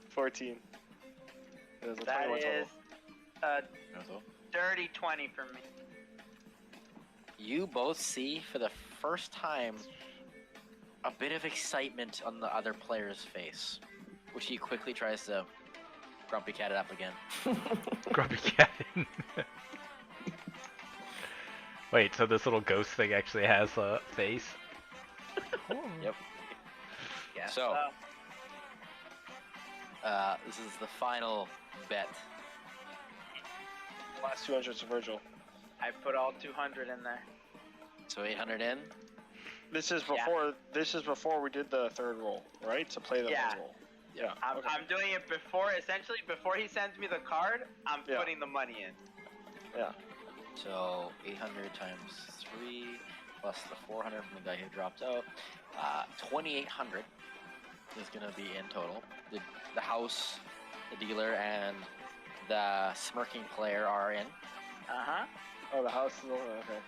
14. It was a That 21 total. is a dirty 20 for me. You both see for the first time a bit of excitement on the other player's face, which he quickly tries to grumpy cat it up again. Grumpy cat. Wait, so this little ghost thing actually has a face? Yep. Yeah. So, this is the final bet. Last 200 to Virgil. I put all 200 in there. So 800 in. This is before we did the third roll, right? To play the Yeah. third roll. Yeah. I'm doing it before he sends me the card, I'm Yeah. putting the money in. Yeah. So 800 times 3 plus the 400 from the guy who dropped out. 2,800 is going to be in total. The house, the dealer, and the smirking player are in. Uh-huh. Oh, the house is over. Okay.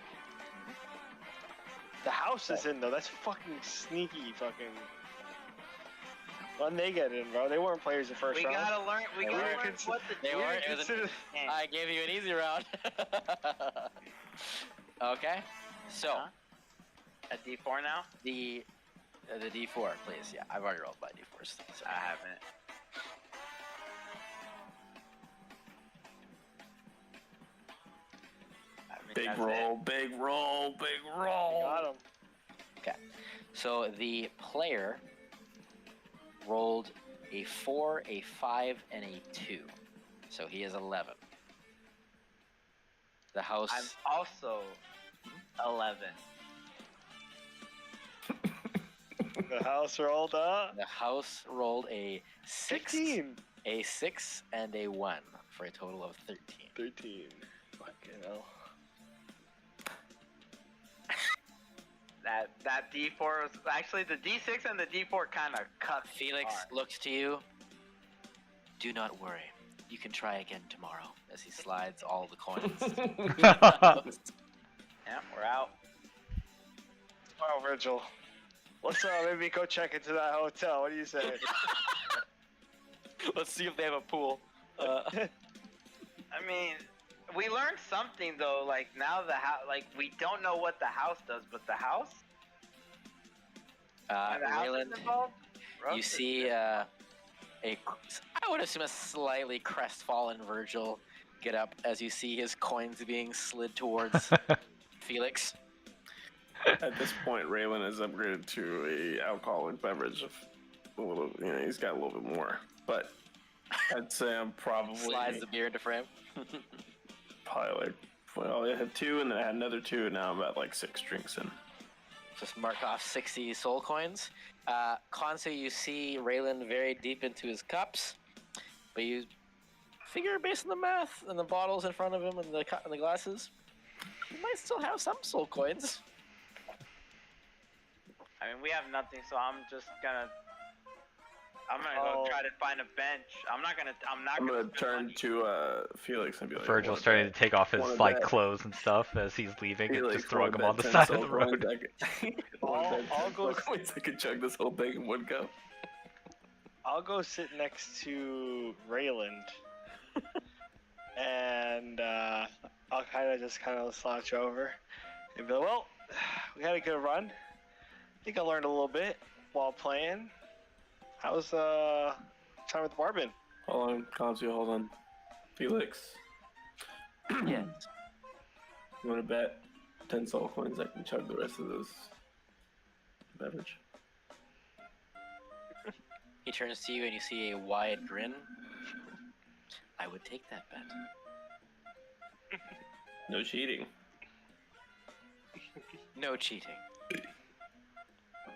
The house is in though. That's fucking sneaky. Fucking. When they get in, bro, they weren't players the first We round. gotta learn. We They gotta weren't learn what the They do. weren't. It was Consider- I gave you an easy round. Okay. So Huh? A D4 now. the D4, please. Yeah, I've already rolled my D4s. So. I haven't. Big That's roll, big roll, big roll. Got him. So the player rolled a 4, a 5, and a 2. So he is 11. The house. I'm also 11. The house rolled up. The house rolled a 6, 15. a 6, and a 1 for a total of 13. 13. Fucking hell. That D4 was actually the D6 and the D4 kind of cut. Felix hard. looks to you. Do not worry. You can try again tomorrow as he slides all the coins. Yeah, we're out. Wow, Virgil. Let's maybe go check into that hotel. What do you say? Let's see if they have a pool. I mean, we learned something though. Like now the house, like we don't know what the house does, but the house. When the house is Raylan, involved, you roasted. see I would assume a slightly crestfallen Virgil get up as you see his coins being slid towards Felix. At this point, Raylan has upgraded to a alcoholic beverage of a little. You know, he's got a little bit more, but I'd say I'm probably Slides the beer into frame. like. Well, I had 2, and then I had another 2, and now I'm at like 6 drinks in. Just mark off 60 soul coins. Konsu, you see Raylan very deep into his cups, but you figure based on the math and the bottles in front of him and the glasses, he might still have some soul coins. I mean, we have nothing, so I'm just gonna. I'm gonna go try to find a bench. I'm not gonna turn money. to Felix and be like, Virgil's "Wanna starting bet? to take off his Wanna like bet?" clothes and stuff as he's leaving and Felix, just throwing them wanna on the bet side 10 of the soul coins? road. I'll go. I could chug this whole thing in one go. I'll go sit next to Rayland, and I'll kind of slouch over and be like, "Well, we had a good run. I think I learned a little bit while playing. How's time with the bar been?" Hold on, Consu, hold on. Felix, Yes. you want to bet 10 soul coins I can chug the rest of this beverage? He turns to you and you see a wide grin. I would take that bet. No cheating. No cheating.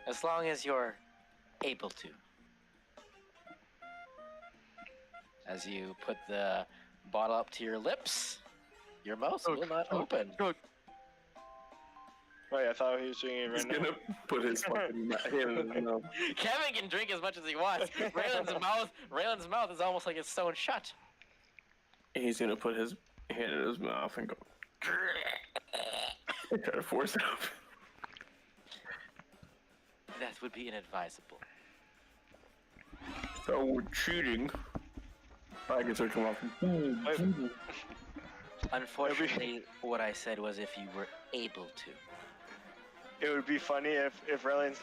As long as you're able to. As you put the bottle up to your lips, your mouth will not open. Right, I thought he was doing it He's right now. gonna put his fucking hand in his mouth. Kevin can drink as much as he wants. Raylan's mouth is almost like it's sewn shut. He's gonna put his hand in his mouth and go. And try to force it up. That would be inadvisable. So we're cheating. I can start come off. Unfortunately, what I said was if you were able to. It would be funny if Rayland's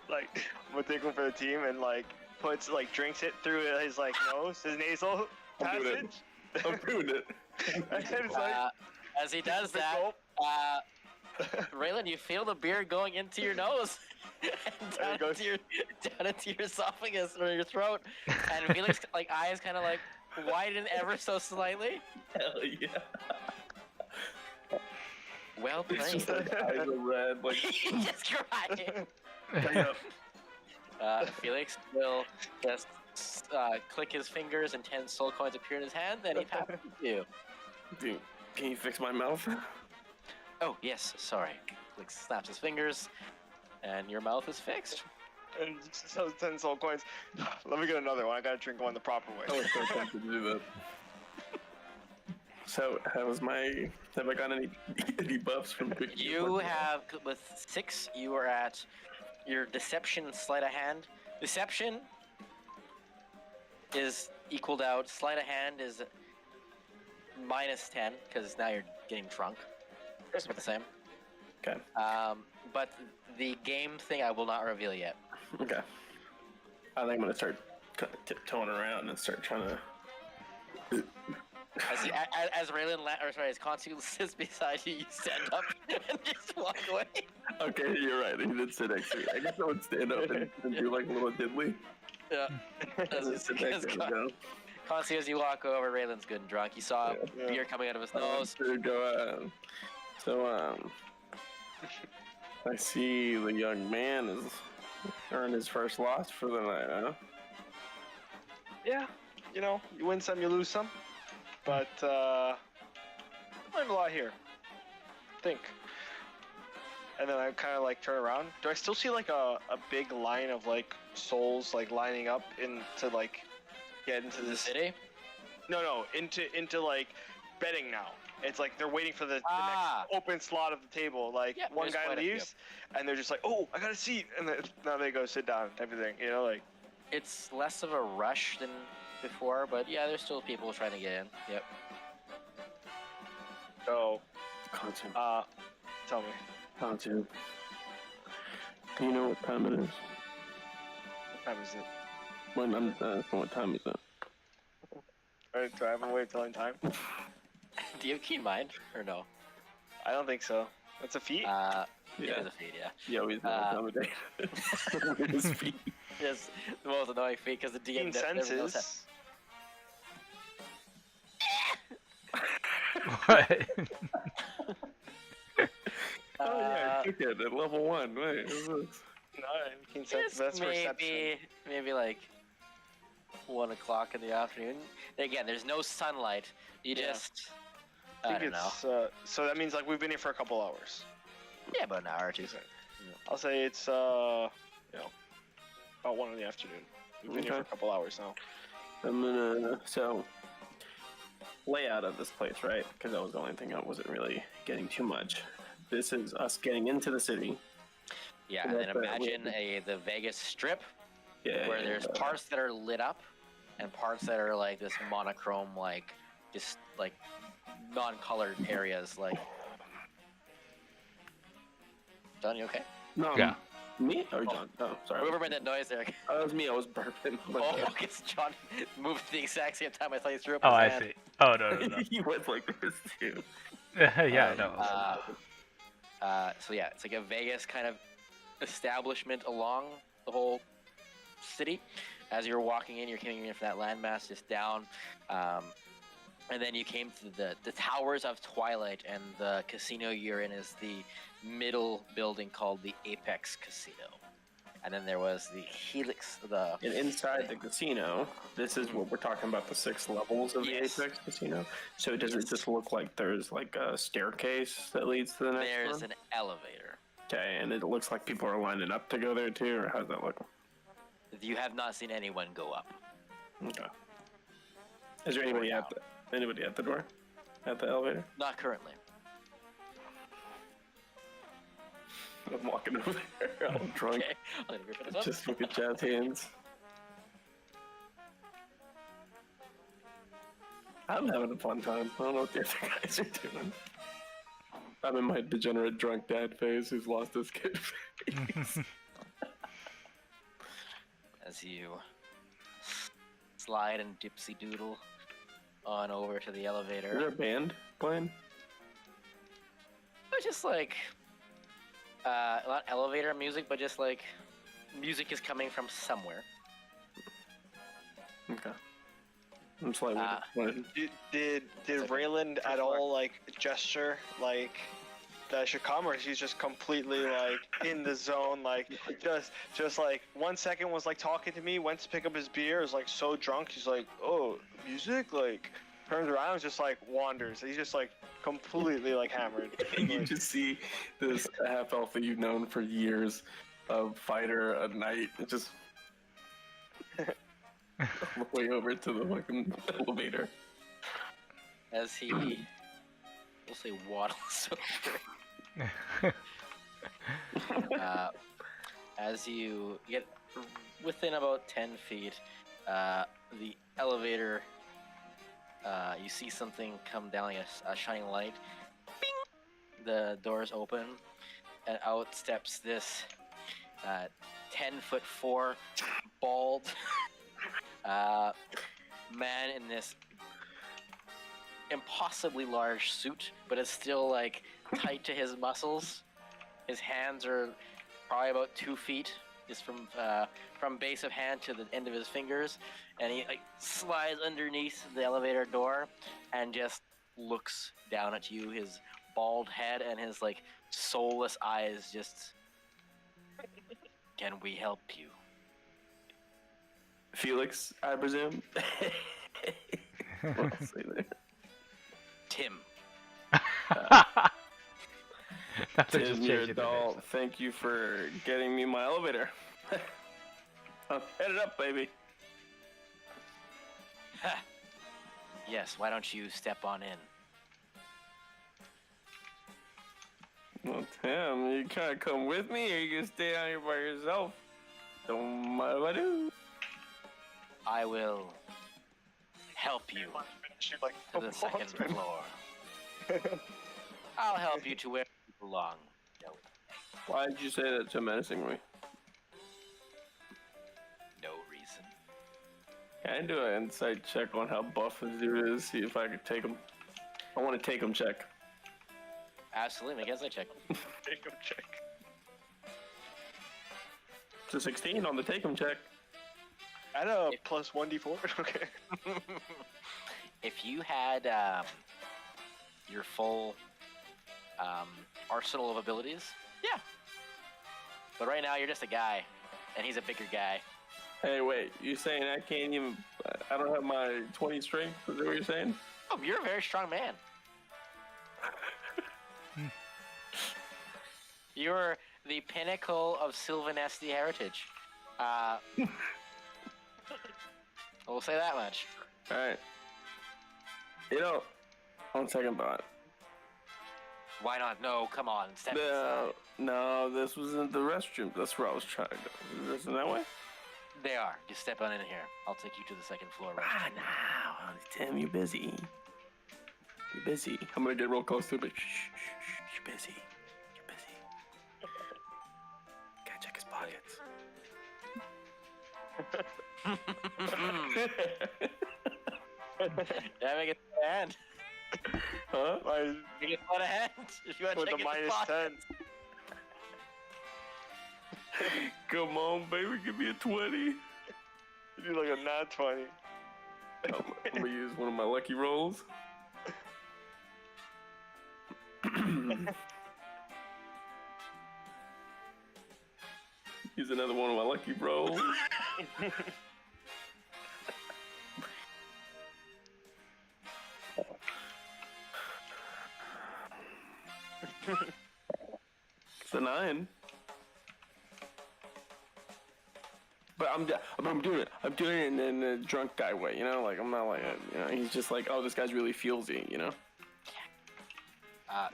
like particular for the team and like puts like drinks it through his like nose, his nasal I'm doing passage. I'm doing it. And it's like, As he does that, Raylan, you feel the beer going into your nose and down into your esophagus or your throat, and Felix like eyes kind of like widen ever so slightly. Hell yeah. Well It's played. just like eyes are red, like He's just crying. hang up. Felix will just click his fingers and 10 soul coins appear in his hand, then he passes to you. Dude, can you fix my mouth? Oh, yes, sorry. Felix snaps his fingers, and your mouth is fixed. and so 10 soul coins. Let me get another one. I gotta drink one the proper way. I was so tempted to do that. So, have I got any buffs from picking You have, with 6, you are at your deception and sleight of hand. Deception is equaled out. Sleight of hand is minus 10, because now you're getting drunk. It's about the same. Okay. But the game thing I will not reveal yet. Okay. I think I'm gonna start kind of tiptoeing around and start trying to. As Raylan, as Consul sits beside you, you stand up and just walk away. Okay, you're right. He did sit next to me. I guess I would stand up and do like a little diddly. Yeah. Just sit next to him, go. Consul, as you walk over, Raylan's good and drunk. You saw beer coming out of his nose. I see the young man has earned his first loss for the night, huh? Yeah, you know, you win some, you lose some. But, learned a lot here. Think. And then I kind of like turn around. Do I still see like a big line of like souls like lining up into like get into The this city? No, into like betting now. It's like they're waiting for the next open slot of the table. Like Yep, one there's guy quite a few. leaves, and they're just like, "Oh, I got a seat," and then now they go sit down, type of thing. You know, like It's less of a rush than before, but yeah, there's still people trying to get in. Yep. so. Content. Tell me, Content. Do you know what time it is? what time is it? When I'm what time is it? Alright, do I have a way of telling time? Do you have keen mind or no? I don't think so. That's a feat. It is a feat, yeah. Yeah, we know what time of day. It is feet. It's the most annoying feat because the DM Keen never knows that. senses. What? Oh yeah, I took it at level 1. Wait, what's this? No, keen senses. It's That's perception. maybe like 1 o'clock in the afternoon. Again, there's no sunlight. You Yeah. just I I think don't know. it's so that means like we've been here for a couple hours. Yeah, about an hour or two. I'll say it's about 1 in the afternoon. We've been here for a couple hours now. I'm gonna layout of this place, right? Because that was the only thing I wasn't really getting too much. This is us getting into the city. Yeah, and then imagine the Vegas Strip, where there's parts that are lit up, and parts that are like this monochrome, like just like non-colored areas. Like, John, you okay? No. Yeah. Me or John? Oh, sorry. Whoever made that noise there. That was me. I was burping. Oh, because John moved at the exact same time I thought you threw up. Oh, his I hand. see. Oh, no. He went like this too. Yeah, I know. So yeah, it's like a Vegas kind of establishment along the whole city. As you're walking in, you're coming in from that landmass just down, and then you came to the Towers of Twilight, and the casino you're in is the middle building called the Apex Casino. And then there was the Helix, And inside the casino, this is what we're talking about, the 6 levels of the Apex Casino. So does it just look like there's like a staircase that leads to the next one? There's an elevator. Okay, and it looks like people are lining up to go there too, or how's that look? You have not seen anyone go up. Okay. Is there anybody at the door? At the elevator? Not currently. I'm walking over there. I'm drunk. Okay, I'm gonna rip this up. Just look at jazz hands. I'm having a fun time. I don't know what the other guys are doing. I'm in my degenerate drunk dad phase who's lost his kid face. As you slide and dipsy doodle on over to the elevator. Is there a band playing? It's just like not elevator music, but just like music is coming from somewhere. Okay. I'm slightly disappointed. Did Rayland at all like gesture like that I should come, or he's just completely like in the zone, like just like 1 second was like talking to me, went to pick up his beer, is like so drunk, he's like, oh, music, like turns around, just like wanders. He's just like completely like hammered. You just see this half elf that you've known for years, a fighter at night, it just all the way over to the fucking elevator. As he, we'll say, waddles over. As you get within about 10 feet, the elevator, you see something come down like a shining light. Bing! The doors open, and out steps this 10'4" bald man in this impossibly large suit, but it's still like tight to his muscles. His hands are probably about 2 feet, just from base of hand to the end of his fingers, and he like slides underneath the elevator door and just looks down at you. His bald head and his like soulless eyes just. Can we help you? Felix, I presume. What's there? Tim. Tim, you're an adult. Thank you for getting me my elevator. Head it up, baby. Yes, why don't you step on in? Well, Tim, you kind of come with me, or you can stay down here by yourself? Don't mind if I do. I will help you to the second floor. I'll help you to where you belong. Why did you say that so menacingly? No reason. Can I do an insight check on how buff this dude is? See if I could take him. I want to take him check. Absolutely, I guess I check. Take him check. It's a 16 on the take him check. At a plus 1d4? Okay. If you had your full arsenal of abilities, yeah. But right now you're just a guy, and he's a bigger guy. Hey, wait, you saying I can't even... I don't have my 20 strength? Is that what you're saying? Oh, you're a very strong man. You're the pinnacle of Sylvanesti heritage. We'll say that much. All right. You know, on second thought. Why not? No, come on. Step inside. No, this wasn't the restroom. That's where I was trying to go. Isn't that way? They are. Just step on in here. I'll take you to the second floor. Ah, now. Tim, you're busy. You're busy. I'm gonna get real close to it, but shh. You're busy. You're busy. Gotta check his pockets. Yeah, make it a hand. Huh? Make it a hand. If you want to With check a his minus pockets. 10. Come on, baby, give me a 20. You do like a nat 20. I'm gonna use one of my lucky rolls. Use another one of my lucky rolls. It's a 9. But I'm doing it. I'm doing it in a drunk guy way, you know? Like, I'm not like, he's just like, oh, this guy's really feelsy, you know?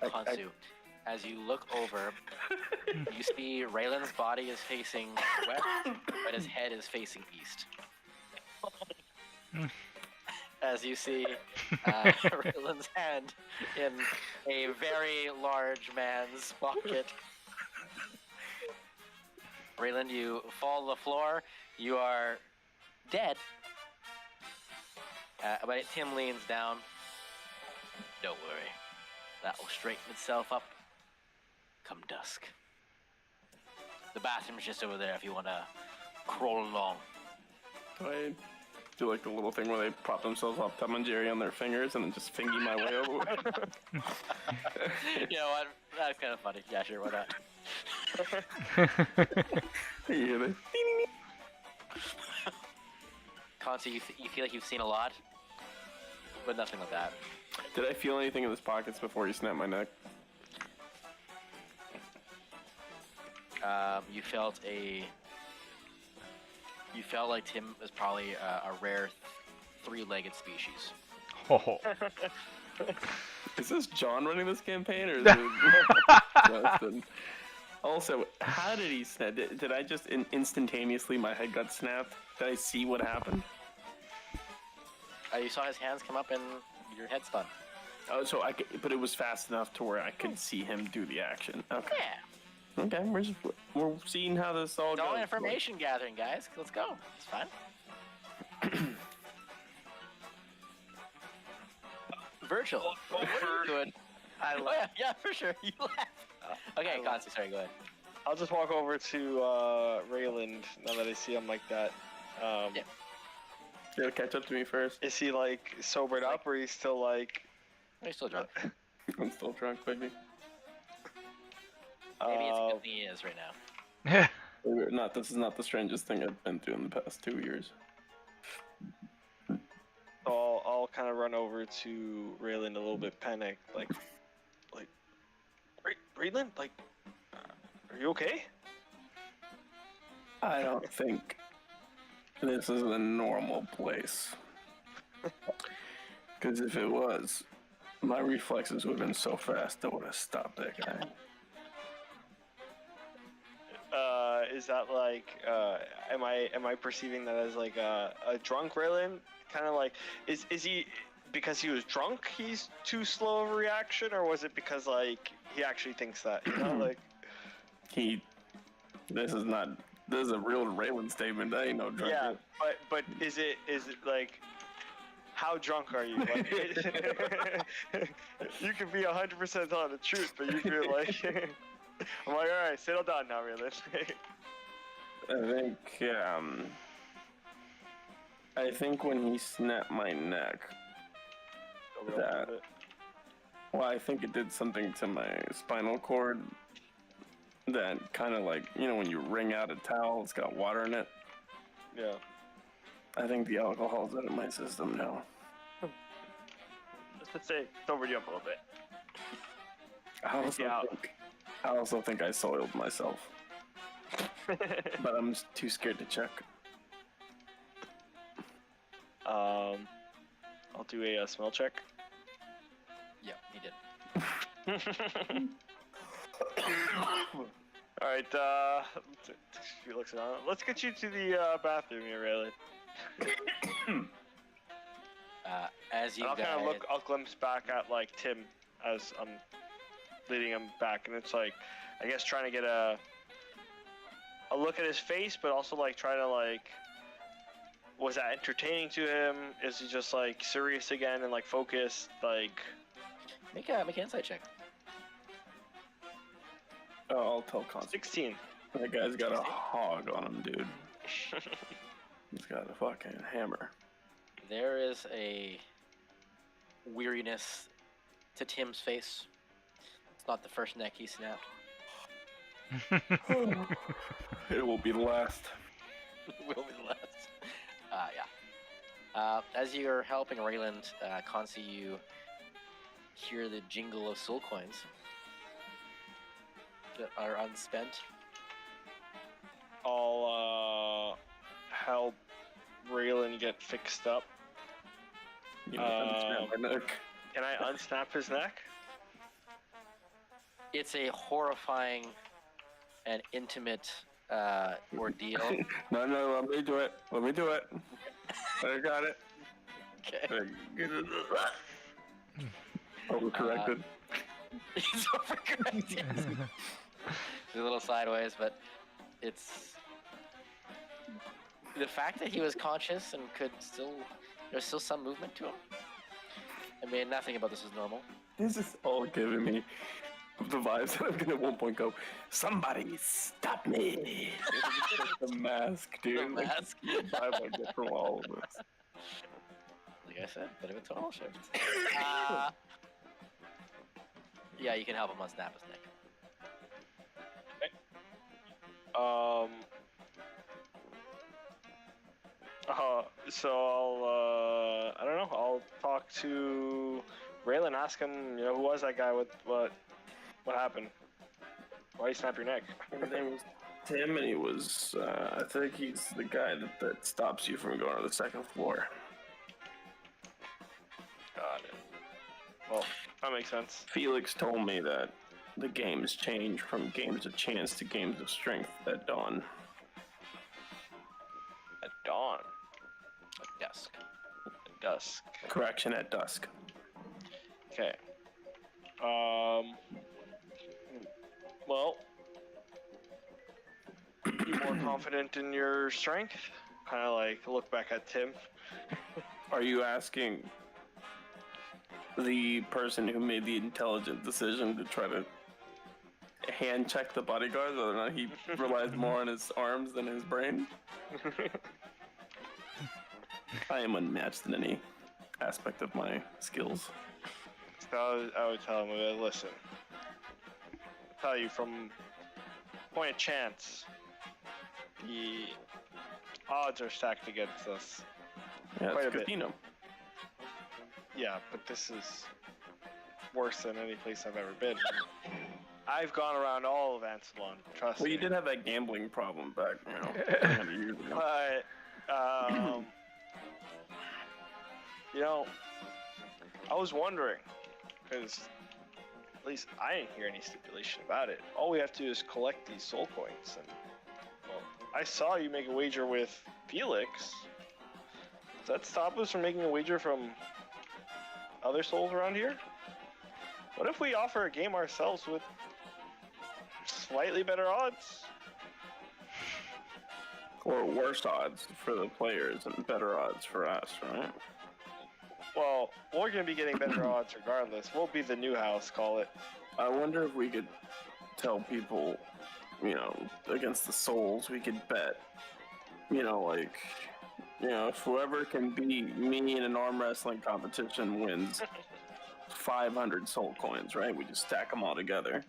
Khonsu, as you look over, you see Raylan's body is facing west, but his head is facing east. As you see Raylan's hand in a very large man's pocket. Raylan, you fall to the floor. You are dead. But Tim leans down. Don't worry. That will straighten itself up come dusk. The bathroom's just over there if you want to crawl along. I do like the little thing where they prop themselves up, Tom and Jerry on their fingers, and then just fingy my way over. You know what? That's kind of funny. Yeah, sure, why not? You hear me? Khonsu, you feel like you've seen a lot, but nothing like that. Did I feel anything in his pockets before he snapped my neck? You felt like Tim was probably a rare three-legged species. Oh. Is this John running this campaign, or is it Justin? Also, how did he snap? Did I just instantaneously, my head got snapped? Did I see what happened? You saw his hands come up and your head spun. Oh, so but it was fast enough to where I could see him do the action. Okay. Yeah. Okay, we're seeing how this all It's goes. all information gathering, guys. Let's go. It's fun. Virtual. What are you doing? Yeah, for sure. You left. Okay, Khonsu, sorry, go ahead. I'll just walk over to Rayland now that I see him like that. Yeah. He'll catch up to me first. Is he like sobered up, or he's still like? He's still drunk. I'm still drunk, baby. Maybe it's a good thing he is right now. Believe it or not, this is not the strangest thing I've been through in the past 2 years. So I'll kind of run over to Rayland a little bit panicked, like, Rayland, like, are you okay? I don't think this is a normal place. Because if it was, my reflexes would have been so fast I would have stopped that guy. Is that like, am I perceiving that as like a drunk Rayland? Kind of like, is he, because he was drunk, he's too slow of a reaction, or was it because like he actually thinks that, you know, like this is a real Rayland statement. That ain't no drunk. Yeah, but is it like, how drunk are you? Like, you can be 100% telling the truth, but you feel like I'm like, all right, settle down now, Rayland. I think when he snapped my neck, I think it did something to my spinal cord that kind of like, you know, when you wring out a towel, it's got water in it. Yeah. I think the alcohol's out of my system now. Let's say sobered you up a little bit. I also think I soiled myself. But I'm too scared to check. I'll do a smell check. Yeah, he did. All right. Felix, let's get you to the bathroom here, Raylan. As you I'll guys, kind of look. I'll glimpse back at like Tim as I'm leading him back, and it's like, I guess trying to get a look at his face, but also like trying to like, was that entertaining to him? Is he just like serious again and like focused? Like, make an insight check. Oh, I'll tell Con. 16. That guy's got a hog on him, dude. He's got a fucking hammer. There is a weariness to Tim's face. It's not the first neck he snapped. It will be the last. Will be the last. Yeah. As you're helping Rayland, Consi, you hear the jingle of soul coins that are unspent. I'll help Raylan get fixed up. You know, unsnap my neck. Can I unsnap his neck? It's a horrifying and intimate ordeal. No, let me do it. Let me do it. I got it. Okay. Overcorrected. He's overcorrected. He's a little sideways, but it's the fact that he was conscious and there's still some movement to him. I mean, nothing about this is normal. This is all giving me the vibes that I'm gonna at one point go, somebody stop me. The mask, dude. The mask. Like, the vibe I get from all of this. Like I said, bit of a tonal shift. Yeah, you can help him unsnap his neck. So I'll, I don't know, I'll talk to Raylan, ask him, who was that guy, what happened? Why you snap your neck? His name was Tim, and he was, I think he's the guy that stops you from going to the second floor. Got it. Well, that makes sense. Felix told me that the games change from games of chance to games of strength at dawn. At dawn? At dusk. At dusk. Correction, at dusk. Okay. Well, be more confident in your strength? Kind of like look back at Tim. Are you asking the person who made the intelligent decision to try to hand check the bodyguard, whether or not he relies more on his arms than his brain? I am unmatched in any aspect of my skills. So I would tell him, listen, I'll tell you from point of chance, the odds are stacked against us. Yeah, Quite it's a a bit. casino. Yeah, but this is worse than any place I've ever been. I've gone around all of Ansalon, trust me. Well, you did have that gambling problem back, 300 years ago. But, I was wondering, because at least I didn't hear any stipulation about it. All we have to do is collect these soul coins. And, well, I saw you make a wager with Felix. Does that stop us from making a wager from other souls around here? What if we offer a game ourselves with slightly better odds? Or worse odds for the players and better odds for us, right? Well, we're going to be getting better odds regardless. We'll be the new house, call it. I wonder if we could tell people, against the souls, we could bet, if whoever can beat me in an arm wrestling competition wins 500 soul coins, right? We just stack them all together.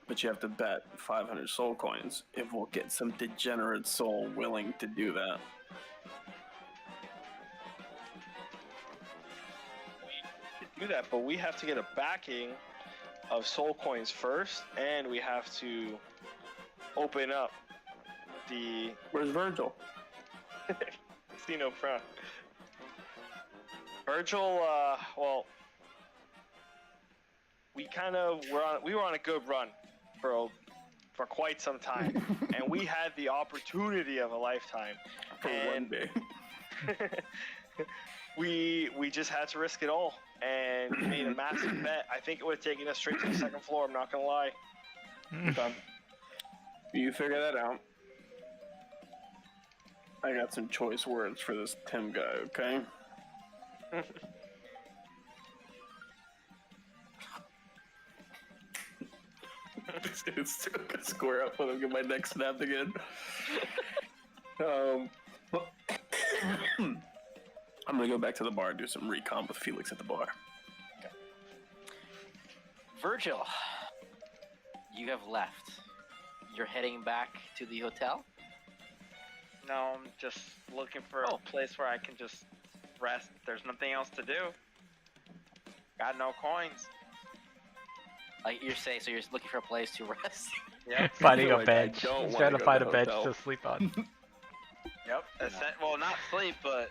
But you have to bet 500 soul coins if we'll get some degenerate soul willing to do that. Do that, but we have to get a backing of soul coins first, and we have to open up the... Where's Virgil? See no frown. Virgil, well, we were on a good run for quite some time, and we had the opportunity of a lifetime. For one day. we just had to risk it all, and we made a massive bet. I think it would have taken us straight to the second floor. I'm not gonna lie. Okay. You figure that out. I got some choice words for this Tim guy, okay? It's still gonna square up when I get my neck snapped again. I'm gonna go back to the bar and do some recon with Felix at the bar. Virgil, you have left. You're heading back to the hotel? No, I'm just looking for a place where I can just rest. There's nothing else to do. Got no coins. Like you're saying, so you're looking for a place to rest? Yep. Finding a like I bench. don't He's wanna trying to go find to a the bench hotel. to sleep on. Yep. Well, not sleep, but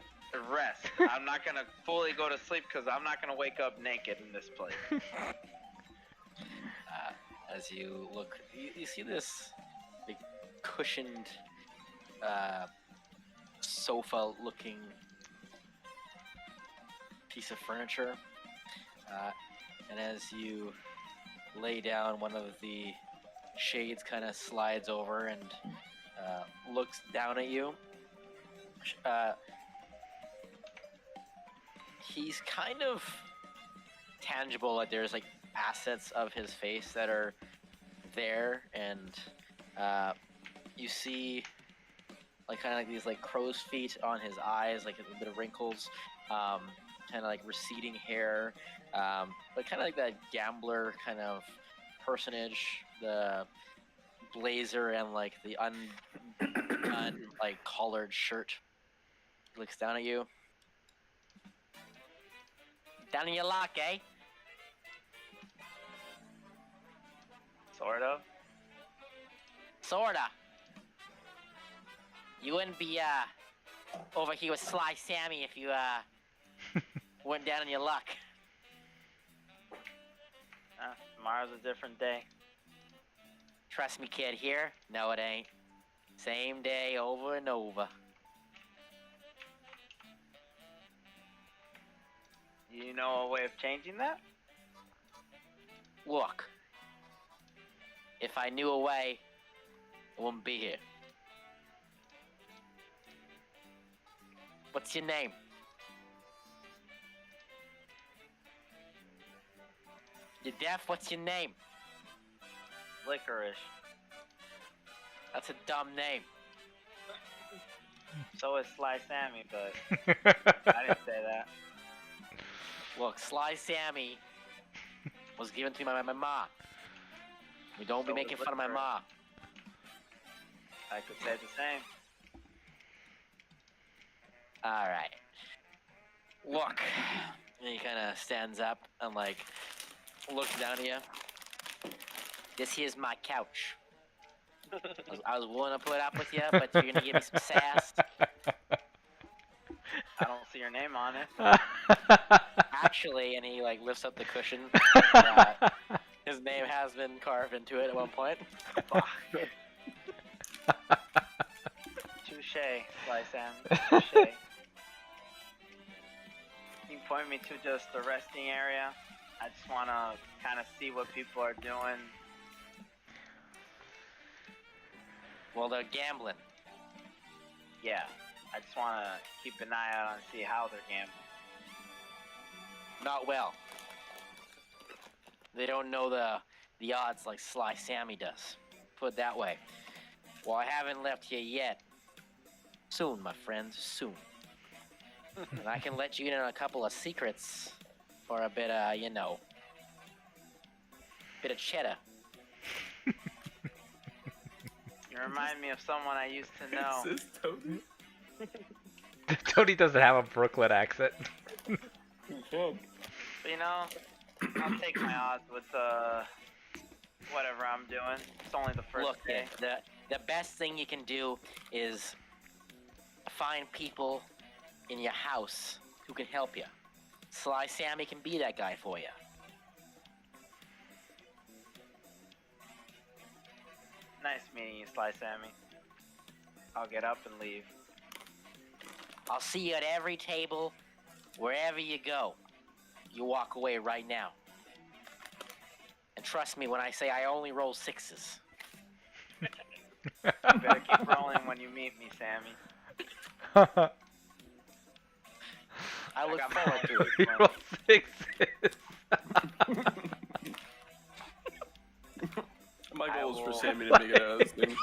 rest. I'm not gonna fully go to sleep because I'm not gonna wake up naked in this place. As you look, you see this big cushioned, sofa-looking piece of furniture, and as you lay down, one of the shades kind of slides over and looks down at you. He's kind of tangible, like there's like assets of his face that are there, and you see like kind of like these like crow's feet on his eyes, like a bit of wrinkles, kind of like receding hair, but kind of like that gambler kind of personage, the blazer and like the like collared shirt. He looks down at you. Down in your lock, eh? Sort of. Sorta. You wouldn't be over here with Sly Sammy if you went down on your luck. Tomorrow's a different day. Trust me, kid. Here, no, it ain't. Same day over and over. You know a way of changing that? Look, if I knew a way, I wouldn't be here. What's your name? You deaf? What's your name? Licorice. That's a dumb name. So is Sly Sammy, but I didn't say that. Look, Sly Sammy was given to me by my ma. We don't be So making was fun of my Licorice. ma. I could say the same. Alright. Look. And he kind of stands up and, like, looks down at you. This here's my couch. I was willing to put up with you, but you're gonna give me some sass. I don't see your name on it. Actually, and he, like, lifts up the cushion. His name has been carved into it at one point. Touche, Sly Sam. Touche. Can you point me to just the resting area? I just want to kind of see what people are doing. Well, they're gambling. Yeah, I just want to keep an eye out and see how they're gambling. Not well. They don't know the odds like Sly Sammy does. Put it that way. Well, I haven't left here yet. Soon, my friends, soon. And I can let you in on a couple of secrets for a bit of, you know, bit of cheddar. You remind me of someone I used to know. Is this Tony? Tony doesn't have a Brooklyn accent. But, you know, I'll take my odds with whatever I'm doing. It's only the first Look, day. the best thing you can do is find people in your house who can help you. Sly Sammy can be that guy for you. Nice meeting you, Sly Sammy. I'll get up and leave. I'll see you at every table, wherever you go. You walk away right now. And trust me when I say I only roll 6s. You better keep rolling when you meet me, Sammy. I look got forward to it. You roll 6s. My goal is for will- Sammy to make it out of this thing.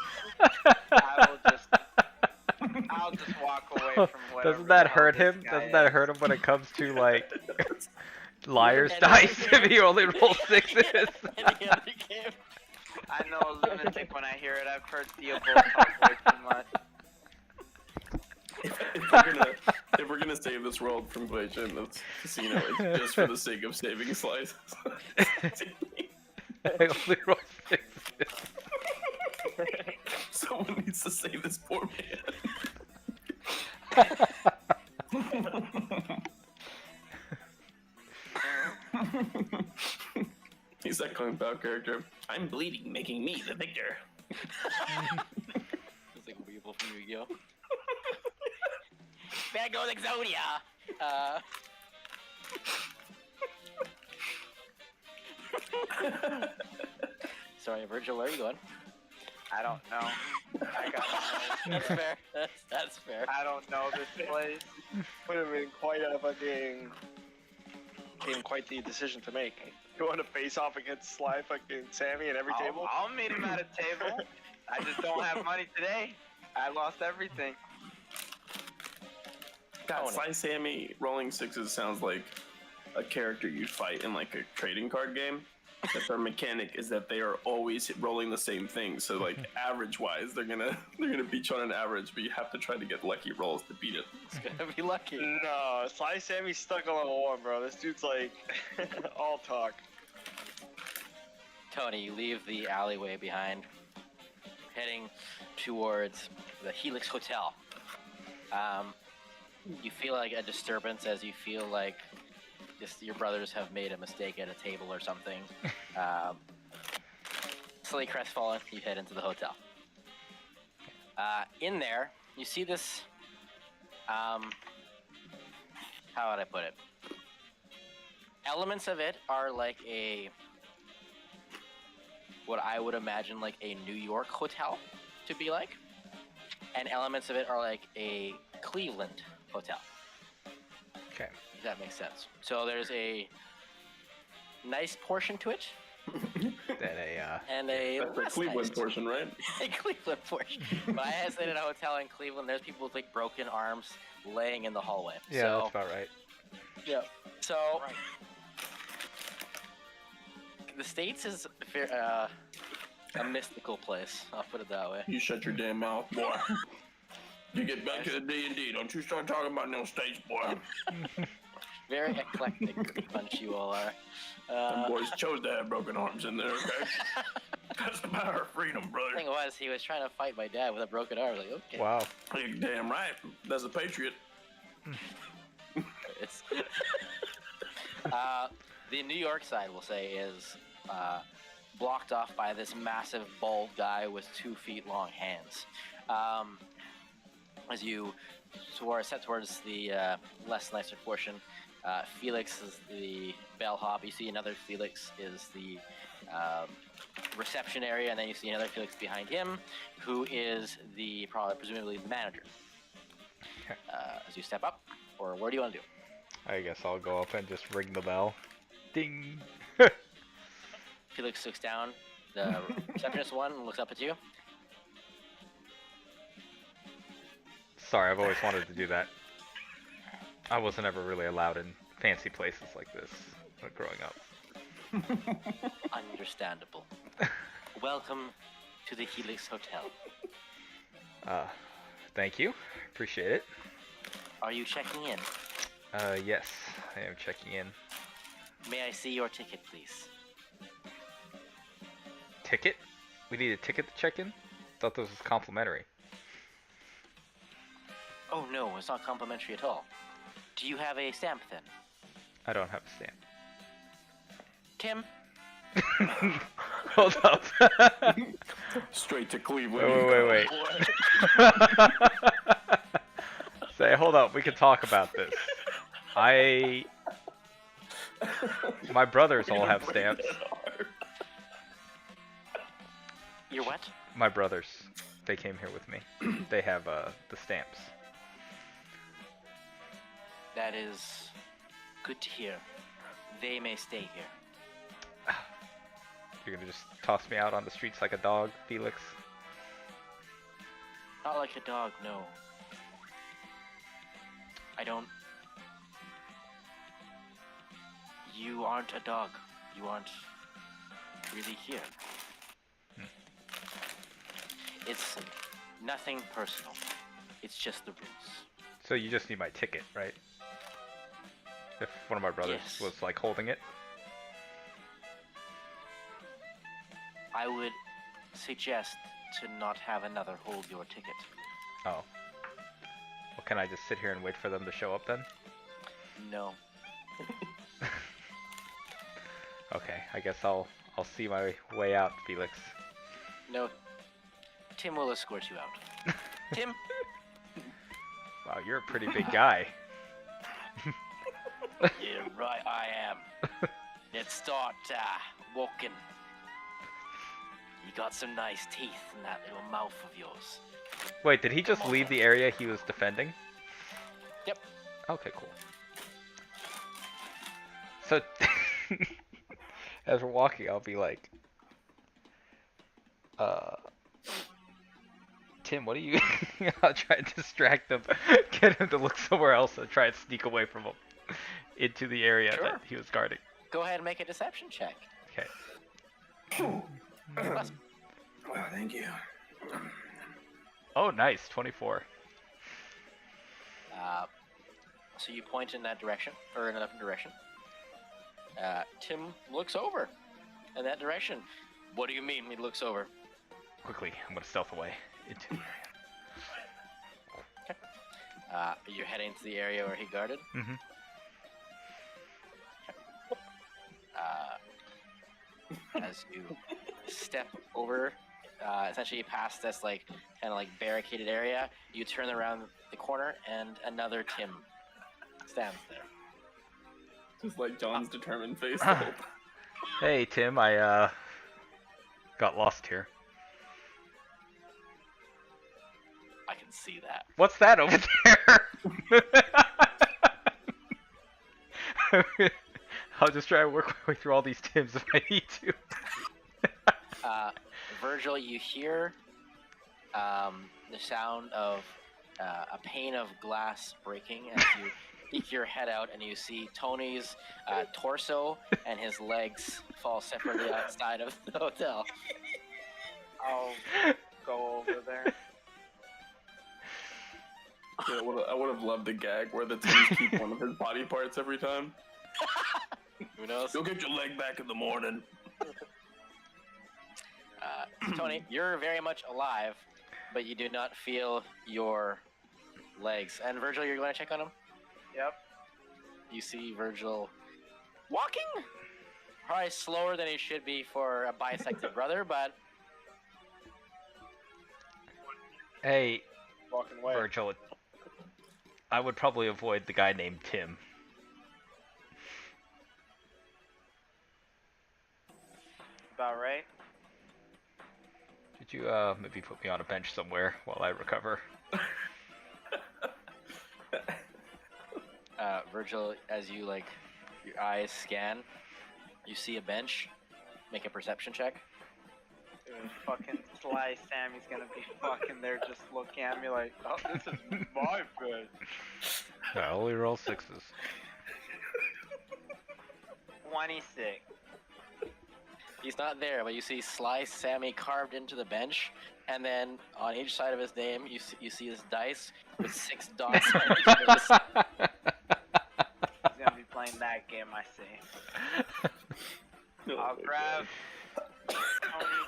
I'll just walk away from whatever. Doesn't that the hell hurt this him? guy Doesn't that is. hurt him when it comes to like liar's And dice every if he only rolls 6s? Any other game? I know a lunatic when I hear it. I've heard Theo Bull talk way too much. If we're gonna save this world from glitching, let's casino it just for the sake of saving slices. I only roll 6s. Someone needs to save this poor man. He's that Kung Pao character. I'm bleeding, making me the victor. It's like Weevil from Yu-Gi-Oh! There goes Exodia! Sorry, Virgil, where are you going? I don't know. I got That's fair. That's fair. I don't know this place. Would have been quite a fucking. Came quite the decision to make. You want to face off against Sly fucking Sammy at every table? I'll meet him at a table. I just don't have money today. I lost everything. God, Sly Sammy rolling 6s sounds like a character you'd fight in like a trading card game. But their mechanic is that they are always rolling the same thing. So like average wise, they're gonna beat you on an average, but you have to try to get lucky rolls to beat it. It's gonna be lucky. No, Sly Sammy's stuck on level 1, bro. This dude's like all talk. Tony, you leave the alleyway behind, heading towards the Helix Hotel. You feel like a disturbance as you feel like just your brothers have made a mistake at a table or something. Slightly crestfallen, you head into the hotel. In there, you see this, how would I put it? Elements of it are like what I would imagine like a New York hotel to be like. And elements of it are like a Cleveland hotel. Okay. If that makes sense. So there's a nice portion to it. And a That's the less Cleveland nice portion, right? a Cleveland portion. But I had stayed at a hotel in Cleveland. There's people with like broken arms laying in the hallway. Yeah, so, that's about right. yeah. So the States is a mystical place. I'll put it that way. You shut your damn mouth, boy. You get back to the D&D. Don't you start talking about no states, boy. Very eclectic bunch you all are. Them boys chose to have broken arms in there, okay? That's the power of freedom, The brother. thing was, he was trying to fight my dad with a broken arm. I was like, okay. Wow. You're damn right. That's a patriot. It's the New York side, we'll say, is blocked off by this massive bald guy with 2 feet long hands. As you set towards the less nicer portion, Felix is the bellhop. You see another Felix is the reception area, and then you see another Felix behind him, who is presumably the manager. Okay. As you step up, or where do you want to do? I guess I'll go up and just ring the bell. Ding. Felix looks down. The receptionist one looks up at you. Sorry, I've always wanted to do that. I wasn't ever really allowed in fancy places like this growing up. Understandable. Welcome to the Helix Hotel. Thank you. Appreciate it. Are you checking in? Yes, I am checking in. May I see your ticket, please? Ticket? We need a ticket to check in? Thought this was complimentary. Oh no, it's not complimentary at all. Do you have a stamp then? I don't have a stamp. Tim? Hold up. Straight to Cleveland. Wait. Say, hold up. We can talk about this. My brothers all have stamps. Your what? My brothers. They came here with me. They have the stamps. That is good to hear. They may stay here. You're gonna just toss me out on the streets like a dog, Felix? Not like a dog, no. I don't... You aren't a dog. You aren't really here. It's nothing personal. It's just the rules. So you just need my ticket, right? If one of my brothers Yes. was like holding it. I would suggest to not have another hold your ticket. Oh. Well, can I just sit here and wait for them to show up then? No. Okay, I guess I'll see my way out, Felix. No. Tim will escort you out. Tim? Wow, you're a pretty big guy. Yeah, right, I am. Let's start walking. You got some nice teeth in that little mouth of yours. Wait, did he just leave the area he was defending? Yep. Okay, cool. So, as we're walking, I'll be like, Tim, what are you... I'll try and distract him, get him to look somewhere else and try and sneak away from him into the area Sure. that he was guarding. Go ahead and make a deception check. Okay. Well, thank you. Oh, nice, 24. So you point in that direction, or in another direction. Tim looks over in that direction. What do you mean he looks over? Quickly, I'm gonna stealth away into... You're heading to the area where he guarded. Mm-hmm. As you step over, essentially past this like kind of like barricaded area, you turn around the corner and another Tim stands there. Just like John's determined face. Hey, Tim, I, got lost here. I can see that. What's that over there? I'll just try and work my way through all these Tims if I need to. Virgil, you hear the sound of a pane of glass breaking as you peek your head out and you see Tony's torso and his legs fall separately outside of the hotel. I'll go over there. Yeah, I would have loved the gag where the Tims keep one of his body parts every time. Who knows? You'll get your leg back in the morning. Tony, you're very much alive, but you do not feel your legs. And Virgil, you're going to check on him? Yep. You see Virgil walking? Probably slower than he should be for a bisected brother, but... Hey, Walking away. Virgil, I would probably avoid the guy named Tim. About right. Could you, maybe put me on a bench somewhere while I recover? Virgil, as you, like, your eyes scan, you see a bench. Make a perception check. Dude, fucking Sly Sammy's gonna be fucking there just looking at me like, oh, this is my bed. I only roll sixes. 26. He's not there, but you see Sly Sammy carved into the bench, and then on each side of his name, you see this dice with 6 dots on each face. He's gonna be playing that game, I see. I'll grab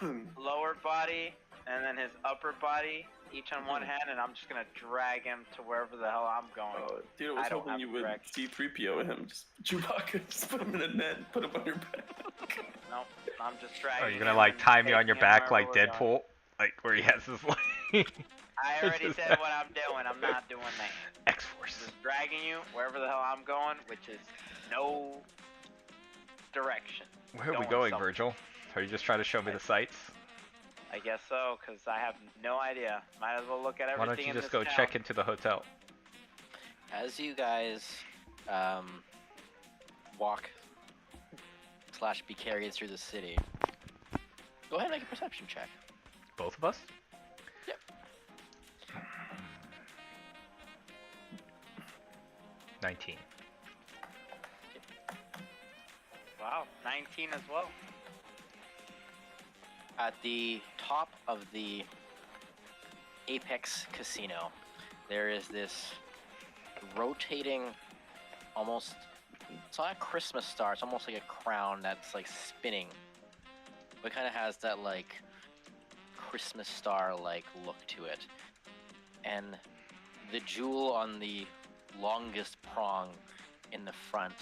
Tony's lower body, and then his upper body, each on one hand, and I'm just gonna drag him to wherever the hell I'm going. Oh, dude, I was I don't hoping have you a would direction. C-3PO him. Just Chewbacca, just put him in a net, put him on your back. Nope, I'm just dragging. Are you gonna him like and tie me on taking your him back wherever like we're going. Deadpool? Like where he has his like I already Just- said what I'm doing. I'm not doing that. X-Force. Just dragging you wherever the hell I'm going, which is no direction. Where are we going going, somewhere. Virgil? Are you just trying to show me the sights? I guess so, because I have no idea. Might as well look at everything Why don't you in just this go town. check into the hotel? As you guys walk / be carried through the city, go ahead and make a perception check. Both of us? Yep. 19. Wow, 19 as well. At the top of the Apex Casino, there is this rotating, almost, it's not a Christmas star, it's almost like a crown that's like spinning. But it kind of has that like Christmas star like look to it. And the jewel on the longest prong in the front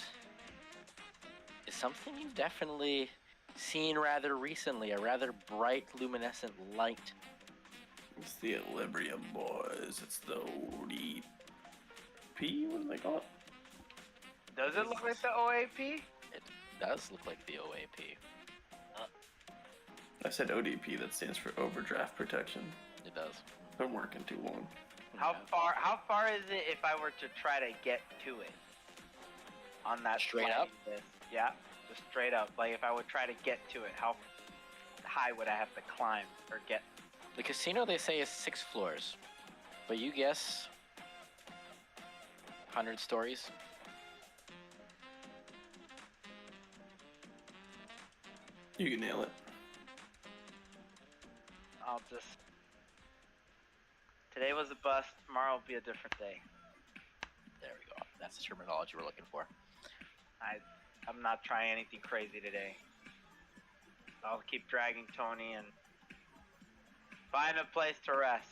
is something you've definitely seen rather recently, a rather bright luminescent light. It's the Equilibrium boys. It's the ODP. What do they call it? Does it look like the OAP? It does look like the OAP. I said ODP. That stands for Overdraft Protection. It does. Been working too long. How far is it if I were to try to get to it? On that Straight sliding up? disc? Yeah, just straight up. Like if I would try to get to it, how high would I have to climb or get? The casino, they say, is 6 floors. But you guess 100 stories? You can nail it. I'll just. Today was a bust. Tomorrow will be a different day. There we go. That's the terminology we're looking for. I'm not trying anything crazy today. I'll keep dragging Tony and find a place to rest.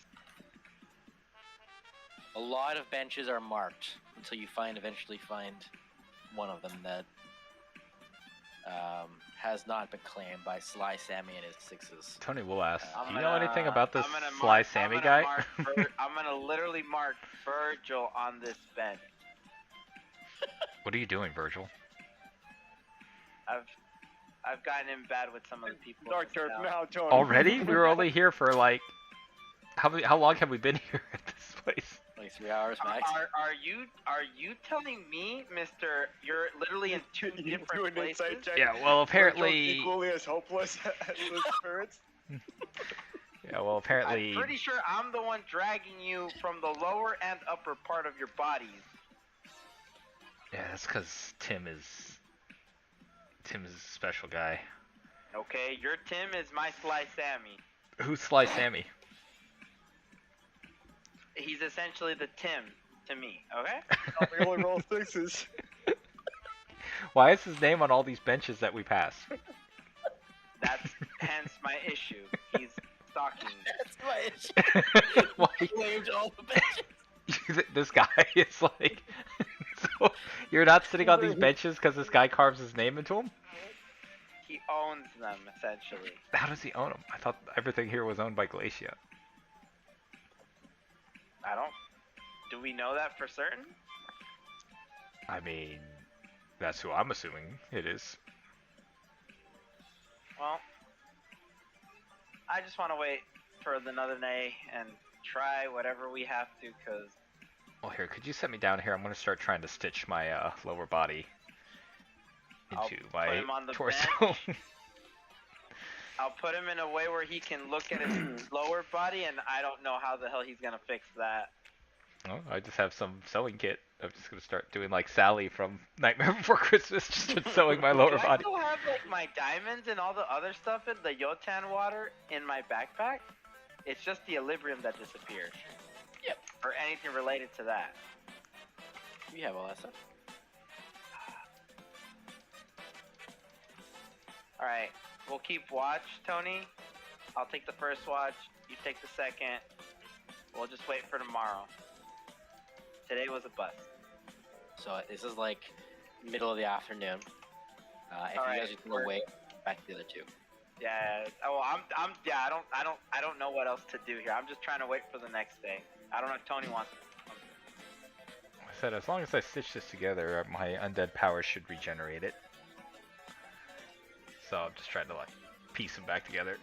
A lot of benches are marked until you eventually find one of them that has not been claimed by Sly Sammy and his sixes. Tony will ask, I'm do you know gonna- anything about this I'm gonna Sly mark- Sammy I'm guy? gonna I'm gonna literally mark Virgil on this bench. What are you doing, Virgil? I've gotten in bad with some of the people. in this Doctor, town. now Tony. Already? We were only here for like... How long have we been here at this place? Like 3 hours max. Are you telling me, Mister, you're literally in two You different do an places? insight check. Yeah, well, Virgil's apparently... equally as hopeless as those spirits. Yeah, well, apparently... I'm pretty sure I'm the one dragging you from the lower and upper part of your bodies. Yeah, that's because Tim is a special guy. Okay, your Tim is my Sly Sammy. Who's Sly Sammy? He's essentially the Tim to me. Okay. We only roll sixes. Why is his name on all these benches that we pass? That's hence my issue. He's stalking me. That's my issue. Why? Claimed all the benches. This guy is like... So, you're not sitting on these benches because this guy carves his name into them? He owns them essentially. How does he own them? I thought everything here was owned by Glacia. I don't. Do we know that for certain? I mean, that's who I'm assuming it is. Well, I just want to wait for another day and try whatever we have to, cause. Well, here, could you set me down here? I'm going to start trying to stitch my lower body I'll into put my him on the torso. I'll put him in a way where he can look at his lower body, and I don't know how the hell he's gonna fix that. Oh, I just have some sewing kit. I'm just going to start doing like Sally from Nightmare Before Christmas, just start sewing my lower Do I body. still have like my diamonds and all the other stuff in the Yotan water in my backpack? It's just the Equilibrium that disappeared. Yep. Or anything related to that. You have all that stuff. Alright, we'll keep watch, Tony. I'll take the first watch. You take the second. We'll just wait for tomorrow. Today was a bust. So this is like middle of the afternoon. If All you right, guys are gonna wait, back to the other two. Yeah. Oh, yeah. I don't know what else to do here. I'm just trying to wait for the next day. I don't know if Tony wants. I said as long as I stitch this together, my undead power should regenerate it. So I'm just trying to like piece them back together.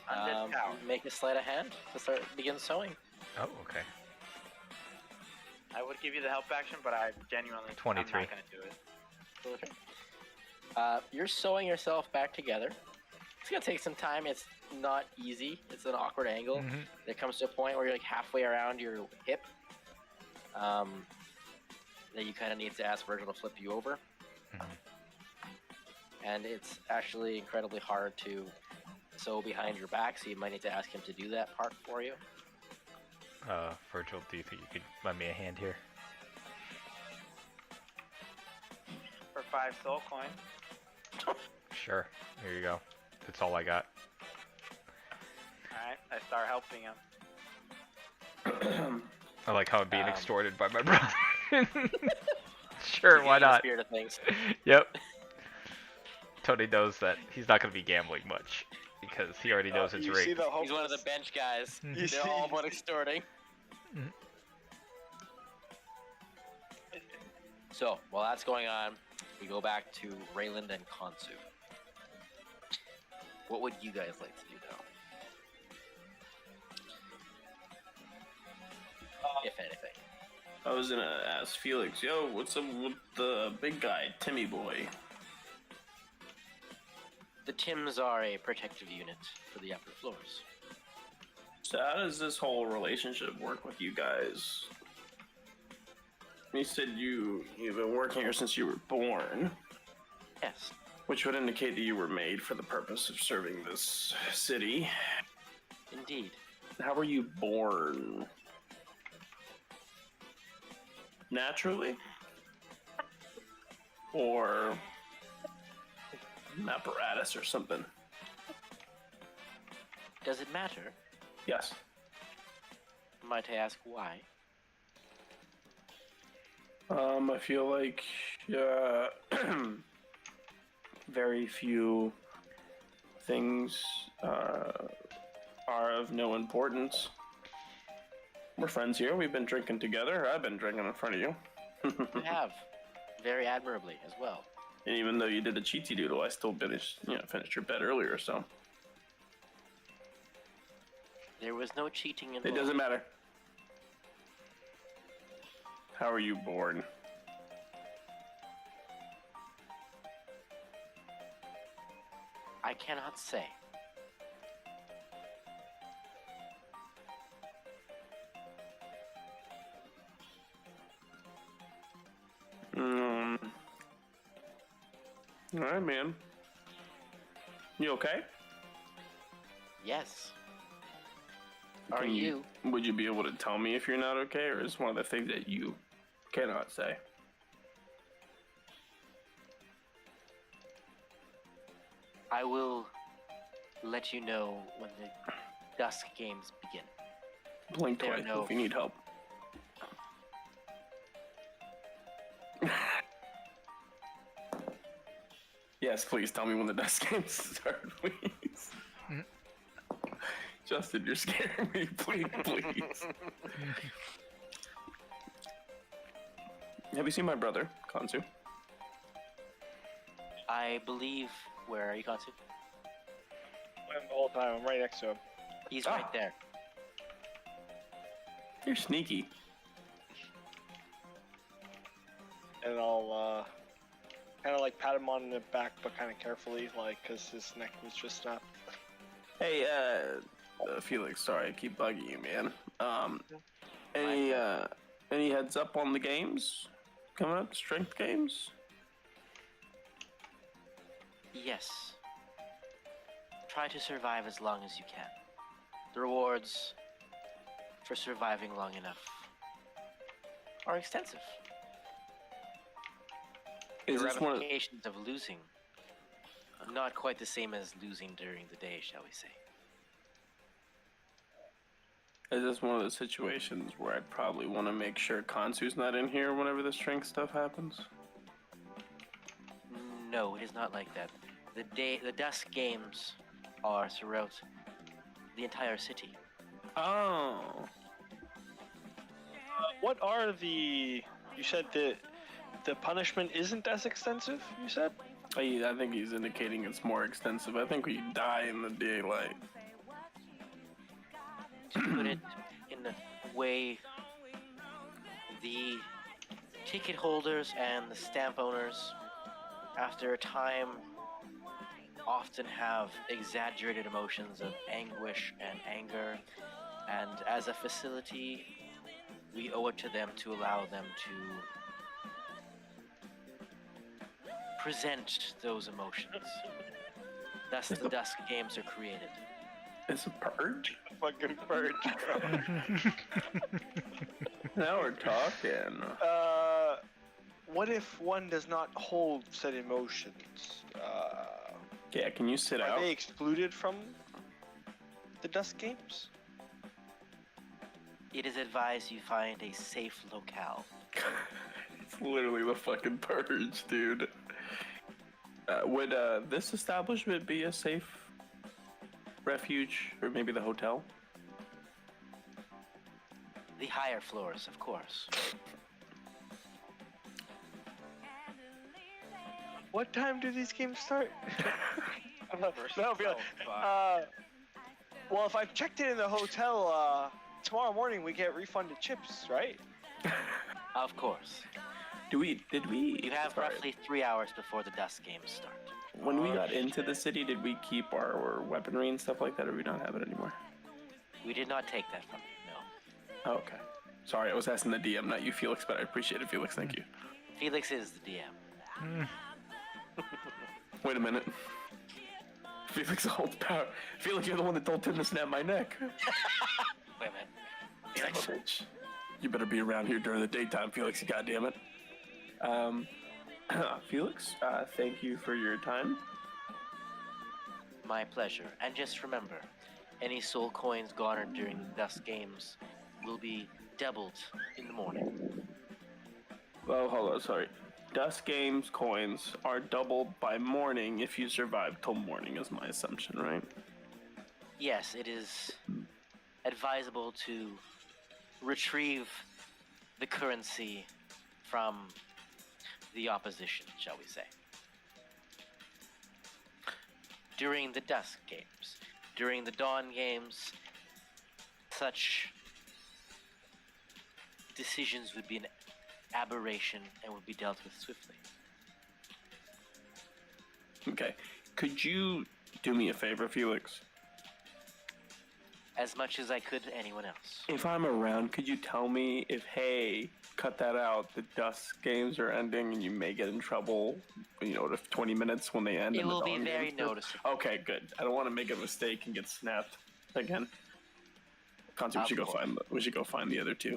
Undead power. Make a sleight of hand to begin sewing. Oh, okay. I would give you the help action, but I genuinely 23. I'm not gonna do it. You're sewing yourself back together. It's gonna take some time. It's not easy. It's an awkward angle. Mm-hmm. It comes to a point where you're like halfway around your hip. That you kind of need to ask Virgil to flip you over. Mm-hmm. And it's actually incredibly hard to sew behind your back, so you might need to ask him to do that part for you. Virgil, do you think you could lend me a hand here? For 5 soul coins. Sure. Here you go. That's all I got. Alright, I start helping him. I like how I'm being extorted by my brother. Sure, why In the not? spirit of things. Yep. Tony knows that he's not going to be gambling much because he already knows it's You rigged. see the He's one of the bench guys. You They're all about extorting. Mhm. So, while that's going on, we go back to Rayland and Konsu. What would you guys like to do now? If anything. I was gonna ask Felix, yo, what's up with the big guy, Timmy boy? The Tims are a protective unit for the upper floors. So how does this whole relationship work with you guys? You said you've been working here since you were born, Yes. which would indicate that you were made for the purpose of serving this city. Indeed. How were you born? Naturally? Or an apparatus or something? Does it matter? Yes. Might I ask why? I feel like very few things are of no importance. We're friends here. We've been drinking together. I've been drinking in front of you. You have. Very admirably as well. And even though you did a cheaty doodle, I still finished your bet earlier, so There was no cheating in it doesn't matter. How are you born? I cannot say. All right, man. You okay? Yes. Are Can you? Would you be able to tell me if you're not okay, or is it one of the things that you cannot say? I will let you know when the dusk games begin. Blink There are twice no- if you need help. Yes, please tell me when the dust games start, please. Mhm. Justin, you're scaring me. Please, please. Have you seen my brother, Kansu? I believe. Where are you, Konsu? The whole time, I'm right next to him. He's Ah. right there. You're sneaky. And I'll kind of like pat him on the back, but kind of carefully, like, because his neck was just snapped. Hey, Felix, sorry, I keep bugging you, man. Any heads up on the games coming up? Strength games? Yes. Try to survive as long as you can. The rewards for surviving long enough are extensive. Is The this one of ramifications of losing are not quite the same as losing during the day, shall we say. Is this one of those situations where I'd probably want to make sure Kansu's not in here whenever the strength stuff happens? No, it is not like that. The dusk games are throughout the entire city. Oh. What are the? You said the punishment isn't as extensive. You said. I think he's indicating it's more extensive. I think we die in the daylight. To put it in the way, the ticket holders and the stamp owners, after a time, often have exaggerated emotions of anguish and anger, and as a facility, we owe it to them to allow them to present those emotions. Thus, the Dusk Games are created. It's a purge? Fucking purge. Now we're talking. What if one does not hold said emotions? Yeah, can you sit Are out? they excluded from the Dusk Games? It is advised you find a safe locale. It's literally the fucking purge, dude. Would this establishment be a safe refuge, or maybe the hotel? The higher floors, of course. What time do these games start? Well, if I've checked it in the hotel, tomorrow morning we get refunded chips, right? Of course. Did we? You have sorry. roughly 3 hours before the Dusk Games start. When we got into the city, did we keep our weaponry and stuff like that, or do we not have it anymore? We did not take that from you, no. Oh, okay. Sorry, I was asking the DM, not you, Felix, but I appreciate it, Felix. Thank you. Felix is the DM. Wait a minute. Felix holds power. Felix, you're the one that told Tim to snap my neck. Wait a minute. Bitch. You better be around here during the daytime, Felix, goddammit. Felix, thank you for your time. My pleasure. And just remember, any soul coins garnered during the Dusk Games will be doubled in the morning. Well, hold on, sorry. Dusk Games coins are doubled by morning if you survive till morning, is my assumption, right? Yes, it is advisable to retrieve the currency from the opposition, shall we say. During the Dusk Games, during the Dawn Games, such decisions would be an aberration and would be dealt with swiftly. Okay. Could you do me a favor, Felix? As much as I could to anyone else. If I'm around, could you tell me if, hey, cut that out, the Dusk Games are ending and you may get in trouble, to 20 minutes when they end? It and will the be Dawn very Games do? noticeable. Okay, good. I don't want to make a mistake and get snapped again. Conti, we should go find the other two.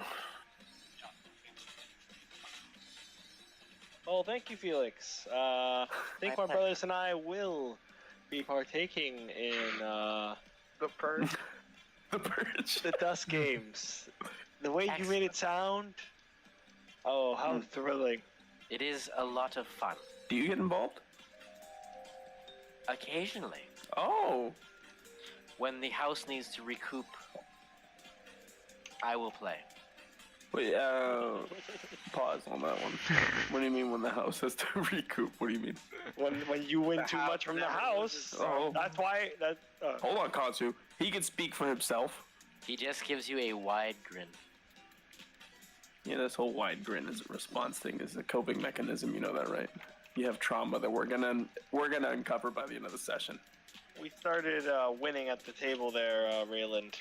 Well, thank you, Felix. I think my brothers and I will be partaking in The purge. The purge. the Dusk Games. The way you made it sound, oh, how thrilling. It is a lot of fun. Do you get involved? Occasionally, Oh. when the house needs to recoup, I will play. Wait, pause on that one. What do you mean when the house has to recoup? What do you mean? When you win too much from the house, Oh. that's why. Hold on, Katsu. He can speak for himself. He just gives you a wide grin. Yeah, this whole wide grin is a response thing, is a coping mechanism. You know that, right? You have trauma that we're gonna uncover by the end of the session. We started winning at the table there, Rayland,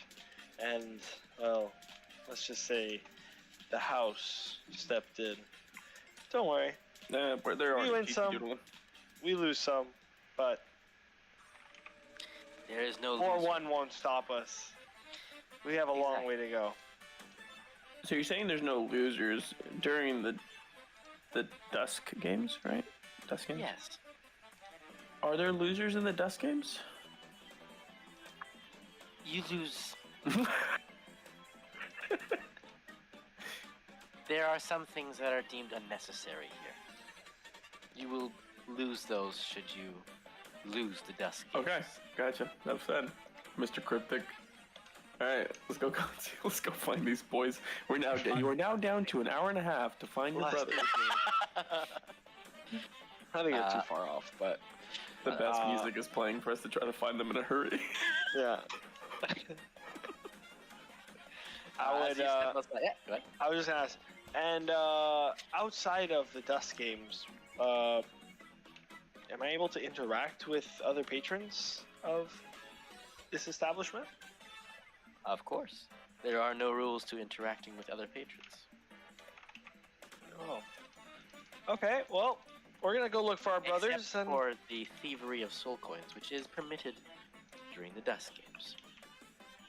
and well, let's just say the house stepped in. Don't worry, They're already win some. doodling. we lose some, but There is no 4-1 won't stop us. We have a long way to go. So you're saying there's no losers during the Dusk Games, right? Dusk Games? Yes. Are there losers in the Dusk Games? You lose There are some things that are deemed unnecessary here. You will lose those should you lose the Dusk Games. Okay, gotcha. Enough said, Mr. Cryptic. All right, let's go. Let's go find these boys. You are now down to an hour and a half to find your brothers. I think it's too far off, but The best music is playing for us to try to find them in a hurry. yeah. I would. Yeah, go ahead. I was just gonna ask, and outside of the Dusk Games, am I able to interact with other patrons of this establishment? Of course. There are no rules to interacting with other patrons. Oh. Okay, well, we're gonna go look for our brothers Except and. for the thievery of soul coins, which is permitted during the Dusk Games.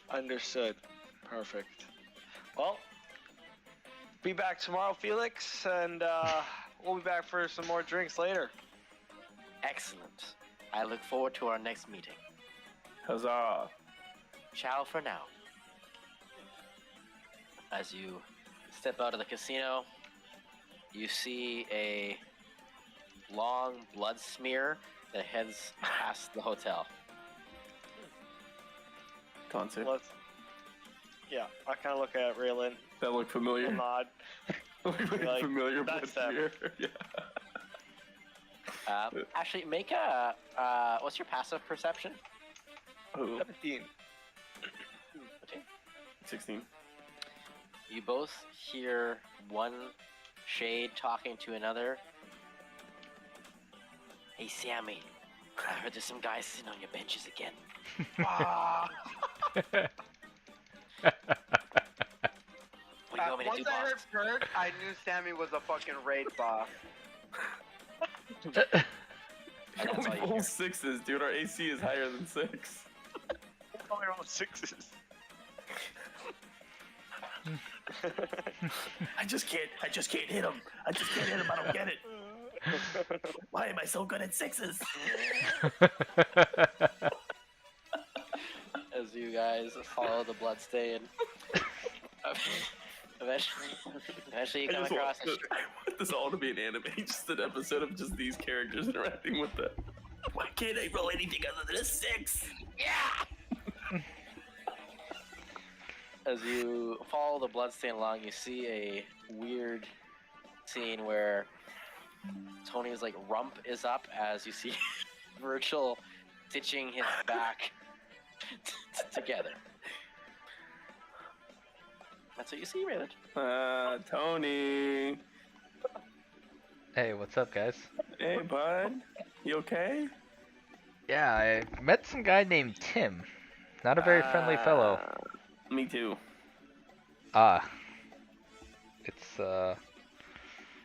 Understood. Perfect. Well, be back tomorrow, Felix, and we'll be back for some more drinks later. Excellent. I look forward to our next meeting. Huzzah! Ciao for now. As you step out of the casino, you see a long blood smear that heads past the hotel. Concept. Yeah, I kind of look at Raylan That looked familiar. and nod. Like, familiar. that's blood them. smear. Yeah. Actually, make a what's your passive perception? Oh, 17. 16. You both hear one shade talking to another. Hey, Sammy, I heard there's some guys sitting on your benches again. What do you want me to Once do, I heard boss? Bird, I knew Sammy was a fucking raid boss. And that's all Only you full hear. sixes, dude. Our AC is higher than 6. Only roll 6s. I just can't hit him. I don't get it. Why am I so good at 6s? As you guys follow the bloodstain, eventually you come across a I want this all to be an anime, just an episode of just these characters interacting with them. Why can't I roll anything other than a 6? As you follow the bloodstain along, you see a weird scene where Tony's like rump is up as you see Virgil stitching his back together. That's what you see, Raymond. Tony. Hey, what's up, guys? Hey, bud. You okay? Yeah, I met some guy named Tim. Not a very friendly fellow. Me too. It's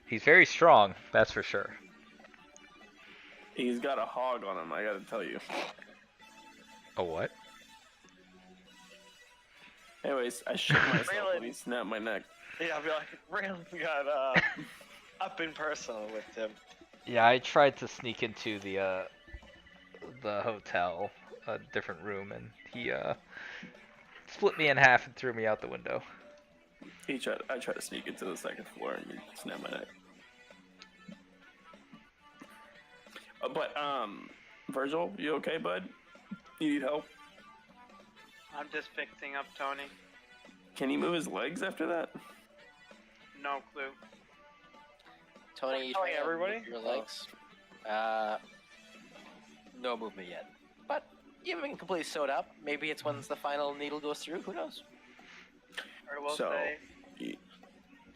he's very strong, that's for sure. He's got a hog on him, I gotta tell you. A what? Anyways, I shit myself when he snapped my neck. Yeah, I'll be like, Raylan got up in personal with him. Yeah, I tried to sneak into the hotel, a different room, and he split me in half and threw me out the window. I tried to sneak into the second floor and he snapped my neck. But Virgil, you okay, bud? You need help? I'm just fixing up Tony. Can he move his legs after that? No clue. Tony, you Telling try to everybody? move your legs. No movement yet. But you haven't been completely sewed up. Maybe it's once the final needle goes through. Who knows? I will So, say,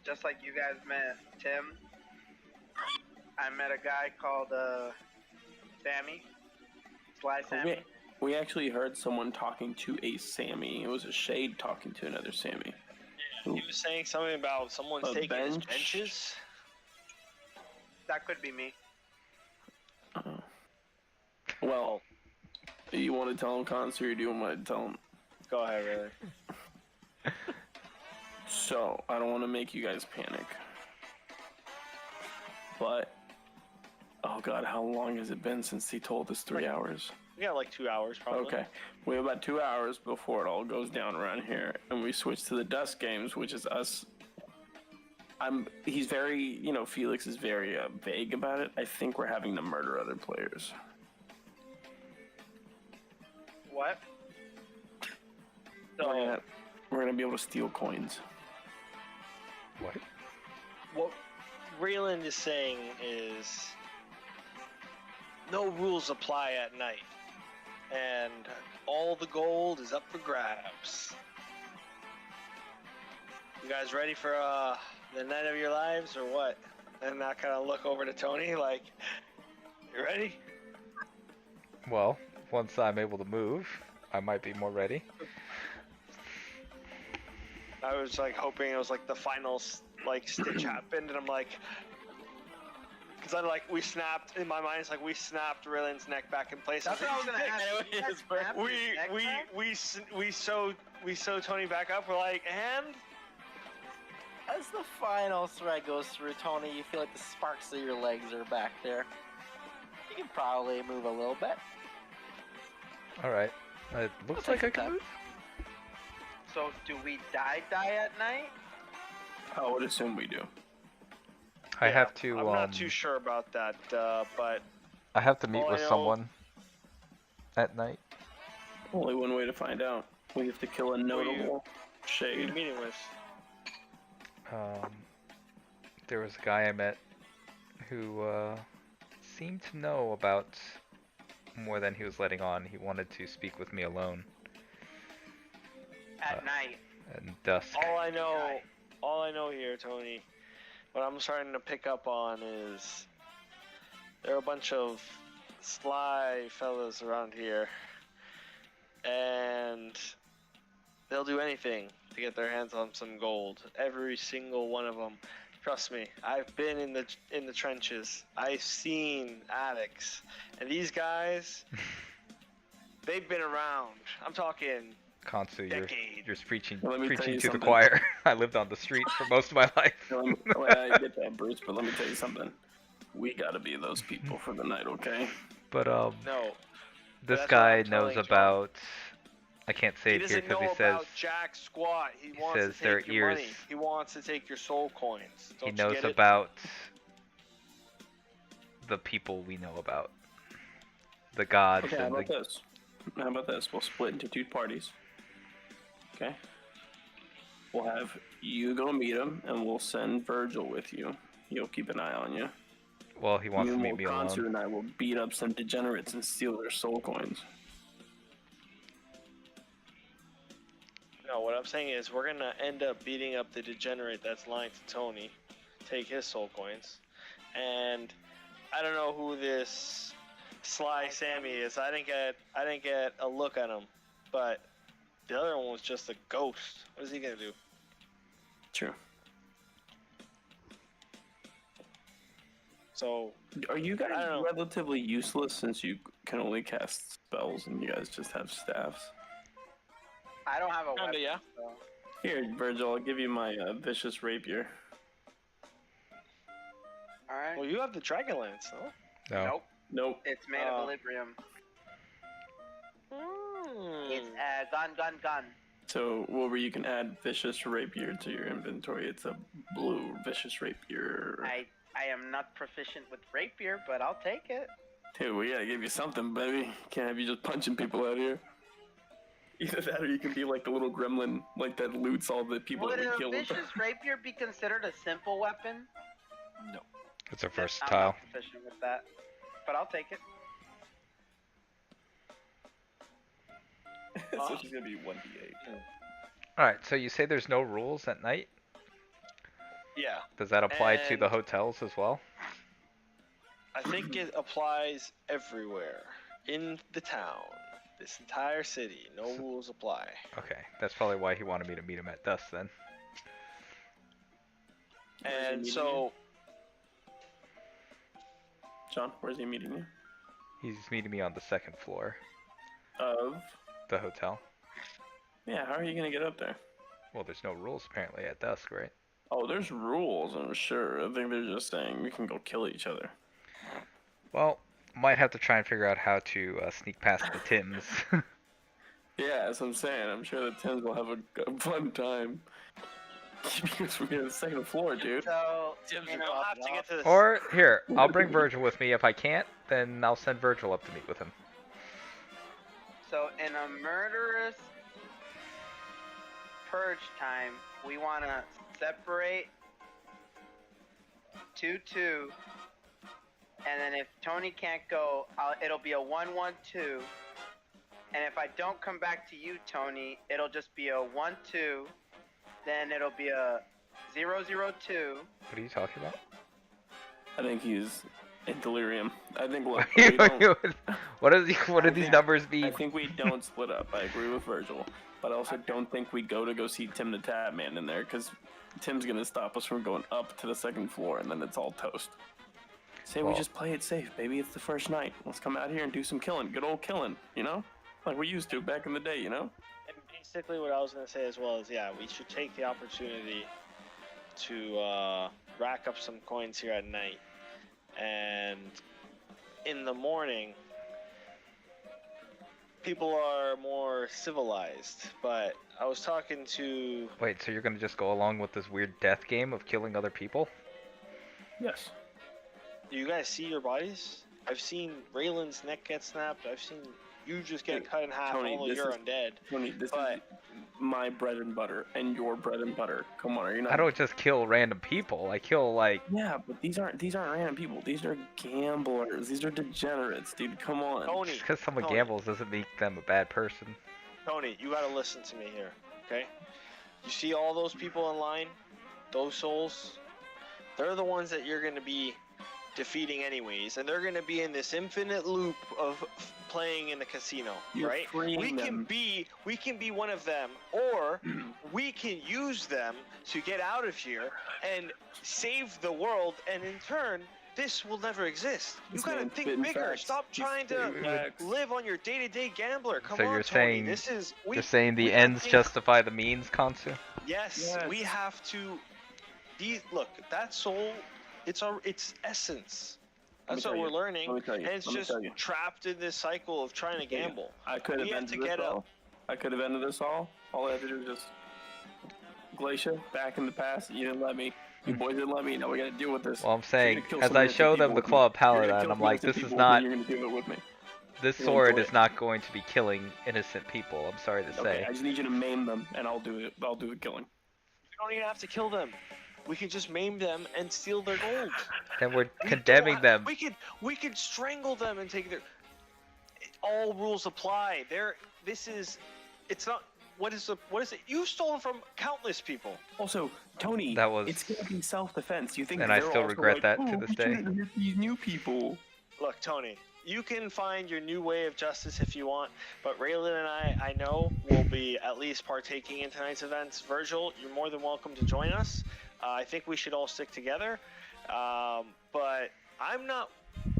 just like you guys met Tim, I met a guy called Sammy. Sly Sammy. We actually heard someone talking to a Sammy. It was a shade talking to another Sammy. He was saying something about someone's A taking his bench? benches. That could be me. Well, you want to tell him, Cons, or do you want to tell him? Go ahead, Raylan. So, I don't want to make you guys panic. But, oh god, how long has it been since he told us? 3 hours? We got like 2 hours probably. Okay. We have about 2 hours before it all goes down around here, and we switch to the Dusk games, which is us. He's very, Felix is very vague about it. I think we're having to murder other players. What? So, We're gonna be able to steal coins. What? what Raylan is saying is no rules apply at night, and all the gold is up for grabs. You guys ready for the night of your lives or what? And I kind of look over to Tony like, you ready? Well, once I'm able to move, I might be more ready. I was like hoping it was like the final like stitch happened, and I'm like, because I'm like we snapped in my mind. It's like we snapped Raylan's neck back in place. That's what I was gonna ask. We sew Tony back up. We're like, and As the final thread goes through, Tony, you feel like the sparks of your legs are back there. You can probably move a little bit. Alright. It looks I'll like take I can that. move. So do we die at night? I would assume we do. I yeah, have to I'm not too sure about that, but I have to meet all I with know- someone at night. Only one way to find out. We have to kill a notable who are you shade. meeting with? There was a guy I met who seemed to know about more than he was letting on. He wanted to speak with me alone At night. in dusk. All I know here, Tony, what I'm starting to pick up on is there are a bunch of sly fellas around here, and they'll do anything to get their hands on some gold. Every single one of them. Trust me, I've been in the trenches. I've seen addicts, and these guys, they've been around. I'm talking Konsu, decades. you're preaching Let me tell to you the something. choir. I lived on the street for most of my life. I get that, Bruce, but let me tell you something. We gotta be those people for the night, okay? But No, this that's what guy I'm telling knows John. about. I can't say he it here doesn't because know he says about jack squat. He wants says to their take your ears. money. He wants to take your soul coins. he Don't you knows get it? about the people we know about. The gods Okay, how and about the this? How about this? We'll split into two parties. Okay? We'll have you go meet him, and we'll send Virgil with you. He'll keep an eye on you. well, he wants you to and meet me Konsu alone. and I will beat up some degenerates and steal their soul coins. No, what I'm saying is we're gonna end up beating up the degenerate that's lying to Tony, take his soul coins, and I don't know who this Sly Sammy is. I didn't get a look at him, but the other one was just a ghost. What is he gonna do? True. So Are you guys I don't know. relatively useless since you can only cast spells and you guys just have staffs? I don't have a kinda, weapon. yeah. So. Here, Virgil, I'll give you my vicious rapier. All right. Well, you have the Dragonlance, no? No. Nope. Nope. It's made of Equilibrium. It's gun. So, where you can add vicious rapier to your inventory. It's a blue vicious rapier. I am not proficient with rapier, but I'll take it. Dude, we gotta give you something, baby. Can't have you just punching people out here. Either that or you can be like the little gremlin, like that loots all the people Would that we a killed. vicious rapier be considered a simple weapon? No. It's a I'm versatile. not proficient with that, but I'll take it. So she's gonna be 1d8. Alright, so you say there's no rules at night? Yeah, Does that apply to And- the hotels as well? I think it applies everywhere in the town. This entire city, no rules apply. Okay, that's probably why he wanted me to meet him at dusk then. Where's he And meeting so, John, where's he meeting you? He's meeting me on the second floor, Of? the hotel. Yeah, how are you gonna get up there? Well, there's no rules apparently at dusk, right? Oh, there's rules, I'm sure. I think they're just saying we can go kill each other. Well, Might have to try and figure out how to sneak past the Tims. Yeah, that's what I'm saying. I'm sure the Tims will have a fun time. Because we're on the second floor, dude. So, Tim's you will know, pop have it to get off. to the Or, here, I'll bring Virgil with me. If I can't, then I'll send Virgil up to meet with him. so in a murderous purge time, we want to separate 2-2, and then if Tony can't go, it'll be a 1-1-2. And if I don't come back to you, Tony, it'll just be a 1-2. Then it'll be a 0-0-2. What are you talking about? I think he's in delirium. I think look, we don't, what do these numbers I mean? think we don't split up. I agree with Virgil, but I also don't think we go see Tim the Tab Man in there because Tim's gonna stop us from going up to the second floor, and then it's all toast. Say we Well- just play it safe, baby. It's the first night. Let's come out here and do some killing. Good old killing, you know, like we used to back in the day, you know. And basically, what I was gonna say as well is, yeah, we should take the opportunity to rack up some coins here at night, and in the morning, people are more civilized. But I was talking to Wait, so you're gonna just go along with this weird death game of killing other people? Yes. Do you guys see your bodies? I've seen Raylan's neck get snapped. I've seen you just get cut in half, Tony, although this you're is- undead. Tony, this But- is my bread and butter and your bread and butter. Come on, are you not? I don't just kill random people. I kill, like... Yeah, but these aren't random people. These are gamblers. These are degenerates, dude. Come on. Tony, Just because someone Tony. gambles doesn't make them a bad person. Tony, you gotta listen to me here, okay? You see all those people in line? Those souls? They're the ones that you're gonna be defeating anyways, and they're gonna be in this infinite loop of playing in the casino, You're right? freeing We them. can be one of them, or we can use them to get out of here and save the world, and in turn, this will never exist. You This gotta man's think spitting bigger. facts. Stop He's trying to spitting facts. live on your day-to-day gambler. Come So on, you're Tony. saying- This is You're saying the we ends think- justify the means, Kansu? Yes, Yes. we have to. Look, that soul, it's essence. That's Let what me we're tell you. learning, Let me tell you. and it's Let me just tell you. trapped in this cycle of trying to tell you. gamble. I could have We have ended to this get all. up. I could have ended this all. All I had to do was just Glacier back in the past. You didn't let me. You boys didn't let me. Now we got to deal with this. Well, I'm You're saying, gonna kill as some I innocent show them people the with me. Claw of You're gonna Paladin, kill I'm some like, innocent this is people, not... and You're gonna do it with me. This You're sword enjoy is it. not going to be killing innocent people, I'm sorry to Okay, say. I just need you to maim them, and I'll do it. I'll do the killing. We don't even have to kill them. We can just maim them and steal their gold. Then we're We condemning don't them. We could strangle them and take their. All rules apply. It's not. What is it? You've stolen from countless people. Also, Tony, That was- it's gonna be self-defense. You think? And that I they're still also regret like, that to "Oh, this we day." shouldn't hit these new people. Look, Tony, you can find your new way of justice if you want, but Raylan and I know, will be at least partaking in tonight's events. Virgil, you're more than welcome to join us. I think we should all stick together, but I'm not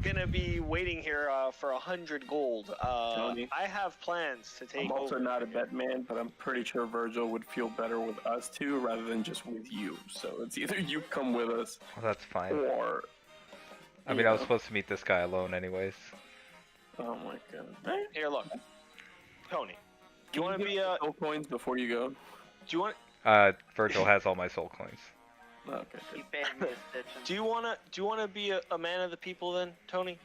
gonna be waiting here for 100 gold. Tony. I have plans to take I'm also over. not a bet man, but I'm pretty sure Virgil would feel better with us two rather than just with you. So it's either you come with us Well, that's fine. or. I mean, I was supposed to meet this guy alone anyways. Oh my god. Here, look, Tony. Do you want to be a? soul coins before you go? Do you want? Virgil has all my soul coins. Okay. You paid me a stitch. Do you wanna be a man of the people then, Tony?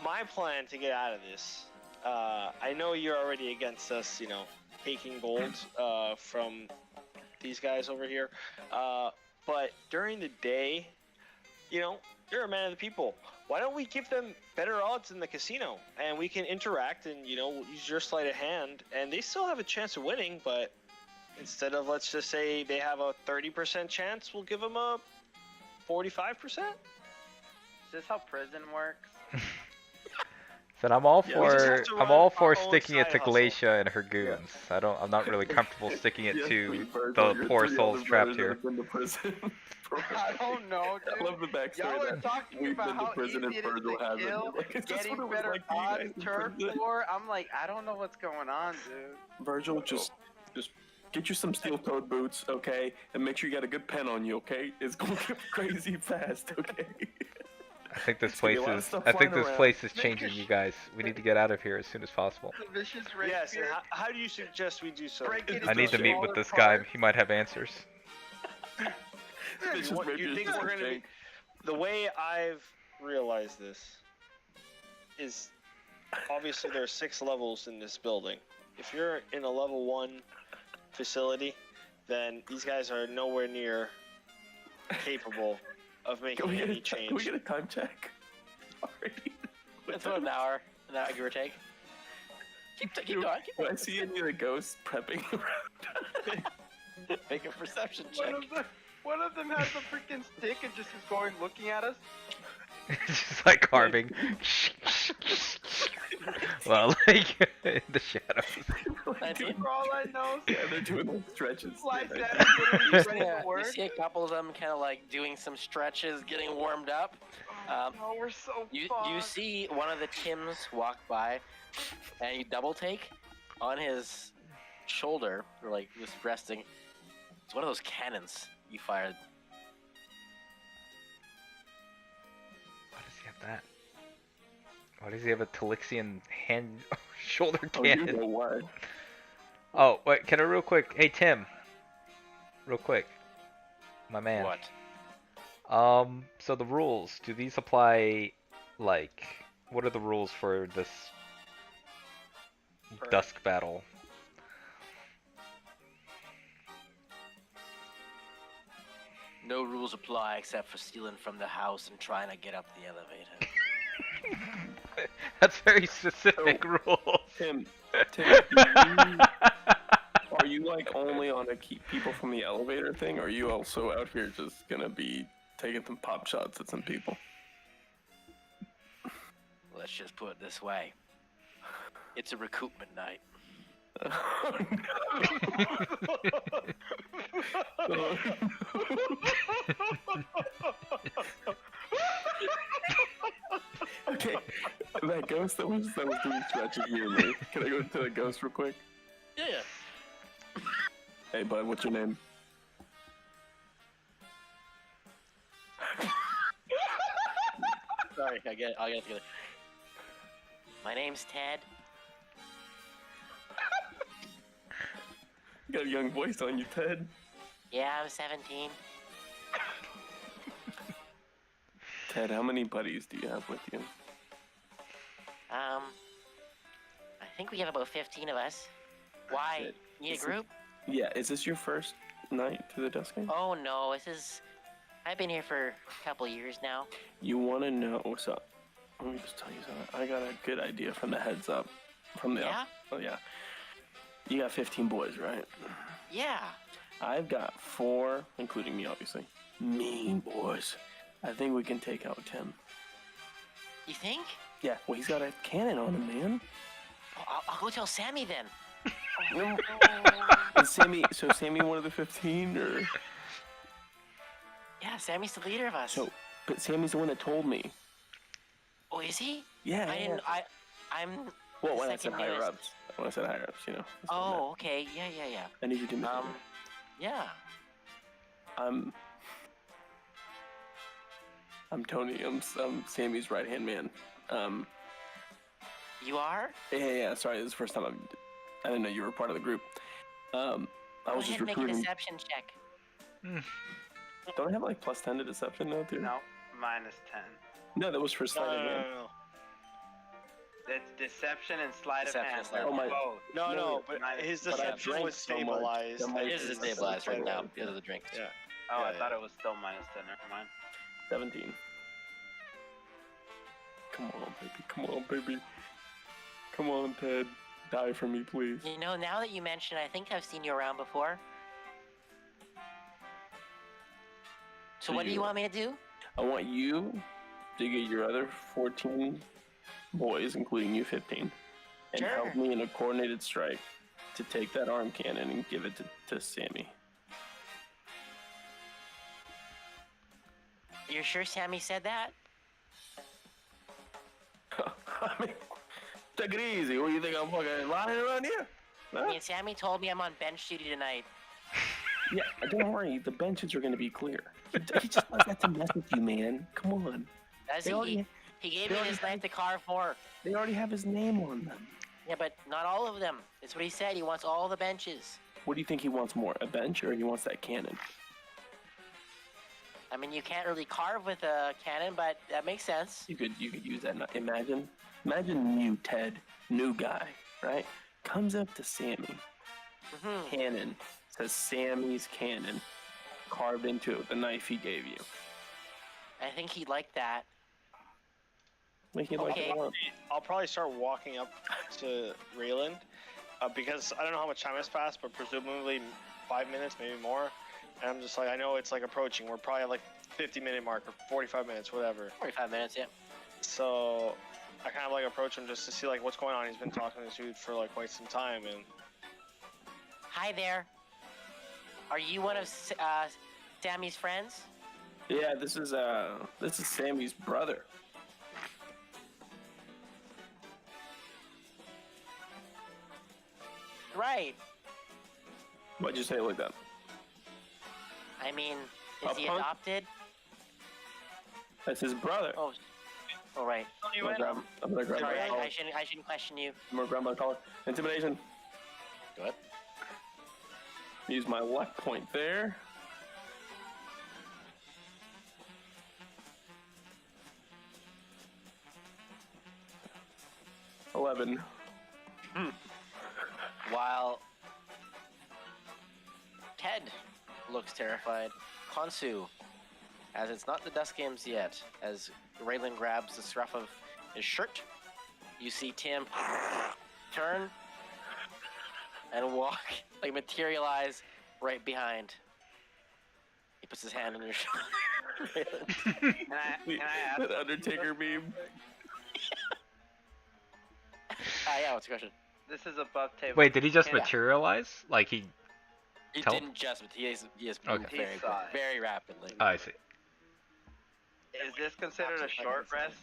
My plan to get out of this, I know you're already against us, taking gold from these guys over here. But during the day, you're a man of the people. Why don't we give them better odds in the casino, and we can interact and use your sleight of hand, and they still have a chance of winning, but. Instead of, let's just say, they have a 30% chance, we'll give them a 45%? Is this how prison works? Then I'm all Yeah, we just for have to I'm run all our for own sticking it side to hustle. Glacia and her goons. I'm not really comfortable sticking it Yes, to please, Virgil, the you're poor three souls other trapped brothers here. that have been to prison. I don't know, I dude. love the backstory. Y'all are that talking we've about been to how prison easy and it is Virgil to hasn't. kill, Like, is this getting what it was better like for you odds, guys in turf prison? war. I'm like, I don't know what's going on, dude. Virgil, just get you some steel-toed boots, okay, and make sure you got a good pen on you, okay? It's gonna get crazy fast, okay? I think this It's gonna be place a lot of is. stuff I think flying this around. place is Make changing, a you guys. We need to get out of here as soon as possible. The vicious rapier. Yes, and how do you suggest we do so? Break it I need to into meet with smaller this guy. parts. He might have answers. Vicious What, rapier you is think just we're a gonna be? tank. The way I've realized this is obviously there are 6 levels in this building. If you're in a level 1 facility, then these guys are nowhere near capable of making Can we any can we change. get a time check? Already. It's about an hour, give or take. Keep going. Do I see any of the ghosts prepping around? Make a perception check. One of them has a freaking stick and just is going looking at us. It's just like carving. Well, like in the shadows. 19. For all I know, Yeah, they're doing like stretches. Slice Yeah, that literally ready Yeah, for work. you see a couple of them kind of like doing some stretches, getting warmed up. Oh, we're so You fucked. see one of the Tims walk by, and you double take on his shoulder, or like just resting. It's one of those cannons you fired. Why does he have that? Why does he have a Talixian hand shoulder Oh, you cannon? know what? Oh, wait, can I real quick? Hey, Tim. Real quick. My man. What? So the rules, do these apply, like, what are the rules for this dusk battle? No rules apply except for stealing from the house and trying to get up the elevator. That's very specific rules. Tim, are you like only on a keep people from the elevator thing, or are you also out here just gonna be taking some pop shots at some people? Let's just put it this way. It's a recoupment night. Okay, that ghost that was doing stretching you and me. Can I go to the ghost real quick? Yeah. Hey, bud, what's your name? Sorry, I'll get it together. My name's Ted. You got a young voice on you, Ted. Yeah, I'm 17. Ted, how many buddies do you have with you? I think we have about 15 of us. Why? Shit. Need a Is it- group? Yeah, is this your first night to the Dusk Game? Oh no, I've been here for a couple years now. You want to know? So, let me just tell you something. I got a good idea from the heads up. From the Yeah? Oh yeah. You got 15 boys, right? Yeah. I've got 4, including me, obviously. Mean boys. I think we can take out Tim. You think? Yeah, well, he's got a cannon on him, man. Oh, I'll go tell Sammy then. Is Sammy one of the 15, or? Yeah, Sammy's the leader of us. So, but Sammy's the one that told me. Oh, is he? Yeah. I didn't. I'm. Well, the when I said second higher newest. ups, you know. That's what I meant. Oh, okay. Yeah. I need you to. Yeah. I'm Tony. I'm Sammy's right hand man. You are? Yeah. Sorry, this is the first time I didn't know you were part of the group. I Go was just ahead and make a recruiting. deception check. Don't I have like +10 to deception now too? No, -10. No, that was for sleight of hand. That's deception and sleight of Deception hand. and sleight They're of hand. both. No, but Minus- his but I deception drank was so much stabilized. that my- It is stabilized right now because of the drink. Yeah. Oh, I Yeah, thought yeah. it was still -10. Never mind. 17. Come on, baby. Come on, baby. Come on, Ted. Die for me, please. You know, now that you mention it, I think I've seen you around before. So Do what do you- you want me to do? I want you to get your other 14 boys, including you 15, and Sure. help me in a coordinated strike to take that arm cannon and give it to Sammy. You're sure Sammy said that? I mean, take it easy. What do you think I'm fucking lying around here? I mean, Sammy told me I'm on bench duty tonight. Yeah, don't worry. The benches are going to be clear. He just wants that to mess with you, man. Come on. Does They already- he gave they me already this knife to carve more. They already have his name on them. Yeah, but not all of them. That's what he said. He wants all the benches. What do you think he wants more? A bench or he wants that cannon? I mean, you can't really carve with a cannon, but that makes sense. You could use that. Imagine new Ted, new guy, right? Comes up to Sammy. Cannon. Says Sammy's cannon. Carved into it with the knife he gave you. I think he'd like that. Make it like Okay. a I'll probably start walking up to Raylan because I don't know how much time has passed, but presumably 5 minutes, maybe more. And I'm just like, I know it's like approaching. We're probably at like 50-minute mark or 45 minutes, whatever. 45 minutes, yeah. So I kind of like approach him just to see like what's going on. He's been talking to this dude for like quite some time, and Hi there. Are you one of Sammy's friends? Yeah, this is Sammy's brother. Right. Why'd you say it like that? I mean, is Up he front? adopted? That's his brother. Oh, right. I'm gonna grab Sorry, my collar. I shouldn't question you. I'm gonna grab my collar. Intimidation. Go ahead. Use my luck point there. $11. While Ted looks terrified, Khonsu, as it's not the Dust Games yet, as Raylan grabs the scruff of his shirt, you see Tim turn and walk, like materialize right behind. He puts his hand on your shoulder. Can I ask? That Undertaker meme. Yeah, what's your question? This is above table. Wait, did he just Yeah. materialize? Like he? He Tell- didn't just, but he has moved Okay. very, He saw it. very rapidly. Oh, I see. Is this considered a short rest?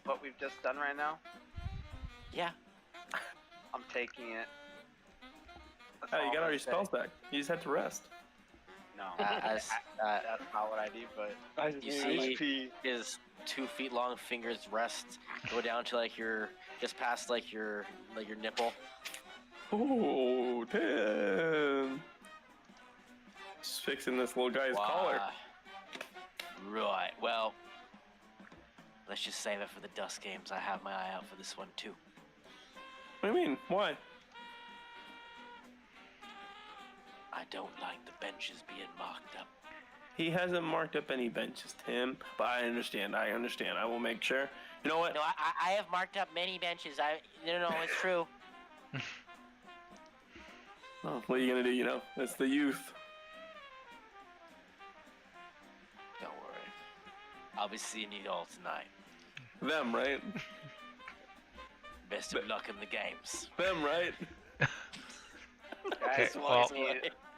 What we've just done right now? Yeah. I'm taking it. That's Oh, all you I'm got all gonna your say. spells back. You just had to rest. No, As that's not what I do. But I You see- HP. his 2 feet long fingers rest, go down to like your, just past like your nipple. Oh, 10. Just fixing this little guy's collar. Right. Well, let's just save it for the Dust Games. I have my eye out for this one too. What do you mean? Why? I don't like the benches being marked up. He hasn't marked up any benches, Tim. But I understand. I will make sure. You know what? No, I have marked up many benches. No, it's true. Oh, what are you gonna do? You know, it's the youth. Don't worry. I'll be seeing you all tonight. Them, right? Best of luck in the games. Them, right? guys, well-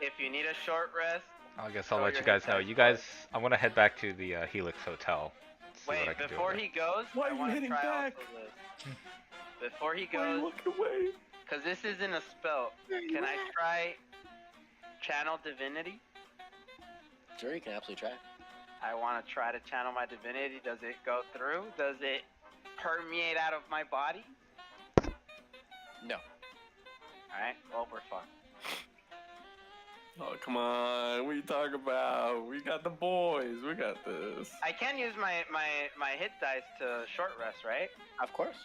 if you need a short rest, I guess I'll Throw let your you guys head know. back. You guys, I'm gonna head back to the Helix Hotel. See what I wait. can do Before over he goes, Why are I you want to hitting try back? also this. Before he Why are you goes, looking away? because this isn't a spell. Can I try channel divinity? Sure, you can absolutely try. I want to try to channel my divinity. Does it go through? Does it permeate out of my body? No. Alright, well, we're fucked. Oh, come on. What are you talking about? We got the boys. We got this. I can use my hit dice to short rest, right? Of course.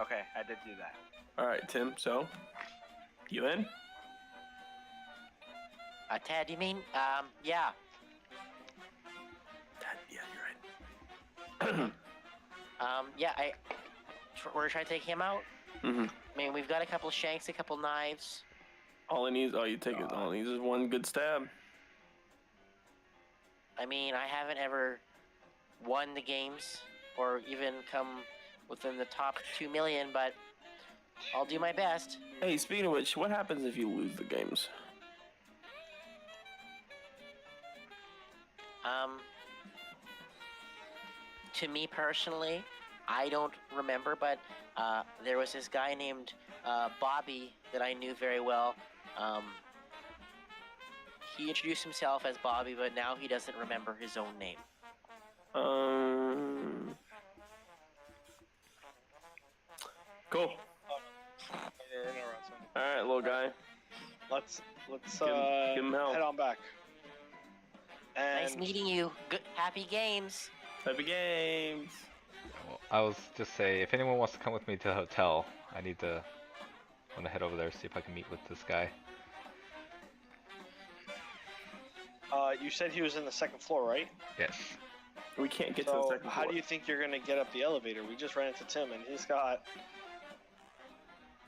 Okay, I did do that. All right, Tim. So, you in? Ted, you mean? Yeah. Yeah, you're right. Yeah, we're gonna try to take him out. Mm-hmm. I mean, we've got a couple shanks, a couple knives. All he needs, you take it. All he needs is one good stab. I mean, I haven't ever won the games or even come within the top 2 million, but I'll do my best. Hey, speaking of which, what happens if you lose the games? To me personally, I don't remember, but there was this guy named Bobby that I knew very well. He introduced himself as Bobby, but now he doesn't remember his own name. Cool. All right, little guy. Let's Give him hell. head on back. And Nice meeting you. Good, happy games. Happy games. Well, I was just say, if anyone wants to come with me to the hotel, I want to head over there, see if I can meet with this guy. You said he was in the second floor, right? Yes. We can't get to the So second how floor. do you think you're gonna get up the elevator? We just ran into Tim, and he's got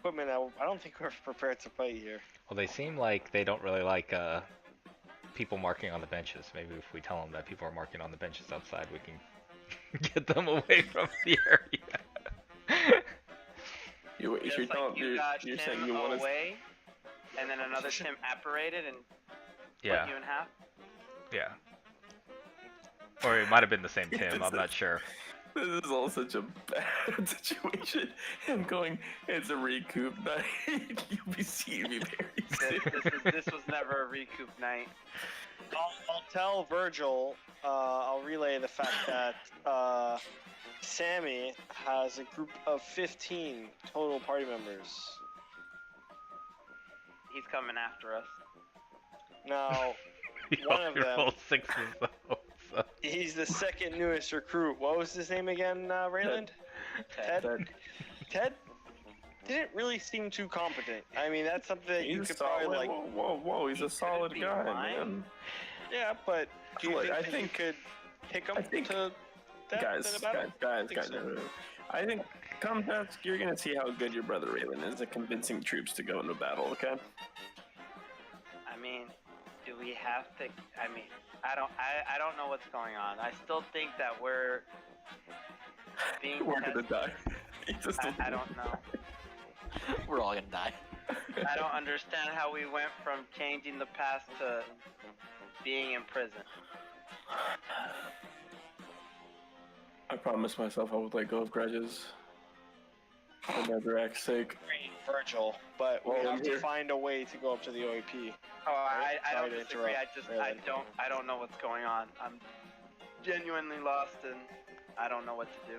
equipment. I don't think we're prepared to fight here. Well, they seem like they don't really like people marking on the benches. Maybe if we tell them that people are marking on the benches outside, we can get them away from the area. You're Just like you got you're Tim saying you want us. away, and then another Tim apparated and Yeah, split you in half. yeah. Or it might have been the same Tim. I'm not sure. This is all such a bad situation. Him going, it's a recoup night. You'll be seeing me very soon. This was never a recoup night. I'll tell Virgil. I'll relay the fact that Sammy has a group of 15 total party members. He's coming after us. Now, You one of them. rolled sixes though. So. He's the second newest recruit. What was his name again, Rayland? Ted? Ted didn't really seem too competent. I mean, that's something that you He's could solid. probably like. Whoa! He's a solid be guy, mine. man. Yeah, but do you Look, think I that think- you could pick him I think- to death Guys, in a battle? guys. think so. I think come dusk, you're gonna see how good your brother Raylan is at convincing troops to go into battle. Okay. I mean, do we have to? I mean, I don't know what's going on. I still think that we're being We're gonna tested. die. He's just I don't know. We're all gonna die. I don't understand how we went from changing the past to being in prison. I promised myself I would let go of grudges for Netherac's sake. Virgil, but we Well, I'm have to here. find a way to go up to the OAP. Oh, I Sorry don't to disagree. interrupt, Raylan. I don't know what's going on. I'm genuinely lost and I don't know what to do.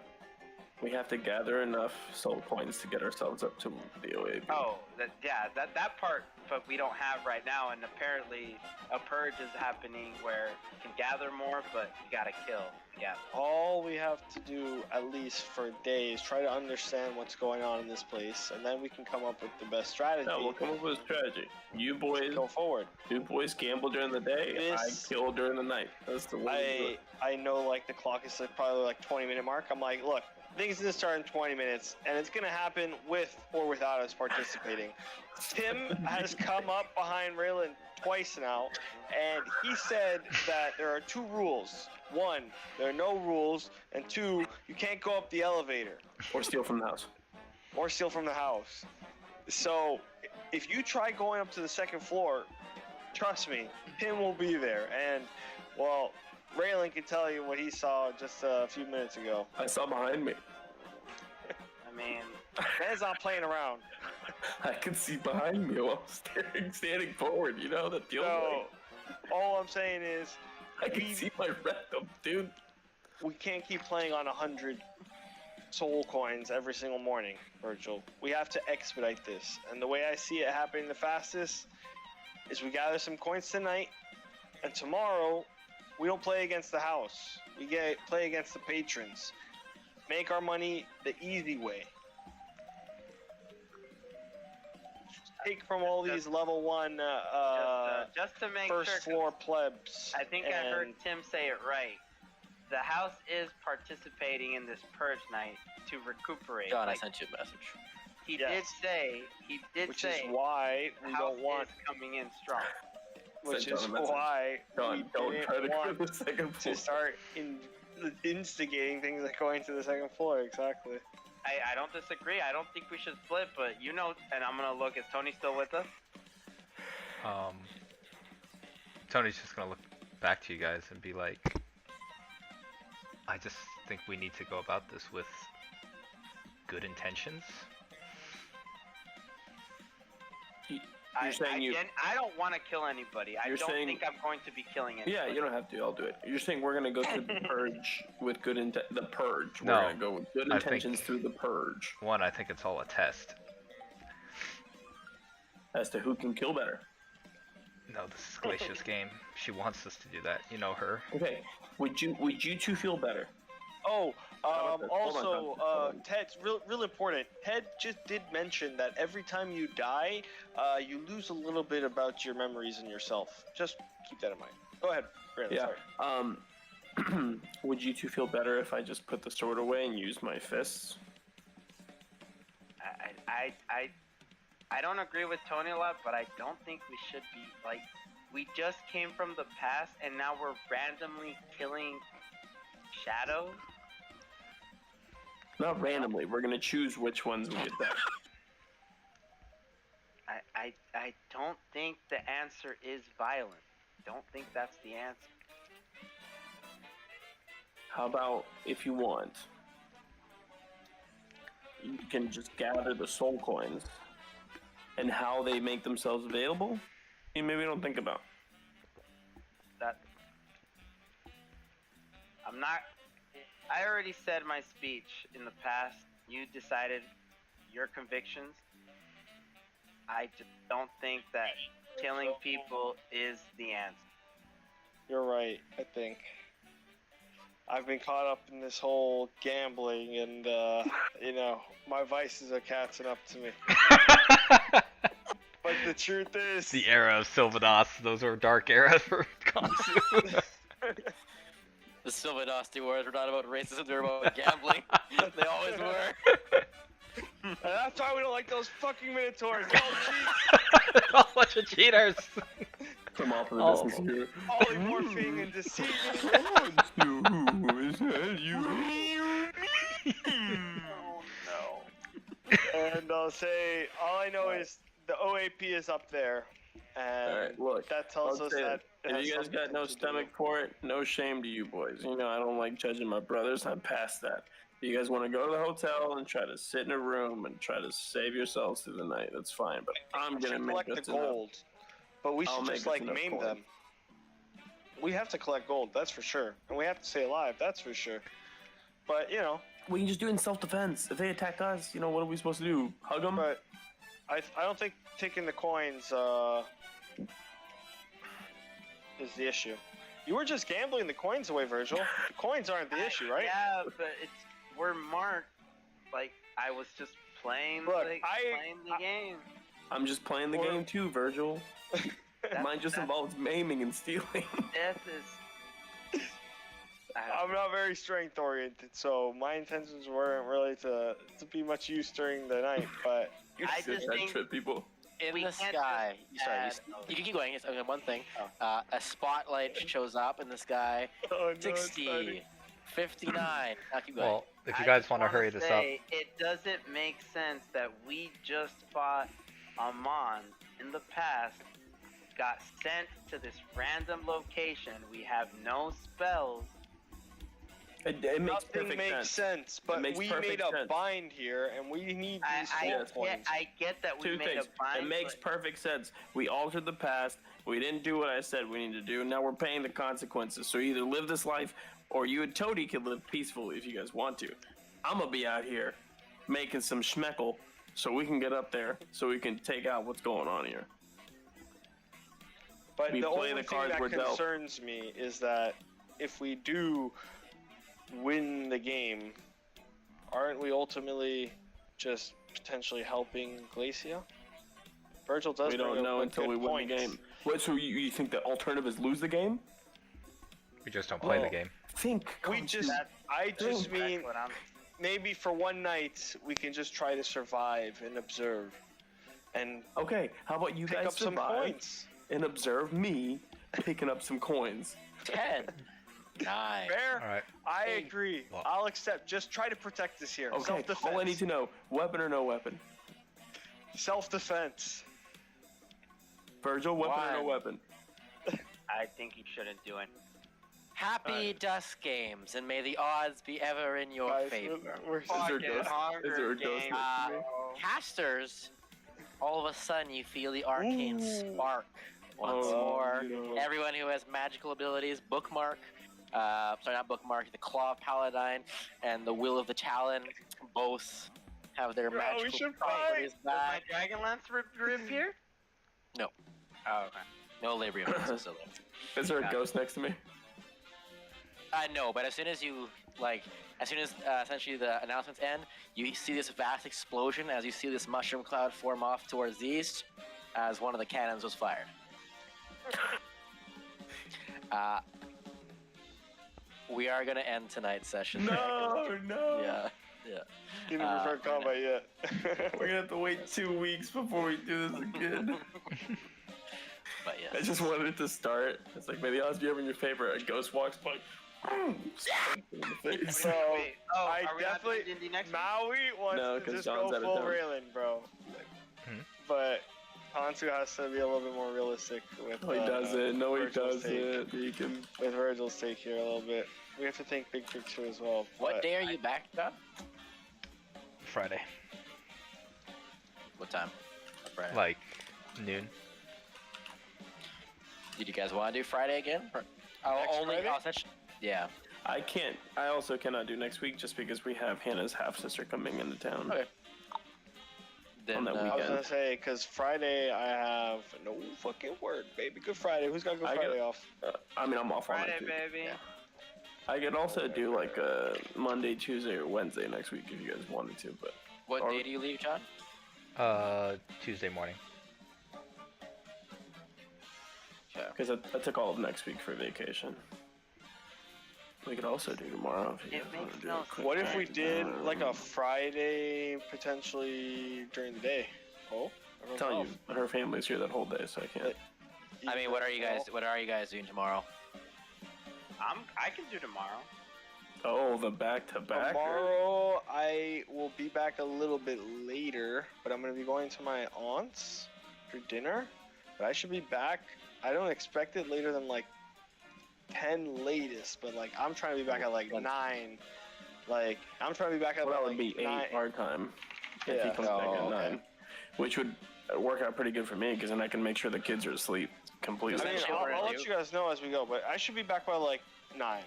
We have to gather enough soul coins to get ourselves up to the OAP. Oh, that part, but we don't have right now. And apparently, a purge is happening where you can gather more, but you gotta kill. Yeah. All we have to do, at least for days, try to understand what's going on in this place, and then we can come up with the best strategy. No, we'll come up with a strategy. You to boys, go forward. gamble during the day. This- I kill during the night. That's the way. to do it. I know like the clock is like probably like 20-minute mark. I'm like, look, things gonna start in 20 minutes, and it's gonna happen with or without us participating. Tim has come up behind Raylan twice now, and he said that there are 2 rules. 1, there are no rules, and 2, you can't go up the elevator Or steal from the house. or steal from the house. So if you try going up to the second floor, trust me, Tim will be there. And well, Raylan can tell you what he saw just a few minutes ago. I saw behind me. I mean, Man's not playing around. I can see behind me while I'm standing forward. You know how that feels So like? all I'm saying is I can see my rectum, dude. we can't keep playing on 100 soul coins every single morning, Virgil. We have to expedite this. And the way I see it happening the fastest is we gather some coins tonight, and tomorrow we don't play against the house. We play against the patrons. Make our money the easy way. Take from all these level 1 just to make first sure. floor plebs. I think I heard and Tim say it right. The house is participating in this purge night to recuperate. John, I Like, sent you a message. he Yes. did say, which say is why the we house don't want is coming in strong. which Send is John a message. why we Don't didn't try to go to want the second floor. to start instigating things like going to the second floor. Exactly. I don't disagree. I don't think we should split, but you know, and I'm gonna look. Is Tony still with us? Tony's just gonna look back to you guys and be like, I just think we need to go about this with good intentions. You're saying I don't want to kill anybody. I don't think I'm going to be killing anybody. Yeah, you don't have to. I'll do it. You're saying we're gonna go through the purge with good the purge. No, We're gonna go with good I think- intentions through the purge. One, I think it's all a test. As to who can kill better. No, this is Glacia's game. She wants us to do that. You know her. Okay. Would you two feel better? Oh, Hold on, also, Ted, real important. Ted just did mention that every time you die, you lose a little bit about your memories and yourself. Just keep that in mind. Go ahead, Brandon. Yeah. Sorry. Would you two feel better if I just put the sword away and used my fists? I don't agree with Tony a lot, but I don't think we should be like. We just came from the past, and now we're randomly killing shadows. Not randomly. We're gonna choose which ones we get done. I don't think the answer is violence. Don't think that's the answer. How about if you want, you can just gather the soul coins and how they make themselves available? You maybe don't think about. That I'm not. I already said my speech in the past. You decided your convictions. I just don't think that killing people is the answer. You're right, I think. I've been caught up in this whole gambling and, you know, my vices are catching up to me. But the truth is... The era of Sylvanas. Those were dark eras for Kansu. The Sylvanasti wars were not about racism, they were about gambling. They always were. And that's why we don't like those fucking Minotaurs. They all cheat. A bunch of cheaters. Come off of the distance here. Polymorphing and deceiving. Who is that? You? Oh no. And I'll say, all I know is the OAP is up there. And Alright, look, that tells us that... if you guys got no stomach for it, no shame to you boys. You know, I don't like judging my brothers. I'm past that. If you guys want to go to the hotel and try to sit in a room and try to save yourselves through the night, that's fine. But I'm gonna make collect us the gold. But we should just like maim coin. them. We have to collect gold, that's for sure. And we have to stay alive, that's for sure. But, you know. We can just do it in self-defense. If they attack us, you know, what are we supposed to do? Hug them? But I don't think taking the coins is the issue. You were just gambling the coins away, Virgil. The coins aren't the issue, right? Yeah, but we're marked. Like, I was just playing, playing the game. I'm just playing the game too, Virgil. Mine just involves maiming and stealing. Death is... I'm not very strength oriented, so my intentions weren't really to be much use during the night, but I just think trip people. In we the can't sky, just sorry, add- you can keep going. It's okay, one thing. A spotlight shows up in the sky. oh, no, 60, 59. Now keep going. Well, if you I guys just want to wanna hurry this up, say, it doesn't make sense that we just fought Amon in the past, got sent to this random location. We have no spells. It makes Nothing perfect makes sense, but makes we perfect made a sense. bind here, and we need these coins. I get that we Two made things. a bind. It makes but perfect sense. We altered the past. We didn't do what I said we need to do. Now we're paying the consequences. So either live this life, or you and Toady can live peacefully if you guys want to. I'm gonna be out here making some schmeckle so we can get up there, so we can take out what's going on here. But We the play only the thing cards that we're dealt. concerns me is that if we do win the game, aren't we ultimately just potentially helping Glacia? Virgil does. We bring don't up know good until we win the points. game. What? So you think the alternative is lose the game? we just don't play the Well, game. Think. We just, I just that's mean, what I'm- maybe for one night we can just try to survive and observe, and Okay. How about you pick guys up some survive coins. and observe me picking up some coins? 10, 9. Fair. All right. I Hey. agree. Well- I'll accept. Just try to protect us here. Okay. Self-defense. All I need to know: weapon or no weapon? Self-defense. Virgil, weapon or no Why? weapon? I think you shouldn't do it. Happy Dusk Games, and may the odds be ever in your Guys, favor. we're Is there a Fucking dose? Hunger Is there a dose Games, next to me? bro. Casters, all of a sudden you feel the arcane spark once more. beautiful. Everyone who has magical abilities, bookmark, not bookmark, the Claw of Paladine and the Will of the Talon, both have their Bro, we magical should properties Does my back. Dragonlance reappear? No. Oh, okay. No Labrium is still there. Is there a Got it. ghost next to me? No, but as soon as you essentially the announcements end, you see this vast explosion as you see this mushroom cloud form off towards the east as one of the cannons was fired. We are gonna end tonight's session. No. Yeah. Didn't prefer combat yet. We're gonna have to wait 2 weeks before we do this again. But I yes. just wanted it to start. It's like, may the odds be ever in your favor. A ghost walks by. Spank in the face. Bro, Wait, oh, I are we not definitely doing D&D next week? Maui wants No, to 'cause just John's go out of full town. Raylan, bro. But Hansu has to be a little bit more realistic with. No, he doesn't. No, he Virgil's doesn't. He can. With Virgil's take here a little bit. We have to think big picture as well. What but day are you back, John? Friday, What time? Friday. like noon. Did you guys want to do Friday again? Next Only. Friday? Yeah. I can't. I also cannot do next week just because we have Hannah's half sister coming into town. Okay. Then On that I was weekend. gonna say, because Friday I have no fucking word, baby. Good Friday. Who's got Good I Friday get- off? I mean, I'm off Friday, on it. baby. I could also do like a Monday, Tuesday, or Wednesday next week if you guys wanted to, but What Or- day do you leave, John? Tuesday morning. Okay. because I took all of next week for vacation. We could also do tomorrow if you It guys want makes to do no a quick What if we night. did like a Friday potentially during the day? Oh, I'm telling you, her family's here that whole day, so I can't. I mean, what are you guys doing tomorrow? I can do tomorrow. Oh, the back-to-back. Tomorrow I will be back a little bit later, but I'm gonna be going to my aunt's for dinner. But I should be back. I don't expect it later than like 10 latest, but like I'm trying to be back at like 9. Like I'm trying to be back at Well, that like would be 8 9. our time if he Yeah. comes back at Oh, okay. 9, which would work out pretty good for me because then I can make sure the kids are asleep completely. I mean, Essentially, what we're I'll gonna let do- you guys know as we go, but I should be back by like 9.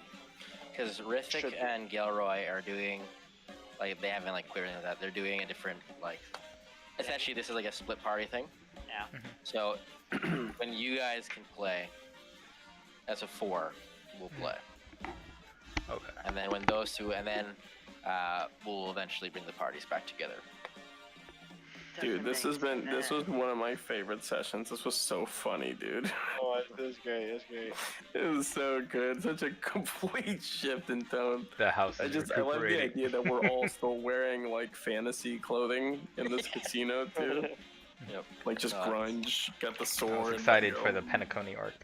Because Should Rithik be. and Gilroy are doing, like, they haven't like cleared into that. They're doing a different, like, essentially this is like a split party thing. Yeah. So when you guys can play, as a 4, we'll play, Okay. and then when those two, and then we'll eventually bring the parties back together. Dude, this was one of my favorite sessions. This was so funny, dude. Oh, it was great. It was great. It was so good. Such a complete shift in tone. The house I is love the recuperating. idea that we're all still wearing like fantasy clothing in this casino too. Yep. Like just Uh, grunge, got the I sword. was excited like, for oh, the Penacony Arc.